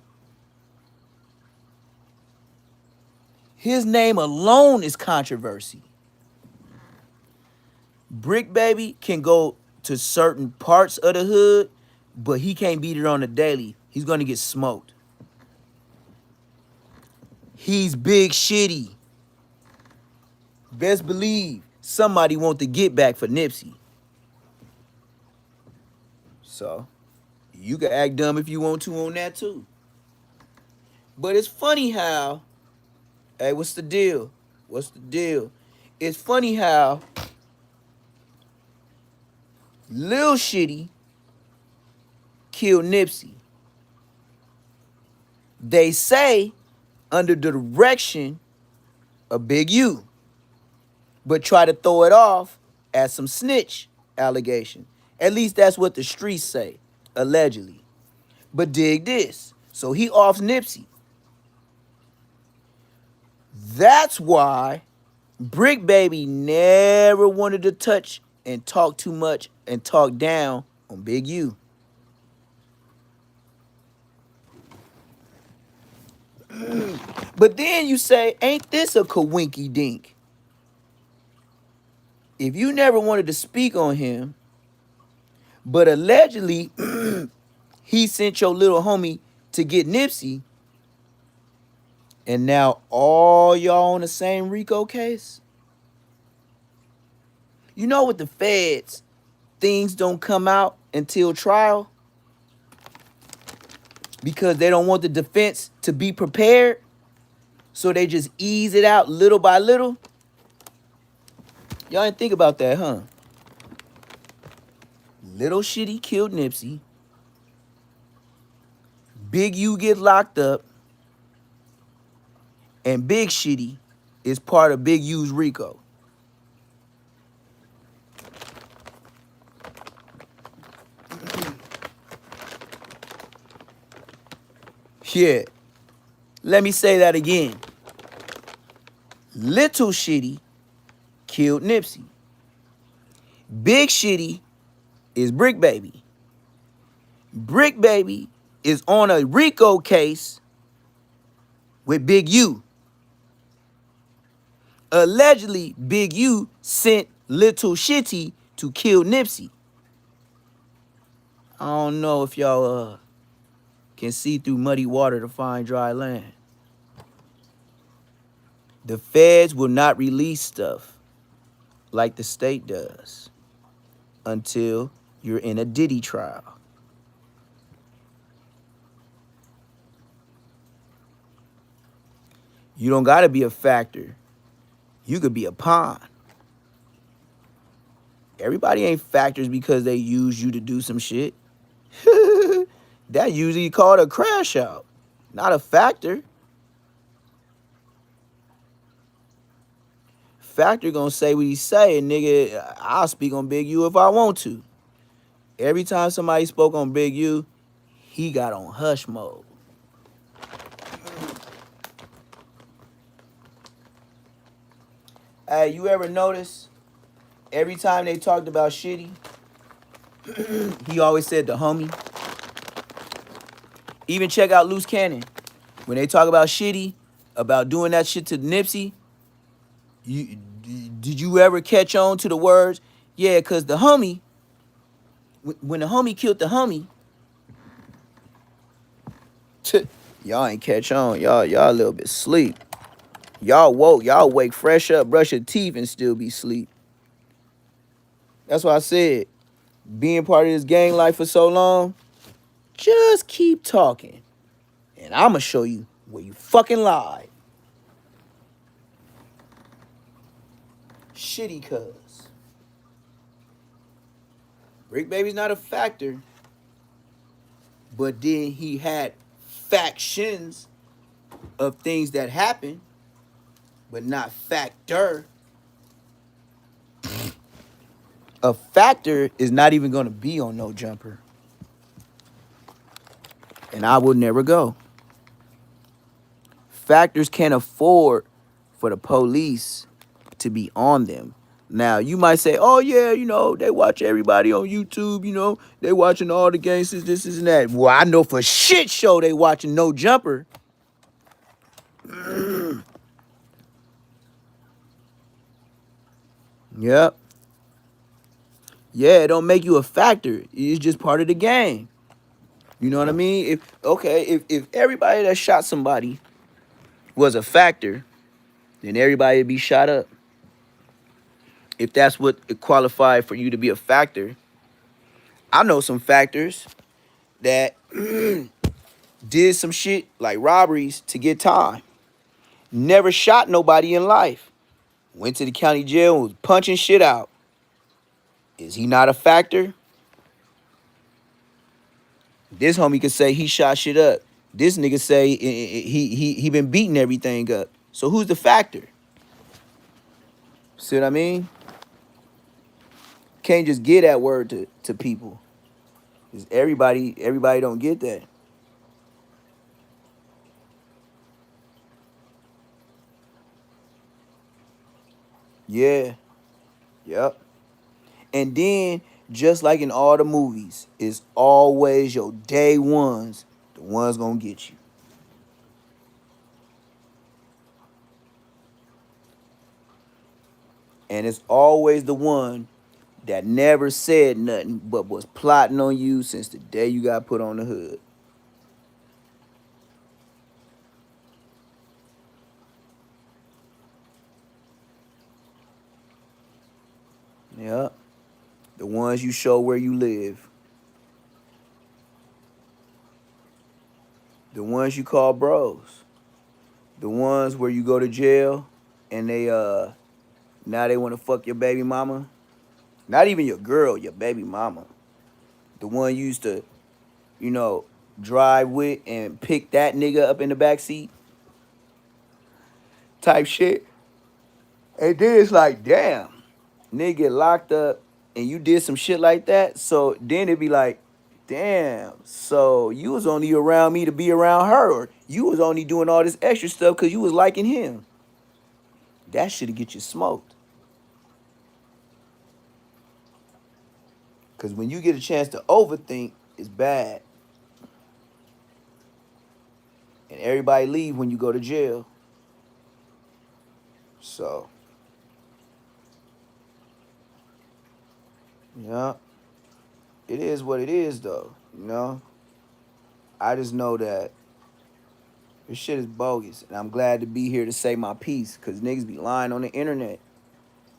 Speaker 1: His name alone is controversy. Brick Baby can go to certain parts of the hood, but he can't beat it on the daily. He's gonna get smoked. He's big shitty. Best believe somebody want to get back for Nipsey. So, you can act dumb if you want to on that too. But it's funny how, hey, what's the deal? What's the deal? It's funny how Lil Shitty killed Nipsey. They say under the direction of Big U, but try to throw it off as some snitch allegation. At least that's what the streets say, allegedly. But dig this. So he offs Nipsey. That's why Brick Baby never wanted to touch and talk too much and talk down on Big U. But then you say, ain't this a coinky dink? If you never wanted to speak on him, but allegedly he sent your little homie to get Nipsey, and now all y'all on the same RICO case? You know what the feds, things don't come out until trial because they don't want the defense to be prepared, so they just ease it out little by little. Y'all didn't think about that, huh? Little Shitty killed Nipsey. Big U get locked up. And Big Shitty is part of Big U's RICO. Yeah. Let me say that again. Little Shitty killed Nipsey. Big Shitty is Brick Baby. Brick Baby is on a RICO case with Big U. Allegedly, Big U sent Little Shitty to kill Nipsey. I don't know if y'all can see through muddy water to find dry land. The feds will not release stuff like the state does until you're in a Diddy trial. You don't gotta be a factor. You could be a pawn. Everybody ain't factors because they use you to do some shit. That usually called a crash out, not a factor. Factor gonna say what he say, and nigga, I'll speak on Big U if I want to. Every time somebody spoke on Big U, he got on hush mode. Hey, you ever notice every time they talked about Shitty, he always said the homie? Even check out Loose Cannon. When they talk about Shitty, about doing that shit to Nipsey, did you ever catch on to the words? Yeah, because the homie, when the homie killed the homie, y'all ain't catch on. Y'all a little bit sleep. Y'all woke. Y'all wake fresh up, brush your teeth, and still be asleep. That's why I said, being part of this gang life for so long, just keep talking. And I'ma show you where you fucking lied. Shitty cuz. Brick Baby's not a factor. But then he had factions of things that happened, but not factor. A factor is not even gonna be on No Jumper. And I will never go. Factors can't afford for the police to be on them. Now, you might say, oh, yeah, you know, they watch everybody on YouTube, you know, they watching all the gangsters, this and that. Well, I know for shit show they watching No Jumper. Yep. Yeah, it don't make you a factor. It's just part of the game. You know what I mean? If everybody that shot somebody was a factor, then everybody would be shot up. If that's what it qualified for you to be a factor. I know some factors that did some shit like robberies to get time. Never shot nobody in life. Went to the county jail and was punching shit out. Is he not a factor? This homie could say he shot shit up This nigga say he been beating everything up. So who's the factor? See what I mean? Can't just get that word to people. 'Cause everybody don't get that. Yeah. Yep. And then, just like in all the movies, it's always your day ones, the ones gonna get you. And it's always the one that never said nothing but was plotting on you since the day you got put on the hood. Yep. The ones you show where you live. The ones you call bros. The ones where you go to jail and they now they want to fuck your baby mama. Not even your girl, your baby mama. The one you used to, you know, drive with and pick that nigga up in the back seat type shit. And then it's like, damn, nigga get locked up and you did some shit like that. So then it'd be like, damn, so you was only around me to be around her, or you was only doing all this extra stuff because you was liking him. That shit'll get you smoked. Because when you get a chance to overthink, it's bad. And everybody leave when you go to jail. So, yeah, it is what it is, though. You know, I just know that this shit is bogus, and I'm glad to be here to say my piece, cause niggas be lying on the internet,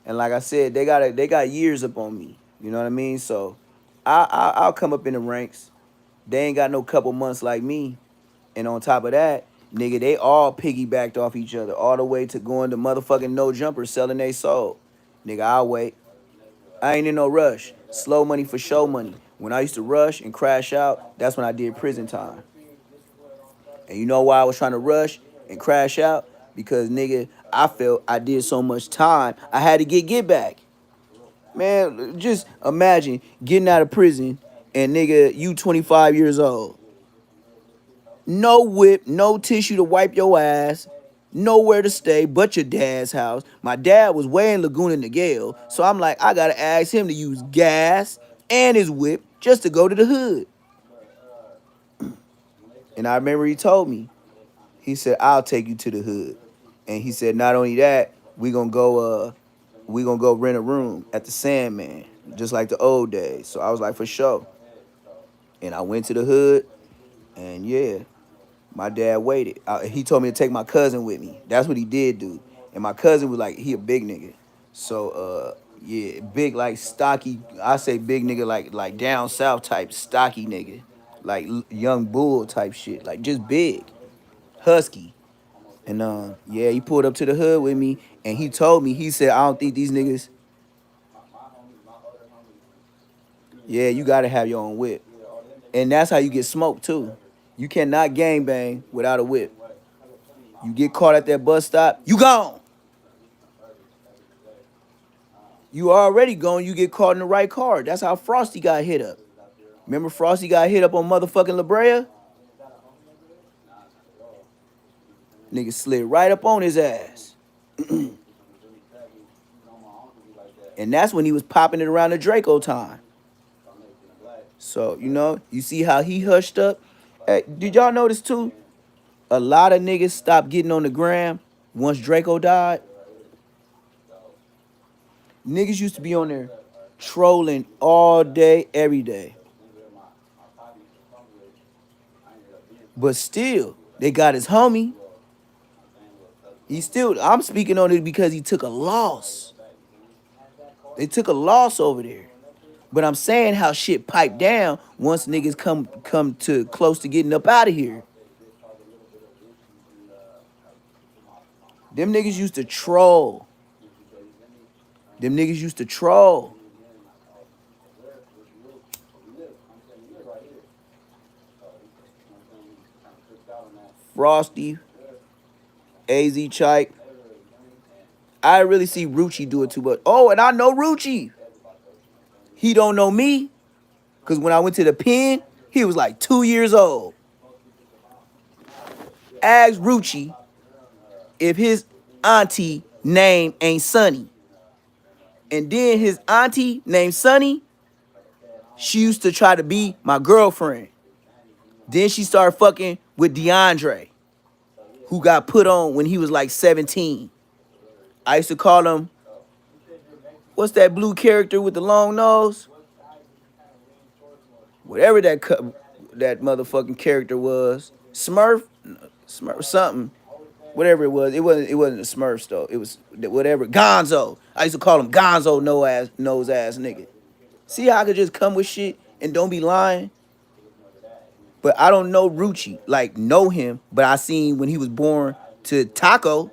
Speaker 1: and like I said, they got years up on me. You know what I mean? So, I'll come up in the ranks. They ain't got no couple months like me, and on top of that, nigga, they all piggybacked off each other all the way to going to motherfucking no jumper selling they soul. Nigga, I'll wait. I ain't in no rush. Slow money for show money. When I used to rush and crash out, that's when I did prison time. And you know why I was trying to rush and crash out? Because nigga, I felt I did so much time, I had to get back. Man, just imagine getting out of prison and nigga, you 25 years old. No whip, no tissue to wipe your ass, nowhere to stay but your dad's house. My dad was way in Laguna Niguel, so I'm like, I gotta ask him to use gas and his whip just to go to the hood. And I remember he told me, he said, I'll take you to the hood. And he said, not only that, we gonna go rent a room at the Sandman, just like the old days. So I was like, for sure. And I went to the hood, and yeah, my dad waited. He told me to take my cousin with me. That's what he did do. And my cousin was like, he a big nigga. So yeah, big like stocky. I say big nigga like down south type stocky nigga, like young bull type shit. Like just big, husky. And yeah, he pulled up to the hood with me, and he told me, he said, I don't think these niggas. Yeah, you gotta have your own whip, and that's how you get smoked too. You cannot gang bang without a whip. You get caught at that bus stop, you gone. You already gone. You get caught in the right car. That's how Frosty got hit up. Remember Frosty got hit up on motherfucking La Brea? Nigga slid right up on his ass. And that's when he was popping it around the Draco time. So, you know, you see how he hushed up? Hey, did y'all notice too? A lot of niggas stopped getting on the gram once Draco died. Niggas used to be on there trolling all day, every day. But still, they got his homie. I'm speaking on it because he took a loss. They took a loss over there. But I'm saying how shit piped down once niggas come to close to getting up out of here. Them niggas used to troll. Them niggas used to troll. Frosty, AZ Chike. I really see Rucci do it too much. Oh, and I know Rucci. He don't know me. Because when I went to the pen, he was like 2 years old. Ask Rucci if his auntie name ain't Sunny. And then his auntie named Sunny, she used to try to be my girlfriend. Then she started fucking with DeAndre, who got put on when he was like 17. I used to call him, what's that blue character with the long nose? Whatever that motherfucking character was. Smurf? Smurf something. Whatever it was. It wasn't a Smurf though. It was whatever. Gonzo. I used to call him Gonzo nose ass nigga. See how I could just come with shit and don't be lying? But I don't know Rucci. Like, know him, but I seen when he was born to Taco.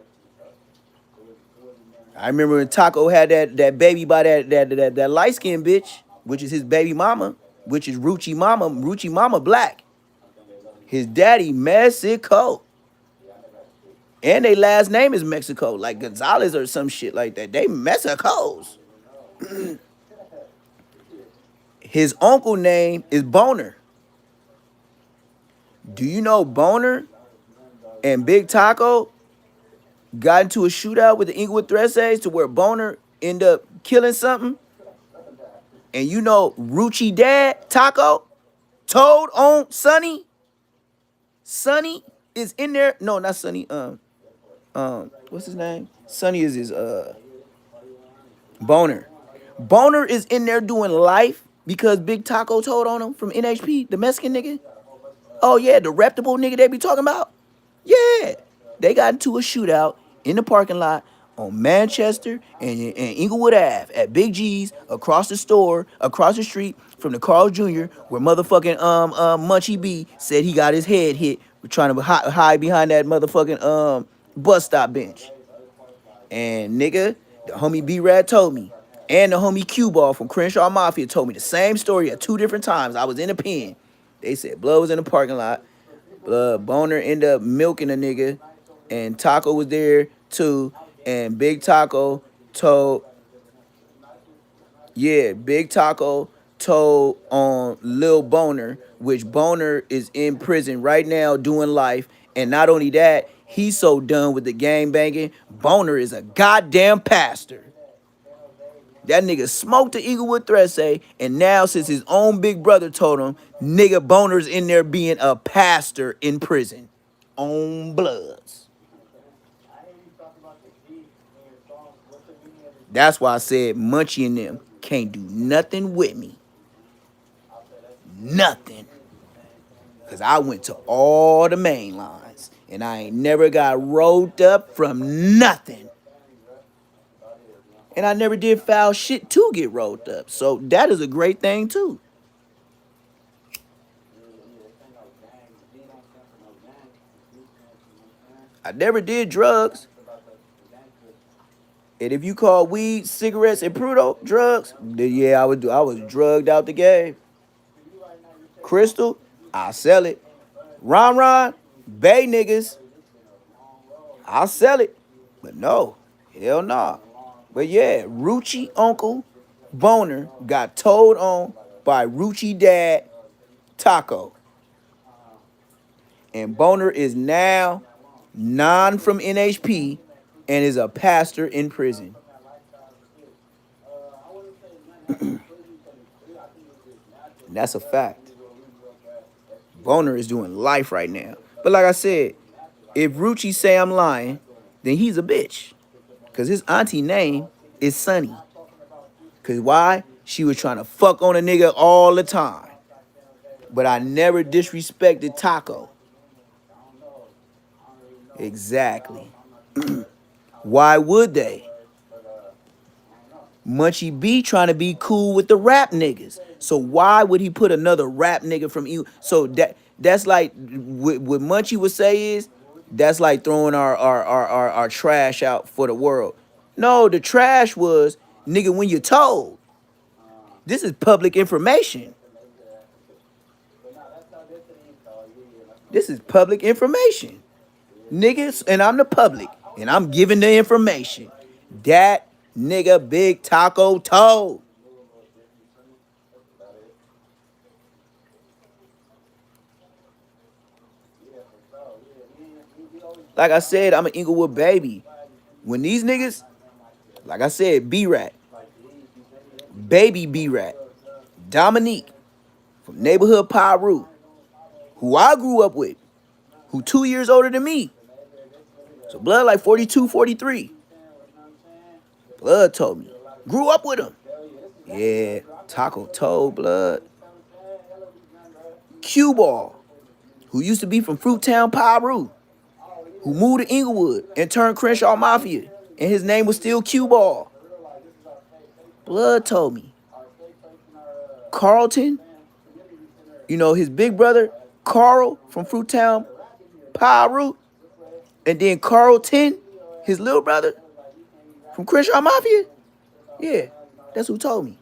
Speaker 1: I remember when Taco had that baby by that light-skinned bitch, which is his baby mama, which is Rucci mama black. His daddy, Mexico. And their last name is Mexico, like Gonzalez or some shit like that. They Mexicos. His uncle name is Boner. Do you know Boner and Big Taco got into a shootout with the Inglewood Thresays to where Boner ended up killing something? And you know Rucci dad, Taco, told on Sonny. Sonny is in there. No, not Sonny. What's his name? Sonny is his Boner. Boner is in there doing life because Big Taco told on him from NHP, the Mexican nigga. Oh yeah, the reputable nigga they be talking about. Yeah, they got into a shootout in the parking lot on Manchester and Inglewood Ave at Big G's across the street from the Carl Jr. where motherfucking Munchie B said he got his head hit trying to hide behind that motherfucking bus stop bench. And nigga, the homie B-Rad told me, and the homie Q-Ball from Crenshaw Mafia told me the same story at 2 different times. I was in the pen. They said Blood was in the parking lot. Boner ended up milking a nigga, and Taco was there too. And Big Taco told on Lil Boner, which Boner is in prison right now doing life. And not only that, he's so done with the gang banging. Boner is a goddamn pastor. That nigga smoked the Inglewood Threesay, and now since his own big brother told him, nigga Boner's in there being a pastor in prison. On Bloods. That's why I said Munchie and them can't do nothing with me. Nothing. Because I went to all the main lines, and I ain't never got rolled up from nothing. And I never did foul shit to get rolled up. So that is a great thing too. I never did drugs. And if you call weed, cigarettes, and Prudo drugs, then yeah, I was drugged out the game. Crystal, I sell it. Ron, Bay niggas, I'll sell it. But no, hell nah. But yeah, Rucci uncle Boner got told on by Rucci dad Taco. And Boner is now non from NHP and is a pastor in prison. That's a fact. Boner is doing life right now. But like I said, if Rucci say I'm lying, then he's a bitch. Because his auntie name is Sunny. Because why? She was trying to fuck on a nigga all the time. But I never disrespected Taco. Exactly. Why would they? Munchie B trying to be cool with the rap niggas. So why would he put another rap nigga from you? So that's like what Munchie would say is that's like throwing our trash out for the world. No, the trash was, nigga, when you're told. This is public information. This is public information. Niggas, and I'm the public, and I'm giving the information. That nigga Big Taco Toe. Like I said, I'm an Inglewood baby. When these niggas, like I said, B-Rat, baby B-Rat, Dominique from neighborhood Pyru, who I grew up with, who 2 years older than me. So blood like 42, 43. Blood told me. Grew up with him. Yeah, Taco Toe, blood. Cue Ball, who used to be from Fruittown, Pyru, who moved to Inglewood and turned Crenshaw Mafia, and his name was still Cue Ball. Blood told me. Carlton, you know, his big brother, Carl from Fruittown, Pyru, and then Carlton, his little brother from Crenshaw Mafia. Yeah, that's who told me.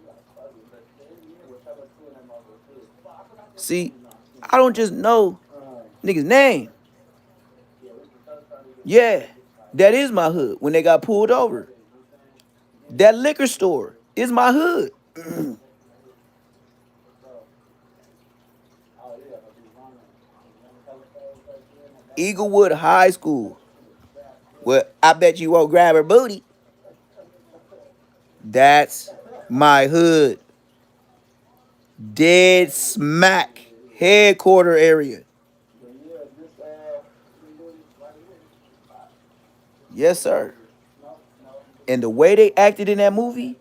Speaker 1: See, I don't just know niggas' name. Yeah, that is my hood when they got pulled over. That liquor store is my hood. Eaglewood High School. Well, I bet you won't grab her booty. That's my hood. Dead smack headquarter area. Yes, sir. And the way they acted in that movie,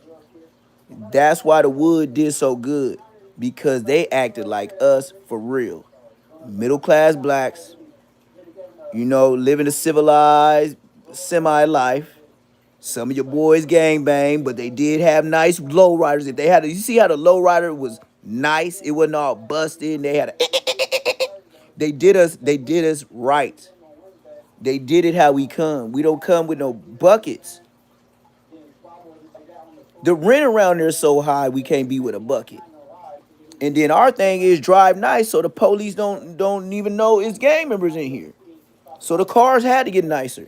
Speaker 1: that's why the Wood did so good. Because they acted like us for real. Middle class blacks, you know, living a civilized semi life. Some of your boys gang bang, but they did have nice lowriders. If they had, you see how the lowrider was nice. It wasn't all busted. And they had, they did us right. They did it how we come. We don't come with no buckets. The rent around there is so high, we can't be with a bucket. And then our thing is drive nice, so the police don't even know it's gang members in here. So the cars had to get nicer.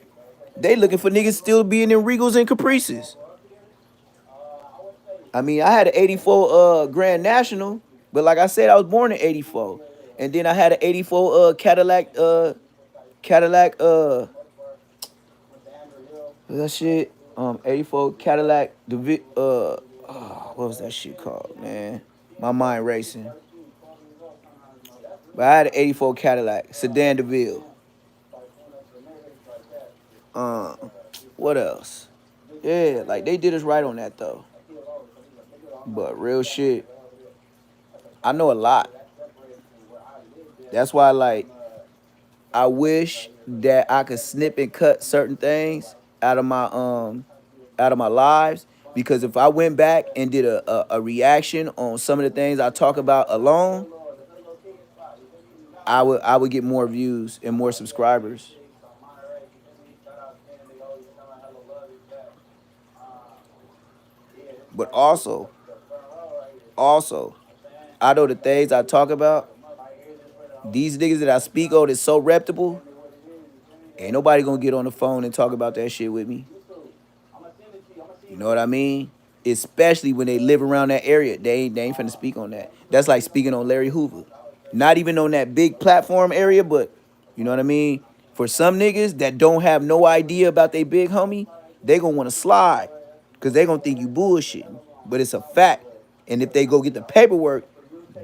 Speaker 1: They looking for niggas still being in Regals and Caprices. I mean, I had an 84 Grand National, but like I said, I was born in 84. And then I had an 84 Cadillac that shit 84 Cadillac what was that shit called, man? My mind racing. But I had an 84 Cadillac Sedan DeVille. What else? Yeah, like they did us right on that though. But real shit, I know a lot. That's why, like, I wish that I could snip and cut certain things out of my lives, because if I went back and did a reaction on some of the things I talk about alone, I would get more views and more subscribers. But also, I know the things I talk about, these niggas that I speak on is so reputable, ain't nobody gonna get on the phone and talk about that shit with me. You know what I mean? Especially when they live around that area. They ain't finna speak on that. That's like speaking on Larry Hoover. Not even on that big platform area, but you know what I mean? For some niggas that don't have no idea about they big homie, they gonna wanna slide. Cause they gonna think you bullshitting. But it's a fact. And if they go get the paperwork,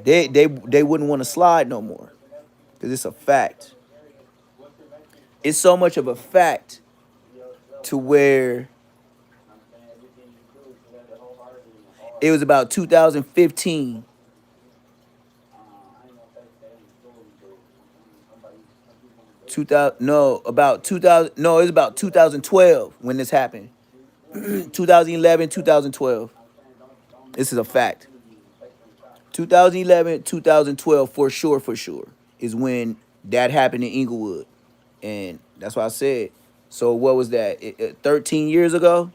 Speaker 1: they wouldn't want to slide no more. Cause it's a fact. It's so much of a fact to where it was about 2015. 2000, no, about 2000, no, it was about 2012 when this happened. 2011, 2012. This is a fact. 2011, 2012 for sure is when that happened in Inglewood. And that's why I said, so what was that? 13 years ago?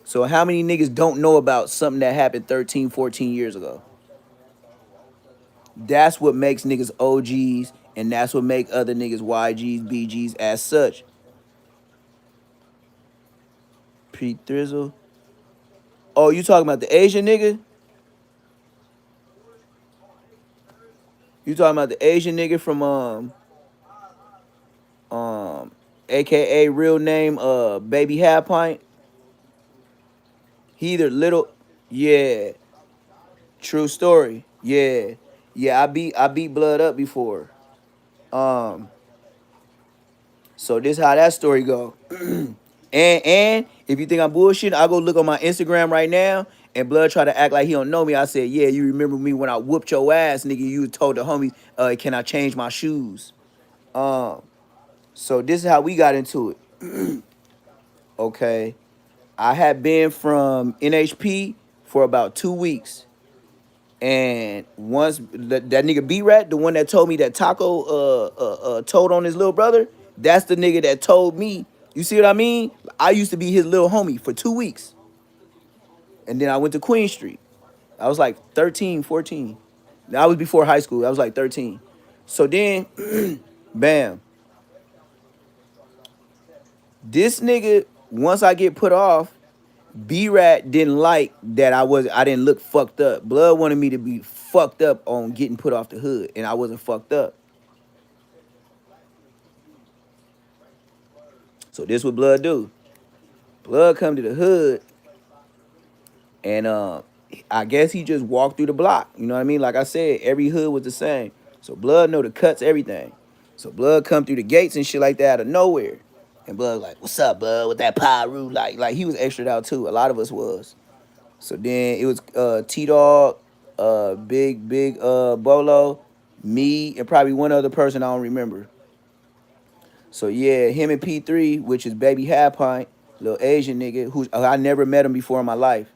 Speaker 1: So how many niggas don't know about something that happened 13, 14 years ago? That's what makes niggas OGs And that's what make other niggas YGs, BGs as such. Pete Thrizzle. Oh, you talking about the Asian nigga? You talking about the Asian nigga from um AKA real name Baby Half Pint? He either little, yeah, true story. Yeah. Yeah, I beat Blood up before. Um so this how that story go. And if you think I'm bullshitting, I'll go look on my Instagram right now and Blood try to act like he don't know me. I said, yeah, you remember me when I whooped your ass, nigga. You told the homies, can I change my shoes? Um, so this is how we got into it. Okay. I had been from NHP for about 2 weeks. And once that nigga B-Rat, the one that told me that Taco told on his little brother, that's the nigga that told me. You see what I mean? I used to be his little homie for 2 weeks. And then I went to Queen Street. I was like 13, 14. That was before high school. I was like 13. So then, bam. This nigga, once I get put off, B-Rat didn't like that I didn't look fucked up. Blood wanted me to be fucked up on getting put off the hood, and I wasn't fucked up. So this what Blood do. Blood come to the hood, and I guess he just walked through the block. You know what I mean? Like I said, every hood was the same. So Blood know the cuts, everything. So Blood come through the gates and shit like that out of nowhere. And Blood like, what's up, Blood? With that Pyru, like he was extra out too. A lot of us was. So then it was T-Dog, Big Bolo, me, and probably one other person I don't remember. So yeah, him and P3, which is Baby Half Pint, little Asian nigga, who I never met him before in my life.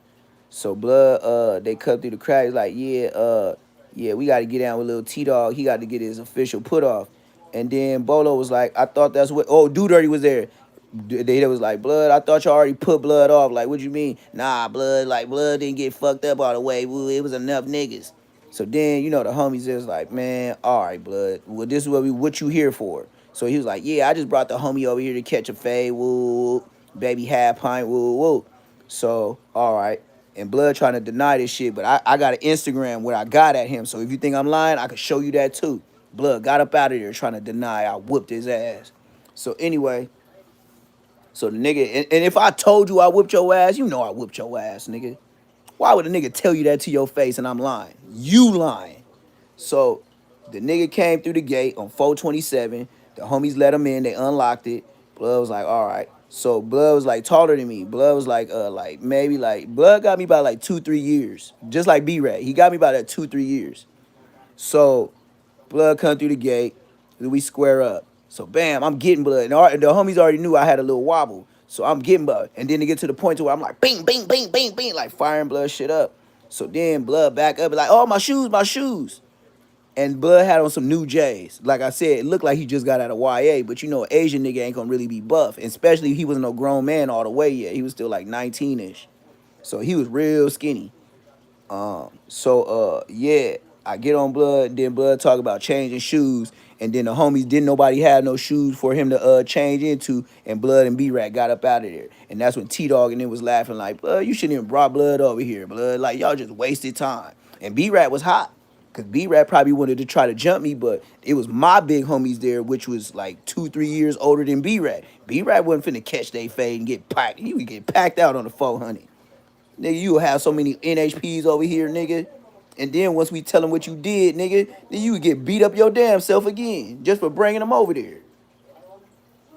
Speaker 1: So Blood, they cut through the crowd. He's like, yeah, we got to get down with little T-Dog. He got to get his official put off. And then Bolo was like, I thought that's what, oh, Dude Dirty was there. They was like, Blood, I thought you already put Blood off. Like, what you mean? Nah, Blood, like, Blood didn't get fucked up all the way. Woo, it was enough niggas. So then, you know, the homies is like, man, all right, Blood. Well, this is what you here for. So he was like, yeah, I just brought the homie over here to catch a fade. Woo, Baby Half Pint, woo, woo. So, all right. And Blood trying to deny this shit, but I got an Instagram where I got at him. So if you think I'm lying, I can show you that too. Blood got up out of there trying to deny I whooped his ass. So anyway, so the nigga, and if I told you I whooped your ass, you know I whooped your ass, nigga. Why would a nigga tell you that to your face and I'm lying? You lying. So the nigga came through the gate on 427. The homies let him in. They unlocked it. Blood was like, all right. So Blood was like taller than me. Blood was like maybe like, Blood got me by like 2-3 years. Just like B-Rat. He got me by that 2-3 years. So Blood come through the gate. We square up. So bam, I'm getting Blood. And the homies already knew I had a little wobble. So I'm getting Blood. And then to get to the point to where I'm like, bing, bing, bing, bing, bing, like firing Blood shit up. So then Blood back up, like, oh, my shoes, my shoes. And Blood had on some new J's. Like I said, it looked like he just got out of YA, but you know, Asian nigga ain't gonna really be buff. Especially he wasn't no grown man all the way yet. He was still like 19-ish. So he was real skinny. Yeah, I get on Blood, then Blood talk about changing shoes, and then the homies didn't nobody have no shoes for him to change into, and Blood and B-Rat got up out of there. And that's when T-Dog and them was laughing like, Blood, you shouldn't even brought Blood over here, Blood. Like, y'all just wasted time. And B-Rat was hot. Cause B-Rat probably wanted to try to jump me, but it was my big homies there, which was like 2-3 years older than B-Rat. B-Rat wasn't finna catch they fade and get packed. He would get packed out on the 400. Nigga, you will have so many NHPs over here, nigga. And then once we tell them what you did, nigga, then you would get beat up your damn self again just for bringing them over there.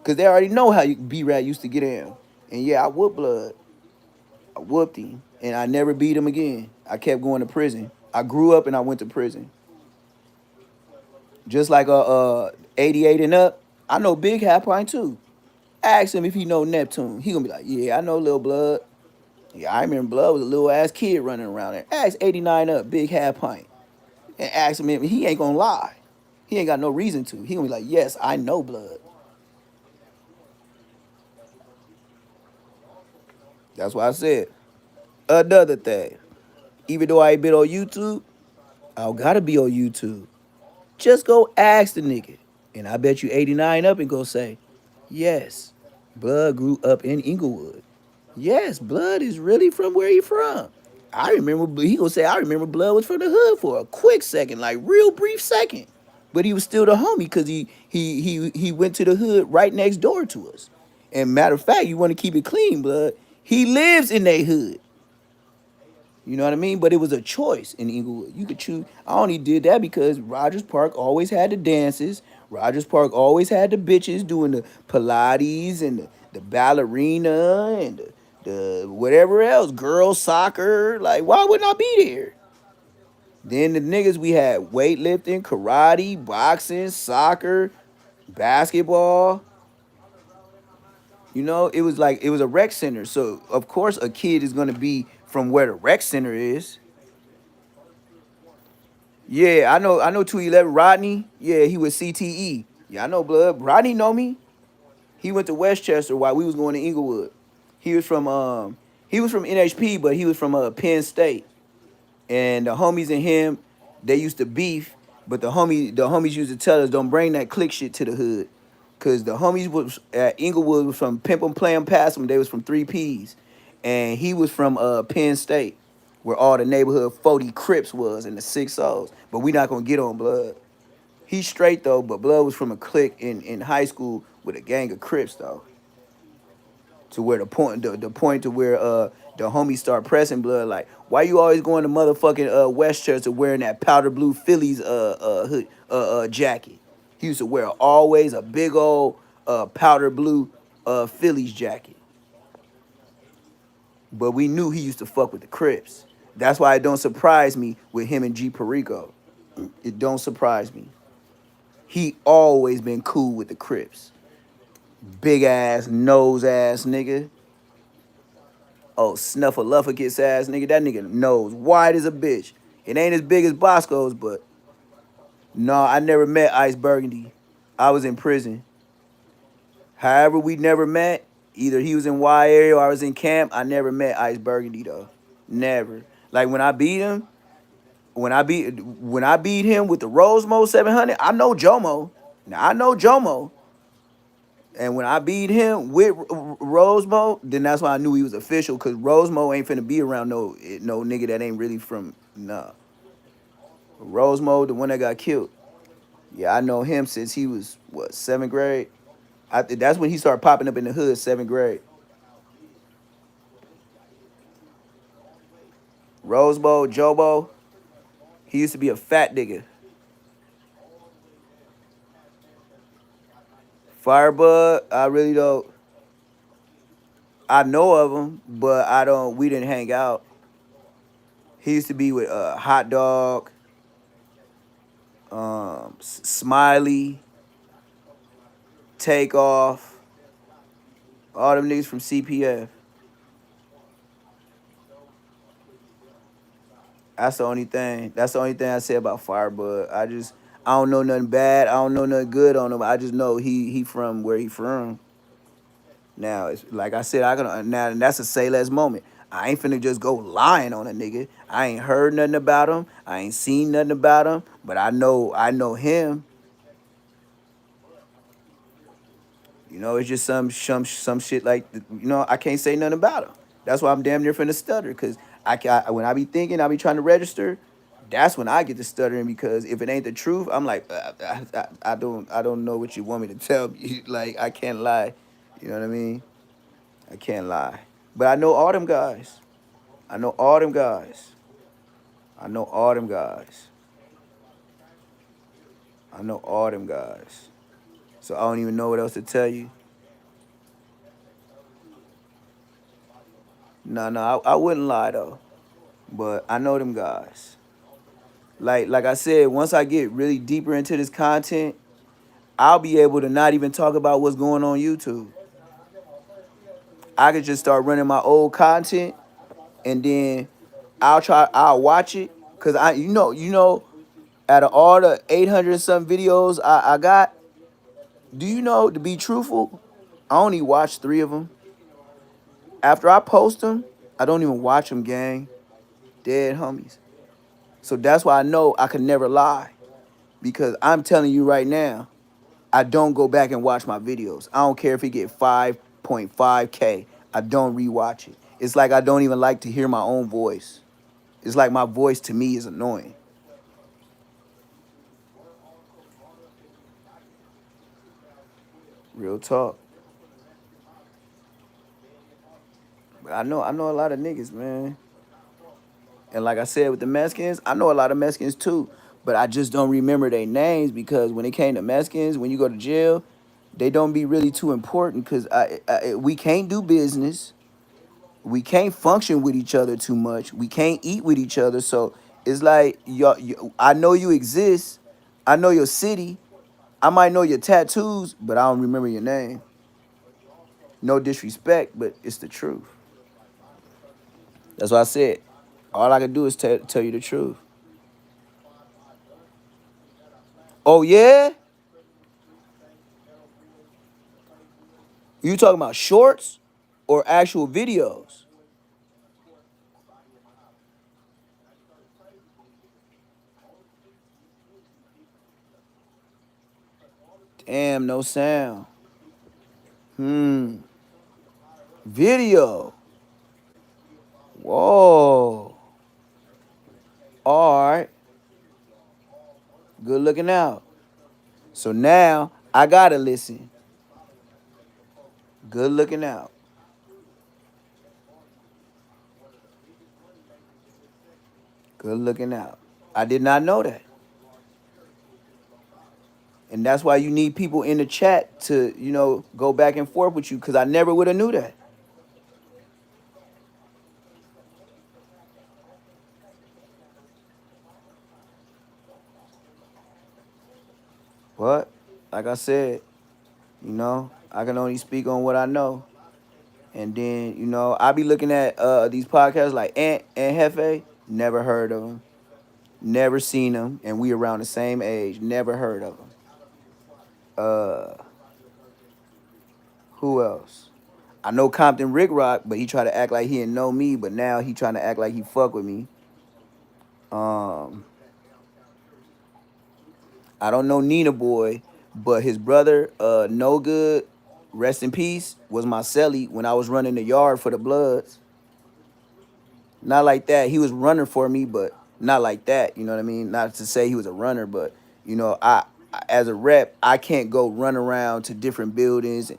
Speaker 1: Cause they already know how B-Rat used to get down. And yeah, I whooped Blood. I whooped him, and I never beat him again. I kept going to prison. I grew up and I went to prison. Just like 88 and up, I know Big Half Pint too. Ask him if he know Neptune. He gonna be like, yeah, I know Lil Blood. Yeah, I remember Blood was a little ass kid running around there. Ask 89 up, Big Half Pint. And ask him if he ain't gonna lie. He ain't got no reason to. He gonna be like, yes, I know Blood. That's why I said. Another thing. Even though I ain't been on YouTube, I gotta be on YouTube. Just go ask the nigga. And I bet you 89 up and go say, yes, Blood grew up in Inglewood. Yes, Blood is really from where he from. I remember, he gonna say, I remember Blood was from the hood for a quick second, like real brief second. But he was still the homie because he went to the hood right next door to us. And matter of fact, you want to keep it clean, Blood. He lives in that hood. You know what I mean? But it was a choice in Inglewood. You could choose. I only did that because Rogers Park always had the dances. Rogers Park always had the bitches doing the Pilates and the ballerina and the whatever else, girls soccer. Like, why wouldn't I be there? Then the niggas we had weightlifting, karate, boxing, soccer, basketball. You know, it was like it was a rec center. So of course a kid is gonna be from where the rec center is. Yeah, I know 211 Rodney. Yeah, he was CTE. Yeah, I know Blood. Rodney know me. He went to Westchester while we was going to Inglewood. He was from NHP, but he was from Penn State. And the homies and him, they used to beef, but the homies used to tell us don't bring that click shit to the hood. Cause the homies was at Inglewood was from Pimp 'em Play 'em Pass 'em. They was from 3Ps. And he was from Penn State, where all the neighborhood 40 Crips was and the 6 O's. But we not gonna get on Blood. He's straight though, but Blood was from a clique in high school with a gang of Crips though. To where the point to where the homies start pressing Blood like, why you always going to motherfucking Westchester wearing that powder blue Phillies hood jacket? He used to wear always a big old powder blue Phillies jacket. But we knew he used to fuck with the Crips. That's why it don't surprise me with him and G Perico. It don't surprise me. He always been cool with the Crips. Big ass, nose ass nigga. Oh, snuffleupagus ass nigga. That nigga nose wide as a bitch. It ain't as big as Bosco's, but no, I never met Ice Burgundy. I was in prison. However, we never met. Either he was in Y area or I was in camp. I never met Ice Burgundy though. Never. Like when I beat him with the Rosemo 700, I know Jomo. Now I know Jomo. And when I beat him with Rosemo, then that's why I knew he was official. Cause Rosemo ain't finna be around no nigga that ain't really from nah. Rosemo, the one that got killed. Yeah, I know him since he was what 7th grade. That's when he started popping up in the hood, 7th grade. Rosemo, Jobo, he used to be a fat nigga. Firebug, I really don't. I know of him, but I don't. We didn't hang out. He used to be with Hot Dog, Smiley, Takeoff, all them niggas from CPF. That's the only thing. That's the only thing I say about Firebug. I don't know nothing bad. I don't know nothing good on him. I just know he from where he from. Now it's like I said, I can now and that's a say less moment. I ain't finna just go lying on a nigga. I ain't heard nothing about him. I ain't seen nothing about him. But I know him. You know, it's just some shit like I can't say nothing about him. That's why I'm damn near finna stutter, cause when I be thinking, I be trying to register. That's when I get to stuttering because if it ain't the truth, I'm like I don't know what you want me to tell you. Like I can't lie. You know what I mean? I can't lie. But I know all them guys. I know all them guys. I know all them guys. I know all them guys. So I don't even know what else to tell you. No, I wouldn't lie though. But I know them guys. Like I said, once I get really deeper into this content, I'll be able to not even talk about what's going on YouTube. I could just start running my old content and then I'll watch it. Cause out of all the 800 and some videos I got, do you know, to be truthful, I only watch 3 of them. After I post them, I don't even watch them, gang. Dead homies. So that's why I know I can never lie. Because I'm telling you right now, I don't go back and watch my videos. I don't care if it get 5.5K. I don't rewatch it. It's like I don't even like to hear my own voice. It's like my voice to me is annoying. Real talk. But I know a lot of niggas, man. And like I said with the Mexicans, I know a lot of Mexicans too. But I just don't remember their names because when it came to Mexicans, when you go to jail, they don't be really too important because we can't do business. We can't function with each other too much. We can't eat with each other. So it's like, I know you exist. I know your city. I might know your tattoos, but I don't remember your name. No disrespect, but it's the truth. That's what I said. All I can do is tell you the truth. Oh, yeah? You talking about shorts or actual videos? Damn, no sound. Video. Whoa. All right. Good looking out. So now I gotta listen. Good looking out. Good looking out. I did not know that. And that's why you need people in the chat to, go back and forth with you, because I never would have knew that. But like I said, I can only speak on what I know. And then, I be looking at these podcasts like Ant and Hefe, never heard of them. Never seen them, and we around the same age. Never heard of them. Uh, who else? I know Compton Rick Rock, but he tried to act like he didn't know me, but now he trying to act like he fuck with me. Um, I don't know Nina Boy, but his brother, No Good, rest in peace, was my celly when I was running the yard for the Bloods. Not like that. He was running for me, but not like that. You know what I mean? Not to say he was a runner, but as a rep, I can't go run around to different buildings and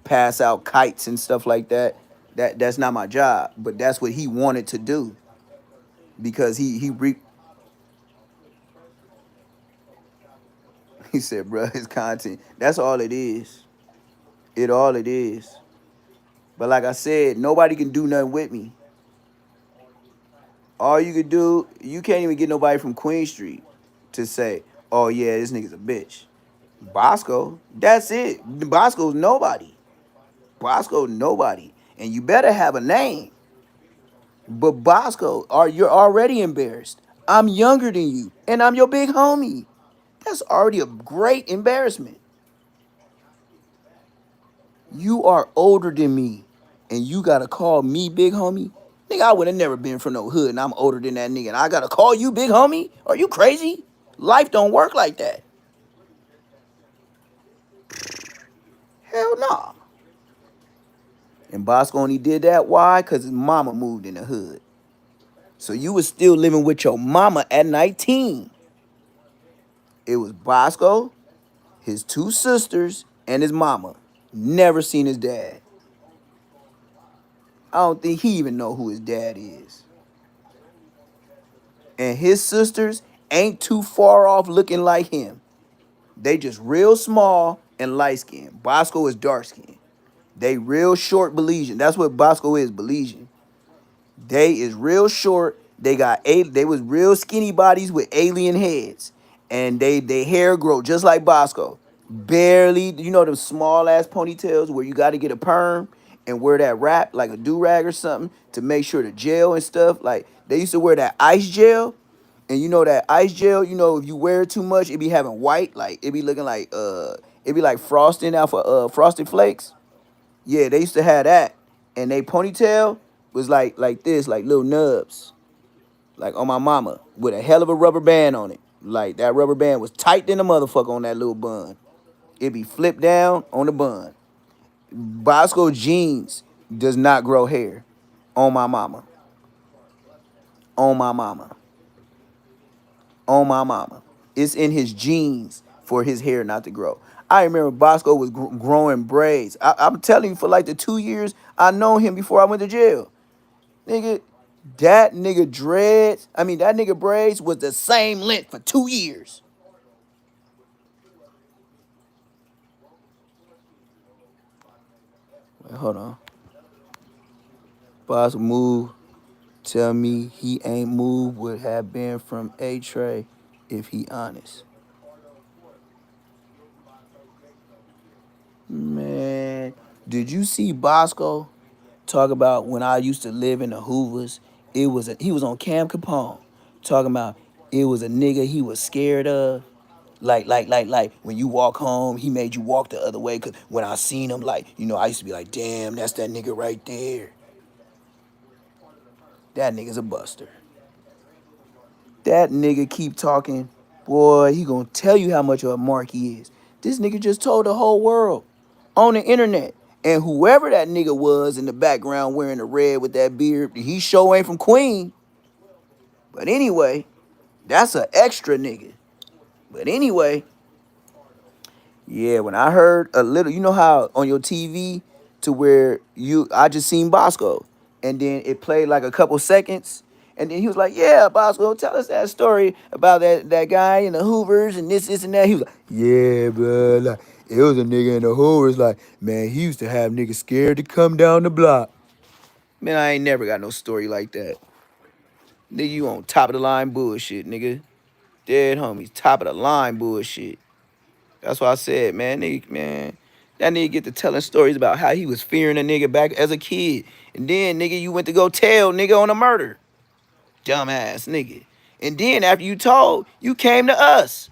Speaker 1: pass out kites and stuff like that. That's not my job. But that's what he wanted to do because he said, bro, his content. That's all it is. All it is. But like I said, nobody can do nothing with me. All you could do, you can't even get nobody from Queen Street to say, oh yeah, this nigga's a bitch. Bosco, that's it. Bosco's nobody. Bosco nobody. And you better have a name. But Bosco, you're already embarrassed. I'm younger than you, and I'm your big homie. That's already a great embarrassment. You are older than me, and you gotta call me big homie. Nigga, I would have never been from no hood, and I'm older than that nigga, and I gotta call you big homie? Are you crazy? Life don't work like that. Hell nah. And Bosco only did that, why? Because his mama moved in the hood. So you was still living with your mama at 19. It was Bosco, his two sisters, and his mama. Never seen his dad. I don't think he even know who his dad is. And his sisters ain't too far off looking like him. They just real small and light skinned. Bosco is dark skinned. They real short Belizean. That's what Bosco is, Belizean. They is real short. They was real skinny bodies with alien heads. And they hair grow just like Bosco. Barely, them small ass ponytails where you gotta get a perm and wear that wrap like a do-rag or something to make sure the gel and stuff. Like they used to wear that ice gel. And that ice gel, if you wear it too much, it be having white, like it be looking like it be like frosting out for frosted flakes. Yeah, they used to have that. And they ponytail was like this, like little nubs. Like on my mama, with a hell of a rubber band on it. Like that rubber band was tight than a motherfucker on that little bun. It be flipped down on the bun. Bosco jeans does not grow hair. On my mama. On my mama. On my mama. It's in his genes for his hair not to grow. I remember Bosco was growing braids. I'm telling you, for like the 2 years I know him before I went to jail. Nigga, that nigga dreads, that nigga braids was the same length for 2 years. Wait, hold on. Bosco move. Tell me he ain't moved would have been from A-Tray if he honest. Man, did you see Bosco talk about when I used to live in the Hoovers? He was on Cam Capone talking about it was a nigga he was scared of. Like when you walk home, he made you walk the other way. Cause when I seen him, I used to be like, damn, that's that nigga right there. That nigga's a buster. That nigga keep talking, boy, he gonna tell you how much of a mark he is. This nigga just told the whole world on the internet. And whoever that nigga was in the background wearing the red with that beard, he sure ain't from Queen. But anyway, that's an extra nigga. But anyway, yeah, when I heard a little, you know how on your TV to where I just seen Bosco, and then it played like a couple seconds, and then he was like, "Yeah, Bosco, tell us that story about that guy in the Hoovers and this and that." He was like, "Yeah, bro, like it was a nigga in the Hoovers, like man, he used to have niggas scared to come down the block." Man, I ain't never got no story like that. Nigga, you on top of the line bullshit, nigga. Dead homies, top of the line bullshit. That's why I said, man, that nigga get to telling stories about how he was fearing a nigga back as a kid. And then, nigga, you went to go tell nigga on a murder. Dumbass nigga. And then after you told, you came to us.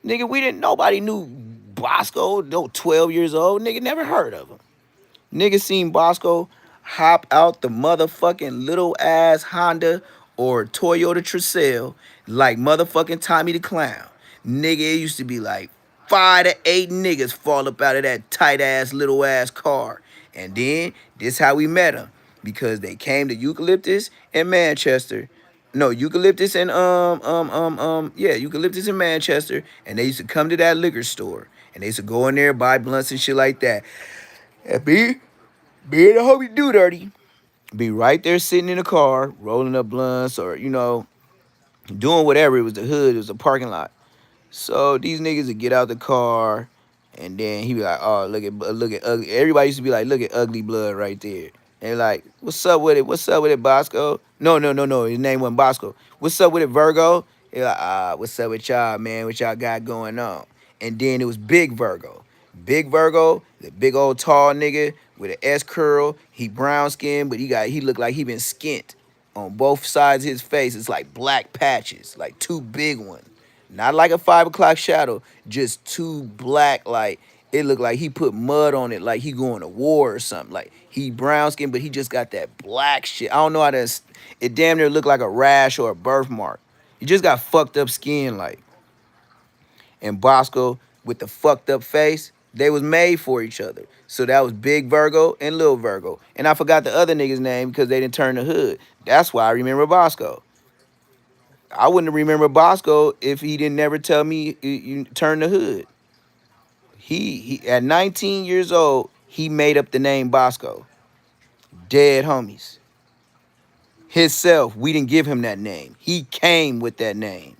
Speaker 1: Nigga, nobody knew Bosco, no 12 years old. Nigga never heard of him. Nigga seen Bosco hop out the motherfucking little ass Honda or Toyota Tercel like motherfucking Tommy the Clown. Nigga, it used to be like 5 to 8 niggas fall up out of that tight ass little ass car. And then this how we met him. Because they came to Eucalyptus and Manchester. No, Eucalyptus and Eucalyptus in Manchester, and they used to come to that liquor store, and they used to go in there buy blunts and shit like that. And me and the homie do dirty. Be right there sitting in the car, rolling up blunts or, doing whatever. It was the hood, it was a parking lot. So these niggas would get out the car, and then he be like, "Oh, look at ugly." Everybody used to be like, "Look at ugly blood right there." And like, "What's up with it? What's up with it, Bosco?" No. His name wasn't Bosco. "What's up with it, Virgo?" He like, "What's up with y'all, man? What y'all got going on?" And then it was Big Virgo. Big Virgo, the big old tall nigga with an S curl. He brown skin, but he looked like he been skint on both sides of his face. It's like black patches, like two big ones. Not like a 5 o'clock shadow, just two black, like it looked like he put mud on it, like he going to war or something. Like he brown skin, but he just got that black shit. I don't know how to, it damn near looked like a rash or a birthmark. He just got fucked up skin, like. And Bosco with the fucked up face, they was made for each other. So that was Big Virgo and Little Virgo. And I forgot the other nigga's name because they didn't turn the hood. That's why I remember Bosco. I wouldn't remember Bosco if he didn't never tell me you turn the hood. He at 19 years old, he made up the name Bosco. Dead homies. Himself, we didn't give him that name. He came with that name.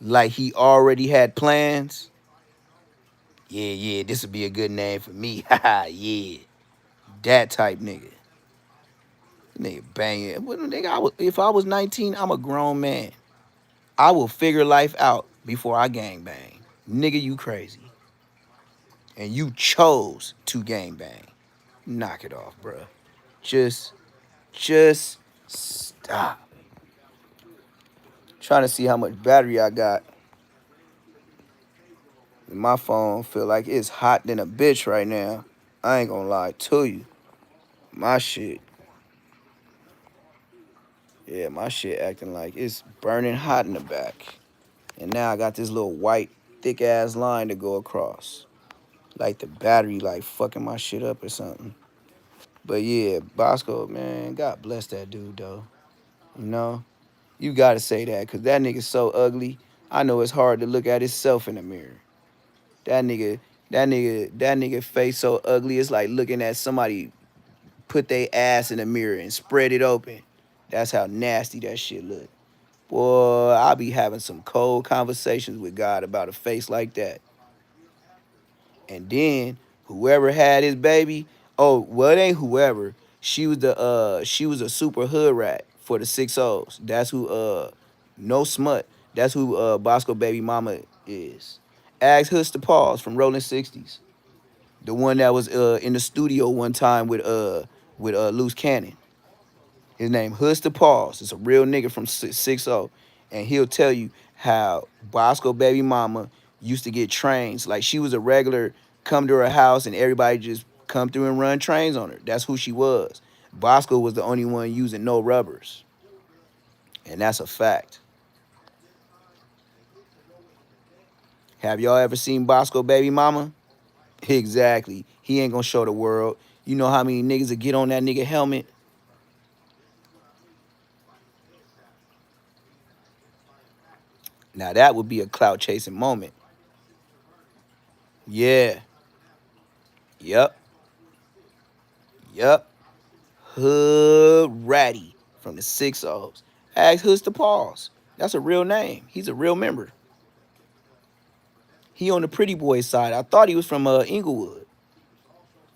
Speaker 1: Like he already had plans. Yeah, this would be a good name for me. Haha, yeah. That type nigga. Nigga banging. Well, nigga, if I was 19, I'm a grown man. I will figure life out before I gang bang. Nigga, you crazy. And you chose to gang bang. Knock it off, bro. Just stop. Trying to see how much battery I got. My phone feel like it's hot than a bitch right now. I ain't gonna lie to you. My shit. Yeah, my shit acting like it's burning hot in the back. And now I got this little white, thick ass line to go across. Like the battery, like fucking my shit up or something. But yeah, Bosco, man, God bless that dude though. You know, you gotta say that, cause that nigga's so ugly. I know it's hard to look at himself in the mirror. That nigga, that nigga face so ugly. It's like looking at somebody put their ass in the mirror and spread it open. That's how nasty that shit look. Boy, I be having some cold conversations with God about a face like that. And then whoever had his baby, oh, well, it ain't whoever. She was a super hood rat for the 6 O's. That's who no smut. That's who Bosco baby mama is. Ask Huster Pauls from Rolling 60s. The one that was in the studio one time with Loose Cannon. His name Huster Pauls. It's a real nigga from 6 and he'll tell you how Bosco baby mama used to get trains. Like she was a regular come to her house and everybody just come through and run trains on her. That's who she was. Bosco was the only one using no rubbers, and that's a fact. Have y'all ever seen Bosco baby mama? Exactly. He ain't gonna show the world. You know how many niggas that get on that nigga helmet? Now that would be a clout chasing moment. Yeah. Yep. Yep. Hood Ratty from the 6 O's. Ask Hoods to Pause. That's a real name. He's a real member. He on the pretty boy side. I thought he was from Inglewood.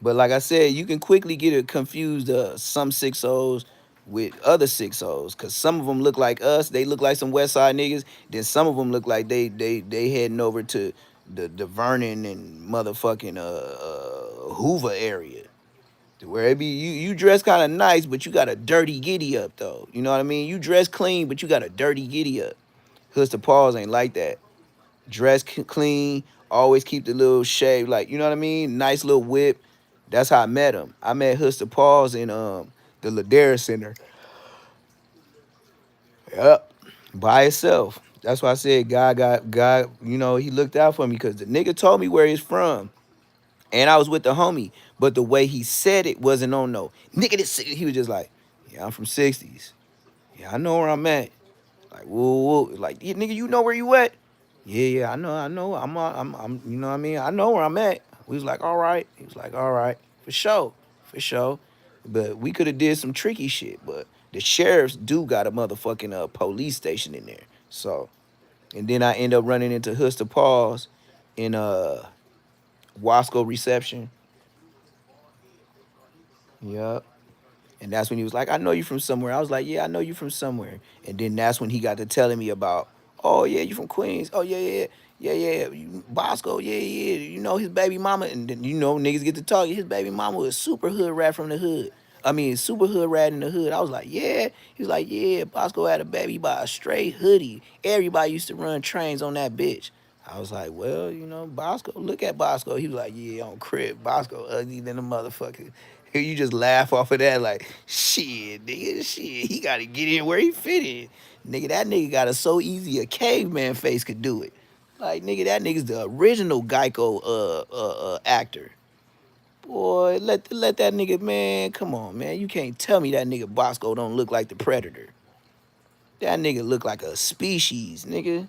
Speaker 1: But like I said, you can quickly get it confused some 6 O's with other 6 O's. Cause some of them look like us. They look like some West Side niggas. Then some of them look like they heading over to the Vernon and motherfucking Hoover area. Where it be you dress kind of nice, but you got a dirty giddy up though. You know what I mean? You dress clean, but you got a dirty giddy up. Hoods to Paws ain't like that. Dress clean, always keep the little shave, like you know what I mean? Nice little whip. That's how I met him. I met Hoods to Paws in the Ladera Center. Yep. By itself. That's why I said God, you know, he looked out for me because the nigga told me where he's from. And I was with the homie, but the way he said it wasn't on no nigga. This he was just like, yeah, I'm from 60s. Yeah, I know where I'm at. Like, whoa, whoa. Like, yeah, nigga, you know where you at? Yeah, yeah, I know. You know what I mean? I know where I'm at. We was like, all right. He was like, all right, for sure, for sure. But we could have did some tricky shit. But the sheriffs do got a motherfucking police station in there. So, and then I end up running into Huster Paws in Wasco reception. Yup. And that's when he was like, I know you from somewhere. I was like, yeah, I know you from somewhere. And then that's when he got to telling me about, oh, yeah, you from Queens. Oh, yeah, yeah, yeah, yeah. Bosco, yeah, yeah. You know his baby mama. And then, you know, niggas get to talk. His baby mama was super hood rat from the hood. I mean, super hood rat in the hood. I was like, yeah. He was like, yeah, Bosco had a baby by a straight hoodie. Everybody used to run trains on that bitch. I was like, well, you know, Bosco, look at Bosco. He was like, yeah, on crib. Bosco ugly than a motherfucker. You just laugh off of that like, shit, nigga, shit. He got to get in where he fit in. Nigga, that nigga got a so easy a caveman face could do it. Like, nigga, that nigga's the original Geico actor. Boy, let that nigga, man, come on, man. You can't tell me that nigga Bosco don't look like the Predator. That nigga look like a species, nigga.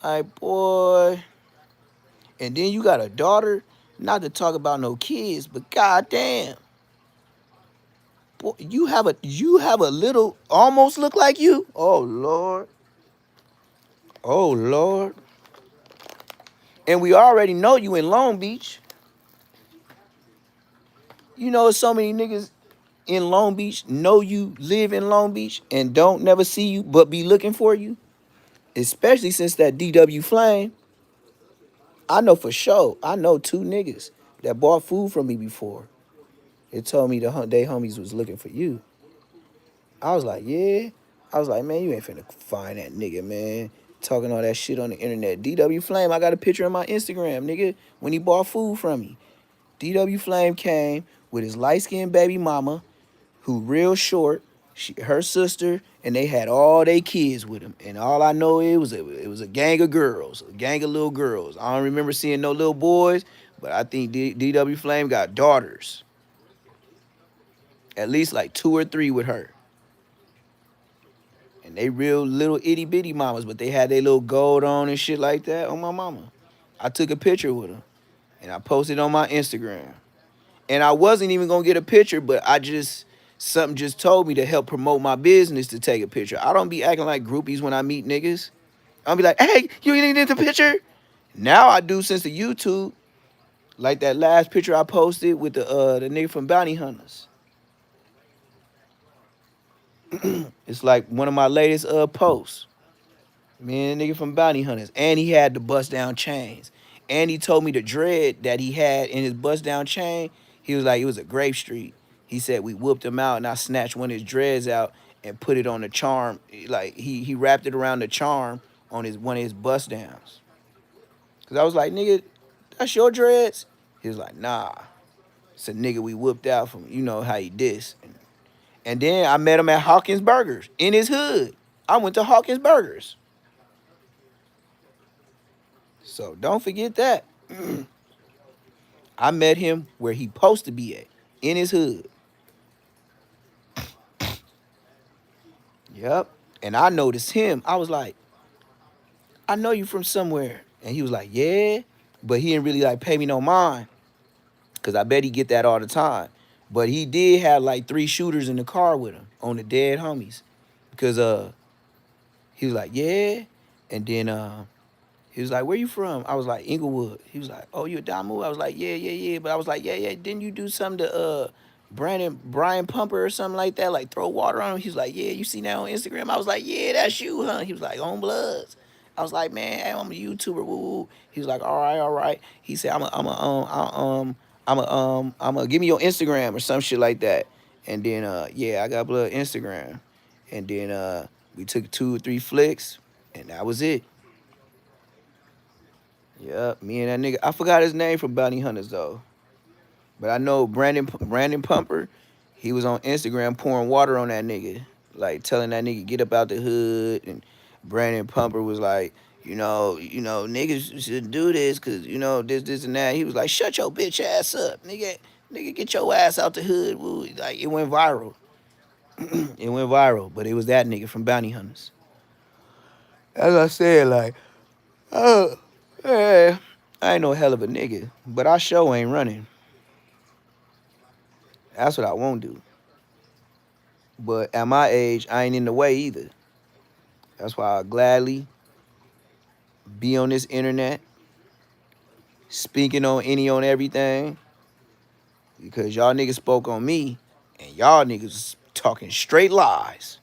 Speaker 1: Like, boy. And then you got a daughter, not to talk about no kids, but goddamn. Boy, you have a little almost look like you. Oh Lord. Oh Lord. And we already know you in Long Beach. You know so many niggas in Long Beach know you live in Long Beach and don't never see you but be looking for you. Especially since that DW Flame. I know for sure. I know two niggas that bought food from me before. It told me they homies was looking for you. I was like, yeah. I was like, man, you ain't finna find that nigga, man. Talking all that shit on the internet. DW Flame, I got a picture on my Instagram, nigga, when he bought food from me. DW Flame came with his light-skinned baby mama, who real short. her sister, and they had all their kids with them. And all I know it was a gang of girls, a gang of little girls. I don't remember seeing no little boys, but I think DW Flame got daughters, at least like two or three with her. And they real little itty bitty mamas, but they had their little gold on and shit like that on my mama. I took a picture with them and I posted on my Instagram. And I wasn't even gonna get a picture, but something just told me to help promote my business to take a picture. I don't be acting like groupies when I meet niggas. I'll be like, hey, you ain't get the picture? Now I do since the YouTube. Like that last picture I posted with the nigga from Bounty Hunters. It's like one of my latest posts. Me and the nigga from Bounty Hunters. And he had the bust down chains. And he told me the dread that he had in his bust down chain, he was like, it was a Grape Street. He said we whooped him out and I snatched one of his dreads out and put it on the charm. Like he wrapped it around the charm on his one of his bust downs. Cause I was like, nigga, that's your dreads? He was like, nah. It's a nigga we whooped out from, you know how he diss. And then I met him at Hawkins Burgers in his hood. I went to Hawkins Burgers. So don't forget that. I met him where he supposed to be at, in his hood. Yep. And I noticed him. I was like, I know you from somewhere. And he was like, yeah. But he didn't really like pay me no mind. Cause I bet he get that all the time. But he did have like 3 shooters in the car with him on the dead homies. Because he was like, yeah. And then he was like, where you from? I was like, Inglewood. He was like, oh, you a Damu? I was like, yeah, yeah, yeah. But I was like, yeah, yeah. Didn't you do something to Brian Pumper or something like that? Like throw water on him? He was like, yeah, you seen that on Instagram? I was like, yeah, that's you, huh? He was like, on Bloods. I was like, man, hey, I'm a YouTuber. Woo, woo. He was like, all right, all right. He said, I'm a give me your Instagram or some shit like that. And then yeah, I got Blood Instagram. And then we took 2 or 3 flicks, and that was it. Yep, me and that nigga. I forgot his name from Bounty Hunters though, but I know Brandon Pumper. He was on Instagram pouring water on that nigga, like telling that nigga get up out the hood. And Brandon Pumper was like, niggas should do this because this and that. He was like, shut your bitch ass up, nigga, get your ass out the hood. Woo. Like it went viral. It went viral, but it was that nigga from Bounty Hunters. As I said, like, oh, yeah, I ain't no hell of a nigga, but I sure ain't running. That's what I won't do. But at my age, I ain't in the way either. That's why I gladly be on this internet, speaking on any on everything, because y'all niggas spoke on me, and y'all niggas talking straight lies,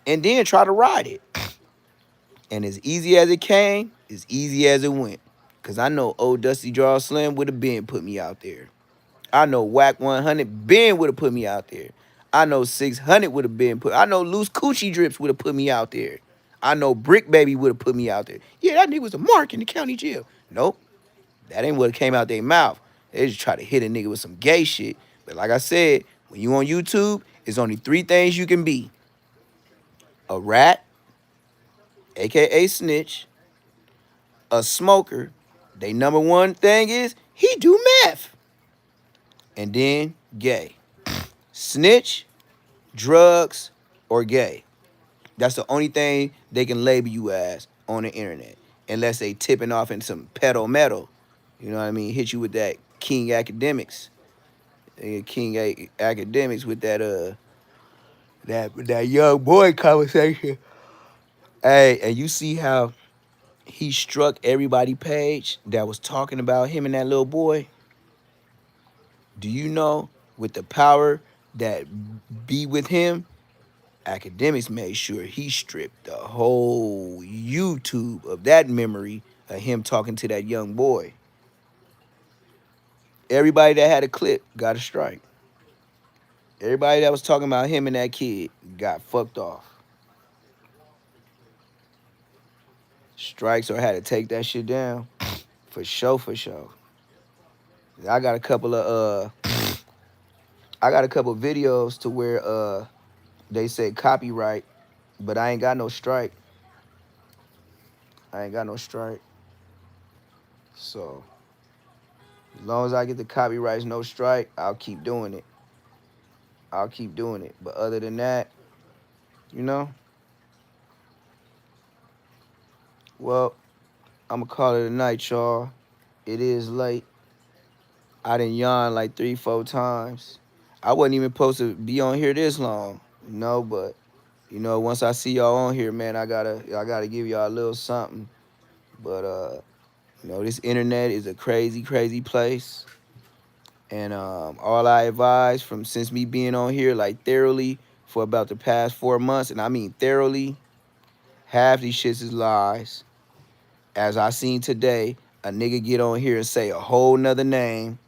Speaker 1: and then try to ride it. And as easy as it came, as easy as it went. Cause I know old Dusty Draw Slim would have been put me out there. I know Whack 100 Ben would have put me out there. I know 600 would have been put. I know Loose Coochie Drips would have put me out there. I know Brick Baby would have put me out there. Yeah, that nigga was a mark in the county jail. Nope, that ain't what came out their mouth. They just try to hit a nigga with some gay shit. But like I said, when you on YouTube, it's only 3 things you can be: a rat, aka snitch, a smoker. They number 1 thing is he do meth, and then gay. Snitch, drugs, or gay. That's the only thing they can label you as on the internet. Unless they tipping off in some pedo metal. You know what I mean? Hit you with that King Academics. Academics with that young boy conversation. Hey, and you see how he struck everybody page that was talking about him and that little boy? Do you know with the power that be with him, Academics made sure he stripped the whole YouTube of that memory of him talking to that young boy. Everybody that had a clip got a strike. Everybody that was talking about him and that kid got fucked off. Strikes or had to take that shit down. For sure, for sure. I got a couple of videos to where They say copyright, but I ain't got no strike. I ain't got no strike. So as long as I get the copyrights, no strike, I'll keep doing it. I'll keep doing it. But other than that, you know, well, I'ma call it a night, y'all. It is late. I done yawned like 3, 4 times. I wasn't even supposed to be on here this long, but once I see y'all on here, man, I gotta give y'all a little something. But this internet is a crazy, crazy place. And all I advise from since me being on here like thoroughly for about the past 4 months, and I mean thoroughly, half these shits is lies. As I seen today, a nigga get on here and say a whole nother name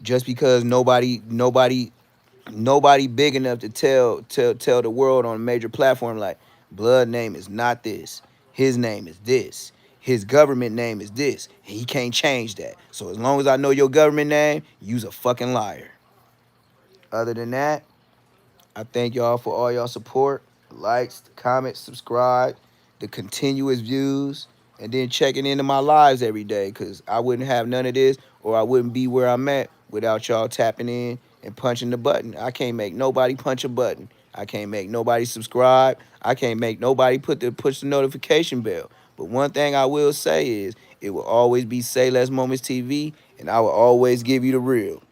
Speaker 1: just because nobody big enough to tell the world on a major platform like blood name is not this. His name is this. His government name is this. He can't change that. So as long as I know your government name, you's a fucking liar. Other than that, I thank y'all for all y'all support, likes, comments, subscribe, the continuous views, and then checking into my lives every day, because I wouldn't have none of this or I wouldn't be where I'm at without y'all tapping in and punching the button. I can't make nobody punch a button. I can't make nobody subscribe. I can't make nobody push the notification bell. But one thing I will say is it will always be Say Less Moments TV, and I will always give you the real.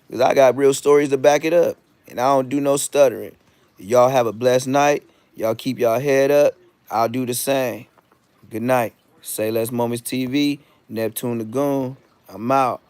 Speaker 1: Because I got real stories to back it up. And I don't do no stuttering. Y'all have a blessed night. Y'all keep y'all head up. I'll do the same. Good night. Say Less Moments TV. Neptune the Goon. I'm out.